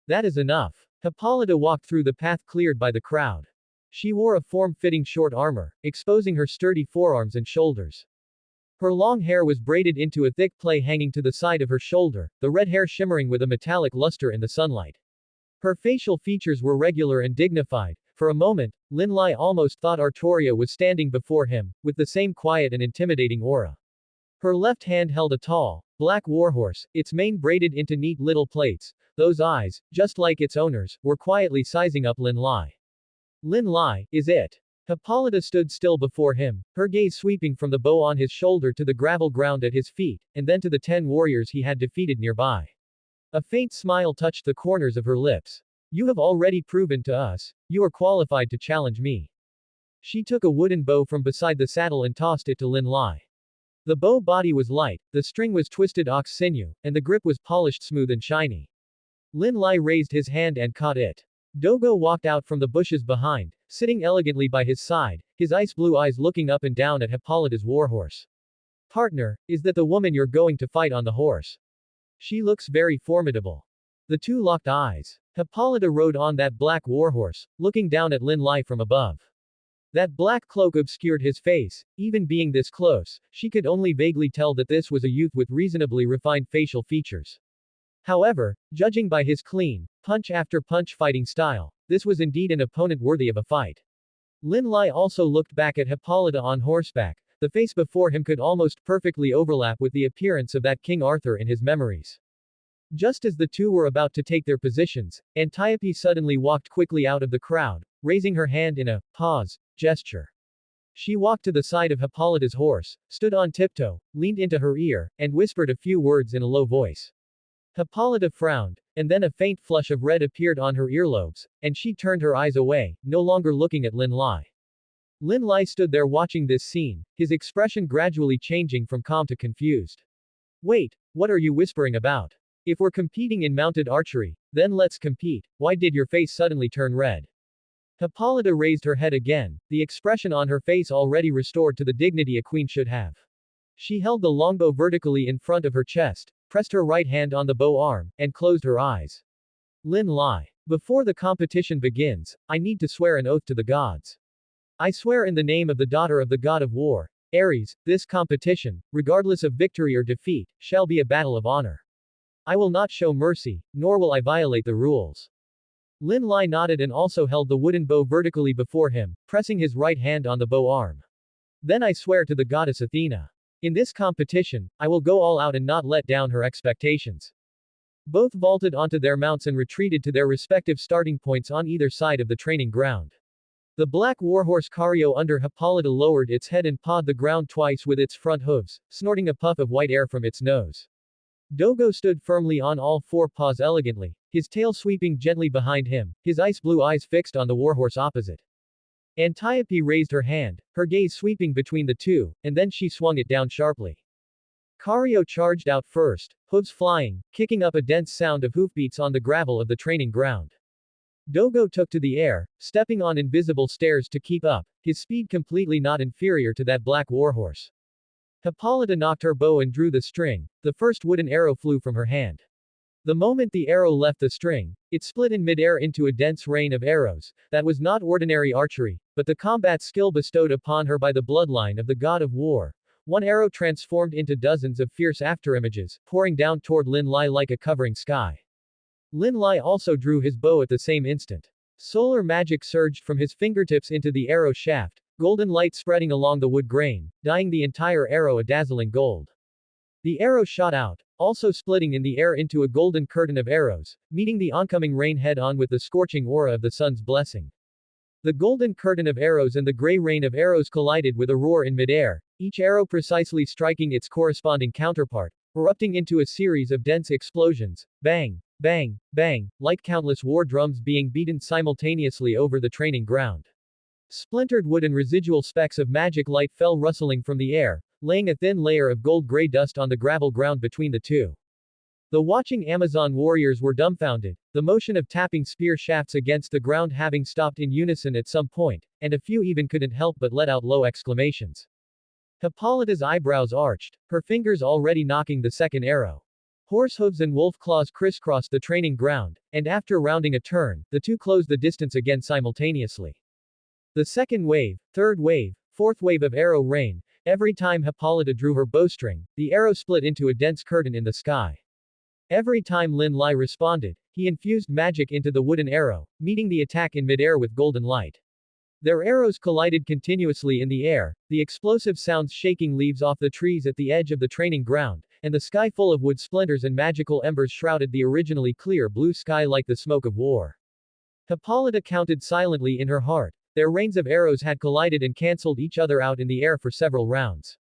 That is enough. Hippolyta walked through the path cleared by the crowd. She wore a form-fitting short armor, exposing her sturdy forearms and shoulders. Her long hair was braided into a thick plait hanging to the side of her shoulder, the red hair shimmering with a metallic luster in the sunlight. Her facial features were regular and dignified. For a moment, Lin Lai almost thought Artoria was standing before him, with the same quiet and intimidating aura. Her left hand held a tall, black warhorse, its mane braided into neat little plaits. Those eyes, just like its owners, were quietly sizing up Lin Lai. Lin Lai, is it? Hippolyta stood still before him, her gaze sweeping from the bow on his shoulder to the gravel ground at his feet, and then to the 10 warriors he had defeated nearby. A faint smile touched the corners of her lips. You have already proven to us, you are qualified to challenge me. She took a wooden bow from beside the saddle and tossed it to Lin Lai. The bow body was light, the string was twisted ox sinew, and the grip was polished smooth and shiny. Lin Lai raised his hand and caught it. Dogo walked out from the bushes behind, sitting elegantly by his side, his ice blue eyes looking up and down at Hippolyta's warhorse. Partner, is that the woman you're going to fight on the horse? She looks very formidable. The two locked eyes. Hippolyta rode on that black warhorse, looking down at Lin Lai from above. That black cloak obscured his face. Even being this close, she could only vaguely tell that this was a youth with reasonably refined facial features. However, judging by his clean, punch-after-punch fighting style, this was indeed an opponent worthy of a fight. Lin Lai also looked back at Hippolyta on horseback. The face before him could almost perfectly overlap with the appearance of that King Arthur in his memories. Just as the two were about to take their positions, Antiope suddenly walked quickly out of the crowd, raising her hand in a pause gesture. She walked to the side of Hippolyta's horse, stood on tiptoe, leaned into her ear, and whispered a few words in a low voice. Hippolyta frowned, and then a faint flush of red appeared on her earlobes, and she turned her eyes away, no longer looking at Lin Lai. Lin Lai stood there watching this scene, his expression gradually changing from calm to confused. Wait, what are you whispering about? If we're competing in mounted archery, then let's compete. Why did your face suddenly turn red? Hippolyta raised her head again, the expression on her face already restored to the dignity a queen should have. She held the longbow vertically in front of her chest, pressed her right hand on the bow arm, and closed her eyes. Lin Lai. Before the competition begins, I need to swear an oath to the gods. I swear in the name of the daughter of the god of war, Ares, this competition, regardless of victory or defeat, shall be a battle of honor. I will not show mercy, nor will I violate the rules. Lin Lai nodded and also held the wooden bow vertically before him, pressing his right hand on the bow arm. Then I swear to the goddess Athena. In this competition, I will go all out and not let down her expectations. Both vaulted onto their mounts and retreated to their respective starting points on either side of the training ground. The black warhorse Cario under Hippolyta lowered its head and pawed the ground twice with its front hooves, snorting a puff of white air from its nose. Dogo stood firmly on all four paws elegantly, his tail sweeping gently behind him, his ice-blue eyes fixed on the warhorse opposite. Antiope raised her hand, her gaze sweeping between the two, and then she swung it down sharply. Cario charged out first, hooves flying, kicking up a dense sound of hoofbeats on the gravel of the training ground. Dogo took to the air, stepping on invisible stairs to keep up, his speed completely not inferior to that black warhorse. Hippolyta knocked her bow and drew the string, the first wooden arrow flew from her hand. The moment the arrow left the string, it split in midair into a dense rain of arrows. That was not ordinary archery, but the combat skill bestowed upon her by the bloodline of the god of war. One arrow transformed into dozens of fierce afterimages, pouring down toward Lin Lai like a covering sky. Lin Lai also drew his bow at the same instant. Solar magic surged from his fingertips into the arrow shaft, golden light spreading along the wood grain, dyeing the entire arrow a dazzling gold. The arrow shot out, also splitting in the air into a golden curtain of arrows, meeting the oncoming rain head-on with the scorching aura of the sun's blessing. The golden curtain of arrows and the gray rain of arrows collided with a roar in midair, each arrow precisely striking its corresponding counterpart, erupting into a series of dense explosions, bang, bang, bang, like countless war drums being beaten simultaneously over the training ground. Splintered wood and residual specks of magic light fell rustling from the air, laying a thin layer of gold-gray dust on the gravel ground between the two. The watching Amazon warriors were dumbfounded, the motion of tapping spear shafts against the ground having stopped in unison at some point, and a few even couldn't help but let out low exclamations. Hippolyta's eyebrows arched, her fingers already knocking the second arrow. Horse hooves and wolf claws crisscrossed the training ground, and after rounding a turn, the two closed the distance again simultaneously. The second wave, third wave, fourth wave of arrow rain, every time Hippolyta drew her bowstring, the arrow split into a dense curtain in the sky. Every time Lin Lai responded, he infused magic into the wooden arrow, meeting the attack in midair with golden light. Their arrows collided continuously in the air, the explosive sounds shaking leaves off the trees at the edge of the training ground, and the sky full of wood splinters and magical embers shrouded the originally clear blue sky like the smoke of war. Hippolyta counted silently in her heart. Their rains of arrows had collided and cancelled each other out in the air for several rounds.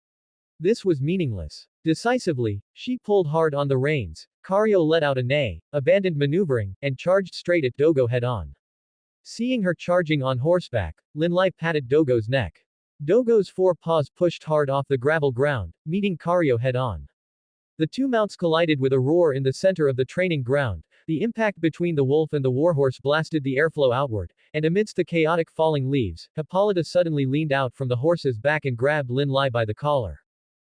This was meaningless. Decisively, she pulled hard on the reins. Cario let out a neigh, abandoned maneuvering, and charged straight at Dogo head-on. Seeing her charging on horseback, Lin Lai patted Dogo's neck. Dogo's four paws pushed hard off the gravel ground, meeting Cario head-on. The two mounts collided with a roar in the center of the training ground. The impact between the wolf and the warhorse blasted the airflow outward, and amidst the chaotic falling leaves, Hippolyta suddenly leaned out from the horse's back and grabbed Lin Lai by the collar.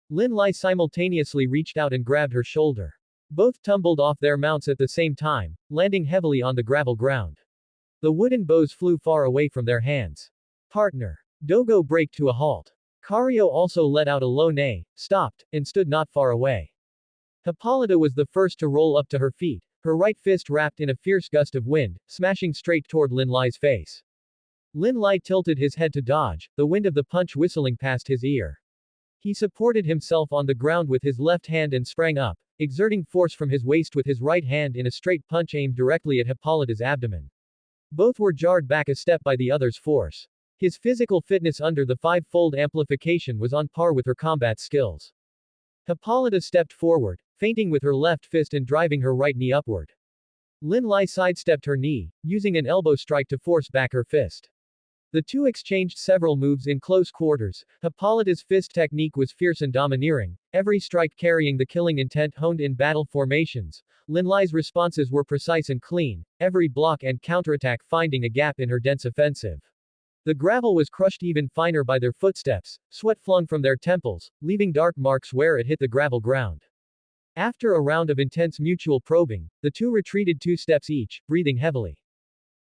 Lin Lai simultaneously reached out and grabbed her shoulder. Both tumbled off their mounts at the same time, landing heavily on the gravel ground. The wooden bows flew far away from their hands. Partner. Dogo braked to a halt. Cario also let out a low neigh, stopped, and stood not far away. Hippolyta was the first to roll up to her feet, her right fist wrapped in a fierce gust of wind, smashing straight toward Lin Lai's face. Lin Lai tilted his head to dodge, the wind of the punch whistling past his ear. He supported himself on the ground with his left hand and sprang up, exerting force from his waist with his right hand in a straight punch aimed directly at Hippolyta's abdomen. Both were jarred back a step by the other's force. His physical fitness under the five-fold amplification was on par with her combat skills. Hippolyta stepped forward, feinting with her left fist and driving her right knee upward. Lin Lai sidestepped her knee, using an elbow strike to force back her fist. The two exchanged several moves in close quarters. Hippolyta's fist technique was fierce and domineering, every strike carrying the killing intent honed in battle formations. Lin Lai's responses were precise and clean, every block and counterattack finding a gap in her dense offensive. The gravel was crushed even finer by their footsteps, sweat flung from their temples, leaving dark marks where it hit the gravel ground. After a round of intense mutual probing, the two retreated 2 steps each, breathing heavily.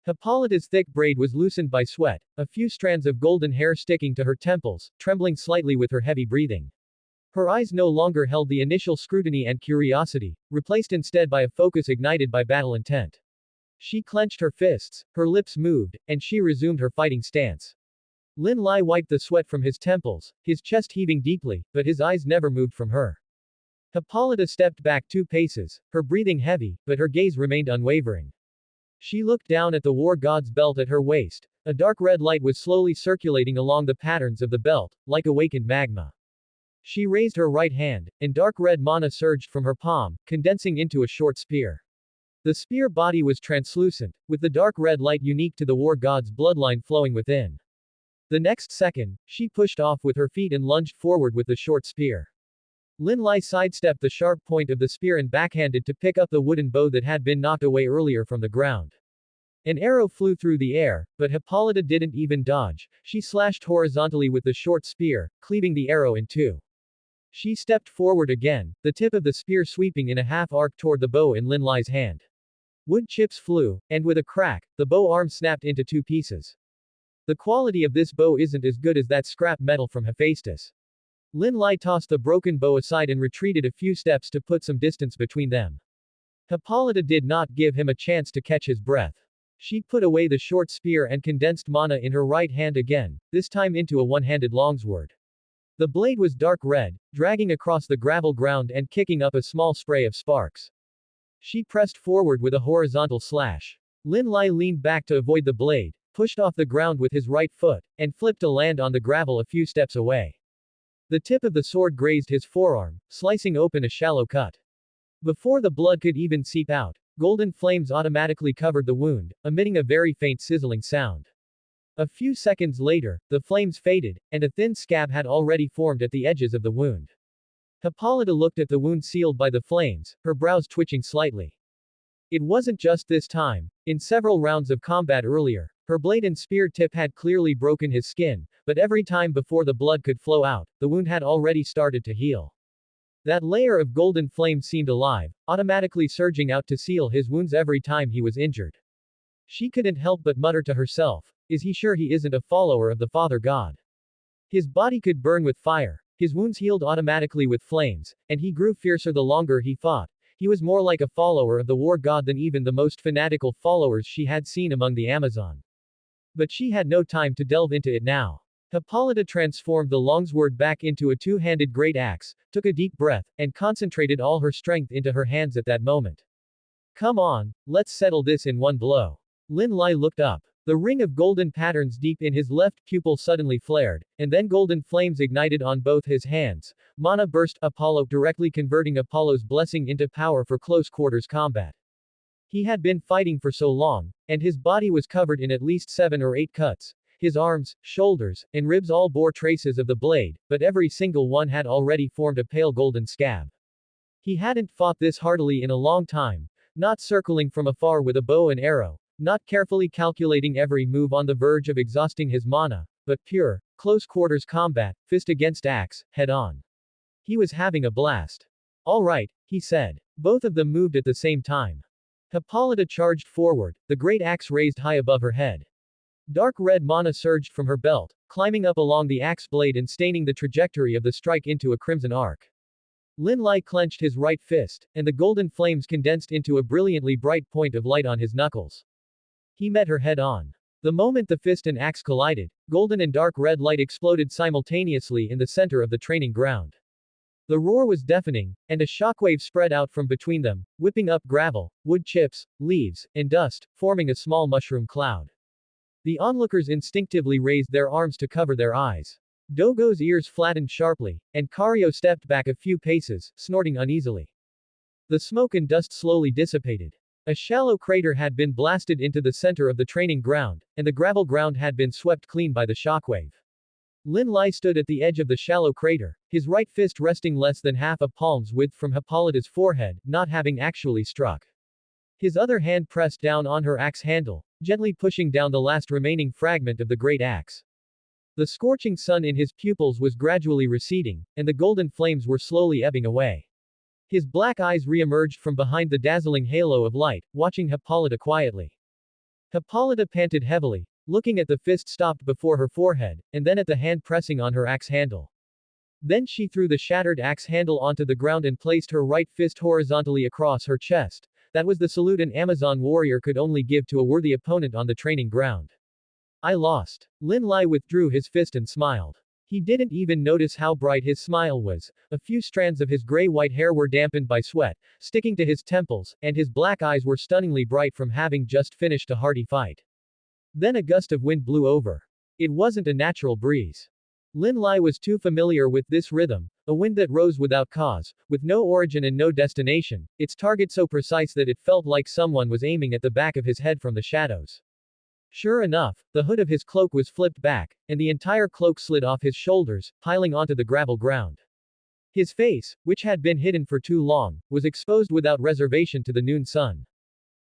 Hippolyta's thick braid was loosened by sweat, a few strands of golden hair sticking to her temples, trembling slightly with her heavy breathing. Her eyes no longer held the initial scrutiny and curiosity, replaced instead by a focus ignited by battle intent. She clenched her fists, her lips moved, and she resumed her fighting stance. Lin Lai wiped the sweat from his temples, his chest heaving deeply, but his eyes never moved from her. Hippolyta stepped back 2 paces, her breathing heavy, but her gaze remained unwavering. She looked down at the war god's belt at her waist, A dark red light was slowly circulating along the patterns of the belt, like awakened magma. She raised her right hand, and dark red mana surged from her palm, condensing into a short spear. The spear body was translucent, with the dark red light unique to the war god's bloodline flowing within. The next second, she pushed off with her feet and lunged forward with the short spear. Lin Lai sidestepped the sharp point of the spear and backhanded to pick up the wooden bow that had been knocked away earlier from the ground. An arrow flew through the air, but Hippolyta didn't even dodge. She slashed horizontally with the short spear, cleaving the arrow in two. She stepped forward again, the tip of the spear sweeping in a half arc toward the bow in Lin Lai's hand. Wood chips flew, and with a crack, the bow arm snapped into two pieces. The quality of this bow isn't as good as that scrap metal from Hephaestus. Lin Lai tossed the broken bow aside and retreated a few steps to put some distance between them. Hippolyta did not give him a chance to catch his breath. She put away the short spear and condensed mana in her right hand again, this time into a one-handed longsword. The blade was dark red, dragging across the gravel ground and kicking up a small spray of sparks. She pressed forward with a horizontal slash. Lin Lai leaned back to avoid the blade, pushed off the ground with his right foot, and flipped to land on the gravel a few steps away. The tip of the sword grazed his forearm, slicing open a shallow cut. Before the blood could even seep out, golden flames automatically covered the wound, emitting a very faint sizzling sound. A few seconds later, the flames faded, and a thin scab had already formed at the edges of the wound. Hippolyta looked at the wound sealed by the flames, her brows twitching slightly. It wasn't just this time. In several rounds of combat earlier, her blade and spear tip had clearly broken his skin, but every time before the blood could flow out, the wound had already started to heal. That layer of golden flame seemed alive, automatically surging out to seal his wounds every time he was injured. She couldn't help but mutter to herself, is he sure he isn't a follower of the Father God? His body could burn with fire, his wounds healed automatically with flames, and he grew fiercer the longer he fought. He was more like a follower of the war god than even the most fanatical followers she had seen among the Amazon. But she had no time to delve into it now. Hippolyta transformed the longsword back into a two-handed great axe, took a deep breath, and concentrated all her strength into her hands at that moment. Come on, let's settle this in one blow. Lin Lai looked up. The ring of golden patterns deep in his left pupil suddenly flared, and then golden flames ignited on both his hands. Mana burst Apollo, directly converting Apollo's blessing into power for close quarters combat. He had been fighting for so long, and his body was covered in at least 7 or 8 cuts. His arms, shoulders, and ribs all bore traces of the blade, but every single one had already formed a pale golden scab. He hadn't fought this heartily in a long time, not circling from afar with a bow and arrow, not carefully calculating every move on the verge of exhausting his mana, but pure, close quarters combat, fist against axe, head on. He was having a blast. All right, he said. Both of them moved at the same time. Hippolyta charged forward, the great axe raised high above her head. Dark red mana surged from her belt, climbing up along the axe blade and staining the trajectory of the strike into a crimson arc. Lin Lai clenched his right fist, and the golden flames condensed into a brilliantly bright point of light on his knuckles. He met her head on. The moment the fist and axe collided, golden and dark red light exploded simultaneously in the center of the training ground. The roar was deafening, and a shockwave spread out from between them, whipping up gravel, wood chips, leaves, and dust, forming a small mushroom cloud. The onlookers instinctively raised their arms to cover their eyes. Dogo's ears flattened sharply, and Kario stepped back a few paces, snorting uneasily. The smoke and dust slowly dissipated. A shallow crater had been blasted into the center of the training ground, and the gravel ground had been swept clean by the shockwave. Lin Lai stood at the edge of the shallow crater, his right fist resting less than half a palm's width from Hippolyta's forehead, not having actually struck. His other hand pressed down on her axe handle, gently pushing down the last remaining fragment of the great axe. The scorching sun in his pupils was gradually receding, and the golden flames were slowly ebbing away. His black eyes re-emerged from behind the dazzling halo of light, watching Hippolyta quietly. Hippolyta panted heavily, looking at the fist stopped before her forehead, and then at the hand pressing on her axe handle. Then she threw the shattered axe handle onto the ground and placed her right fist horizontally across her chest. That was the salute an Amazon warrior could only give to a worthy opponent on the training ground. I lost. Lin Lai withdrew his fist and smiled. He didn't even notice how bright his smile was. A few strands of his gray-white hair were dampened by sweat, sticking to his temples, and his black eyes were stunningly bright from having just finished a hearty fight. Then a gust of wind blew over. It wasn't a natural breeze. Lin Lai was too familiar with this rhythm, a wind that rose without cause, with no origin and no destination, its target so precise that it felt like someone was aiming at the back of his head from the shadows. Sure enough, the hood of his cloak was flipped back, and the entire cloak slid off his shoulders, piling onto the gravel ground. His face, which had been hidden for too long, was exposed without reservation to the noon sun.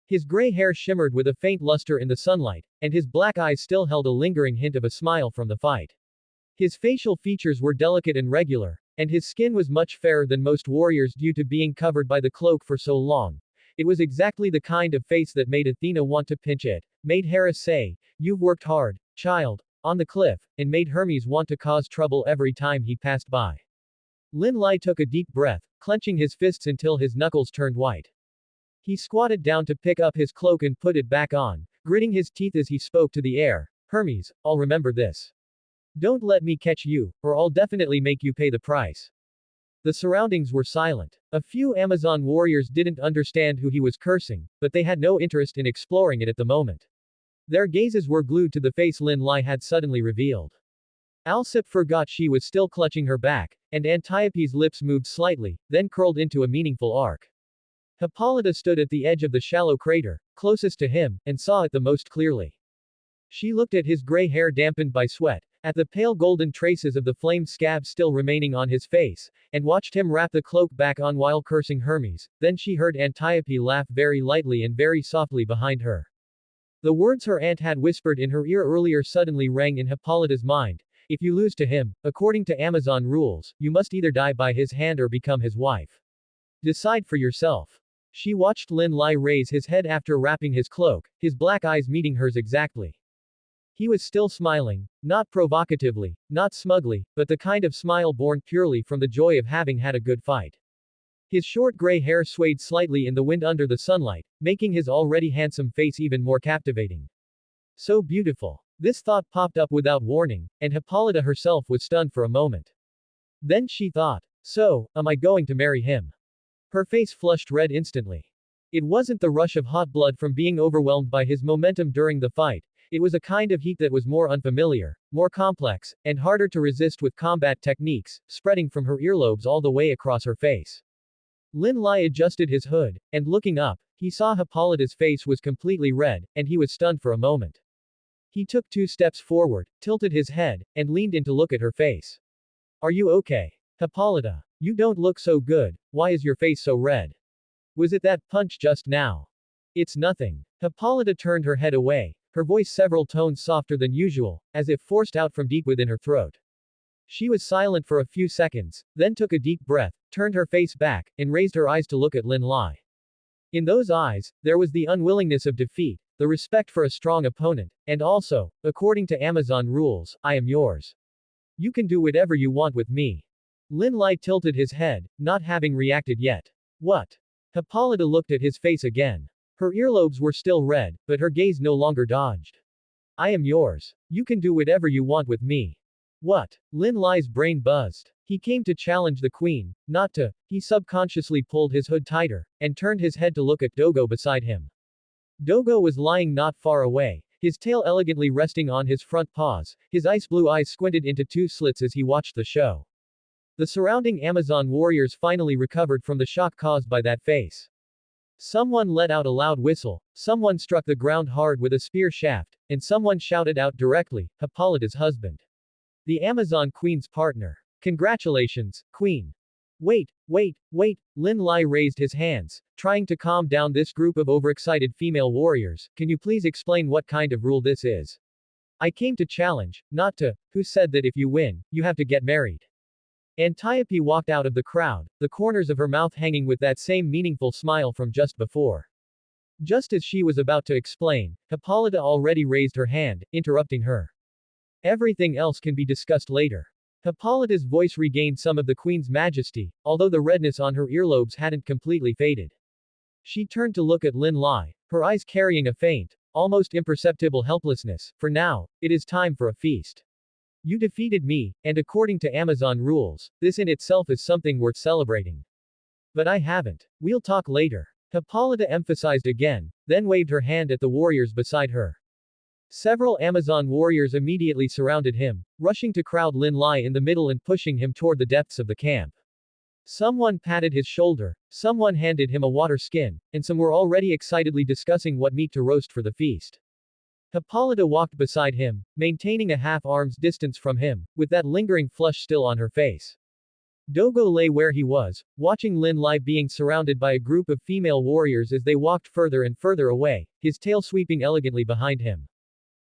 His gray hair shimmered with a faint luster in the sunlight, and his black eyes still held a lingering hint of a smile from the fight. His facial features were delicate and regular, and his skin was much fairer than most warriors due to being covered by the cloak for so long. It was exactly the kind of face that made Athena want to pinch it, made Hera say, "You've worked hard, child," on the cliff, and made Hermes want to cause trouble every time he passed by. Lin Lai took a deep breath, clenching his fists until his knuckles turned white. He squatted down to pick up his cloak and put it back on, gritting his teeth as he spoke to the air. "Hermes, I'll remember this. Don't let me catch you, or I'll definitely make you pay the price." The surroundings were silent. A few Amazon warriors didn't understand who he was cursing, but they had no interest in exploring it at the moment. Their gazes were glued to the face Lin Lai had suddenly revealed. Alcip forgot she was still clutching her back, and Antiope's lips moved slightly, then curled into a meaningful arc. Hippolyta stood at the edge of the shallow crater, closest to him, and saw it the most clearly. She looked at his gray hair dampened by sweat, at the pale golden traces of the flame scab still remaining on his face, and watched him wrap the cloak back on while cursing Hermes. Then she heard Antiope laugh very lightly and very softly behind her. The words her aunt had whispered in her ear earlier suddenly rang in Hippolyta's mind. "If you lose to him, according to Amazon rules, you must either die by his hand or become his wife. Decide for yourself." She watched Lin Lai raise his head after wrapping his cloak, his black eyes meeting hers exactly. He was still smiling, not provocatively, not smugly, but the kind of smile born purely from the joy of having had a good fight. His short gray hair swayed slightly in the wind under the sunlight, making his already handsome face even more captivating. So beautiful. This thought popped up without warning, and Hippolyta herself was stunned for a moment. Then she thought, "So, am I going to marry him?" Her face flushed red instantly. It wasn't the rush of hot blood from being overwhelmed by his momentum during the fight. It was a kind of heat that was more unfamiliar, more complex, and harder to resist with combat techniques, spreading from her earlobes all the way across her face. Lin Lai adjusted his hood, and looking up, he saw Hippolyta's face was completely red, and he was stunned for a moment. He took 2 steps forward, tilted his head, and leaned in to look at her face. "Are you okay? Hippolyta, you don't look so good, why is your face so red? Was it that punch just now?" "It's nothing." Hippolyta turned her head away, her voice several tones softer than usual, as if forced out from deep within her throat. She was silent for a few seconds, then took a deep breath, turned her face back, and raised her eyes to look at Lin Lai. In those eyes, there was the unwillingness of defeat, the respect for a strong opponent, and also, according to Amazon rules, "I am yours. You can do whatever you want with me." Lin Lai tilted his head, not having reacted yet. "What?" Hippolyta looked at his face again. Her earlobes were still red, but her gaze no longer dodged. "I am yours. You can do whatever you want with me." "What?" Lin Lai's brain buzzed. He came to challenge the queen, not to. He subconsciously pulled his hood tighter, and turned his head to look at Dogo beside him. Dogo was lying not far away, his tail elegantly resting on his front paws, his ice blue eyes squinted into 2 slits as he watched the show. The surrounding Amazon warriors finally recovered from the shock caused by that face. Someone let out a loud whistle, someone struck the ground hard with a spear shaft, and someone shouted out directly, "Hippolyta's husband. The Amazon Queen's partner. Congratulations, Queen." "Wait, wait, wait," Lin Lai raised his hands, trying to calm down this group of overexcited female warriors. "Can you please explain what kind of rule this is? I came to challenge, not to. Who said that if you win, you have to get married?" Antiope walked out of the crowd, the corners of her mouth hanging with that same meaningful smile from just before. Just as she was about to explain, Hippolyta already raised her hand, interrupting her. "Everything else can be discussed later." Hippolyta's voice regained some of the queen's majesty, although the redness on her earlobes hadn't completely faded. She turned to look at Lin Lai, her eyes carrying a faint, almost imperceptible helplessness. "For now, it is time for a feast. You defeated me, and according to Amazon rules, this in itself is something worth celebrating. But I haven't. We'll talk later." Hippolyta emphasized again, then waved her hand at the warriors beside her. Several Amazon warriors immediately surrounded him, rushing to crowd Lin Lai in the middle and pushing him toward the depths of the camp. Someone patted his shoulder, someone handed him a water skin, and some were already excitedly discussing what meat to roast for the feast. Hippolyta walked beside him, maintaining a half-arm's distance from him, with that lingering flush still on her face. Dogo lay where he was, watching Lin Lai being surrounded by a group of female warriors as they walked further and further away, his tail sweeping elegantly behind him.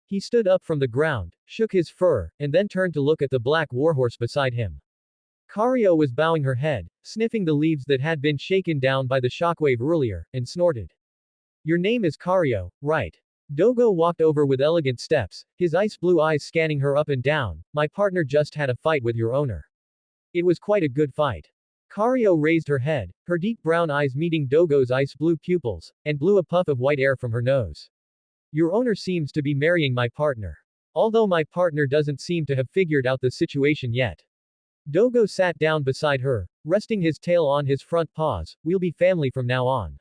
He stood up from the ground, shook his fur, and then turned to look at the black warhorse beside him. Kario was bowing her head, sniffing the leaves that had been shaken down by the shockwave earlier, and snorted. Your name is Kario, right? Dogo walked over with elegant steps, his ice blue eyes scanning her up and down. My partner just had a fight with your owner. It was quite a good fight. Kario raised her head, her deep brown eyes meeting Dogo's ice blue pupils, and blew a puff of white air from her nose. Your owner seems to be marrying my partner. Although my partner doesn't seem to have figured out the situation yet. Dogo sat down beside her, resting his tail on his front paws. We'll be family from now on.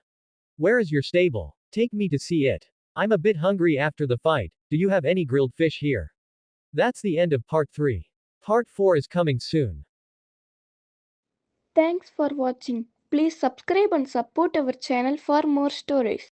Where is your stable? Take me to see it. I'm a bit hungry after the fight. Do you have any grilled fish here? That's the end of part 3. Part 4 is coming soon. Thanks for watching. Please subscribe and support our channel for more stories.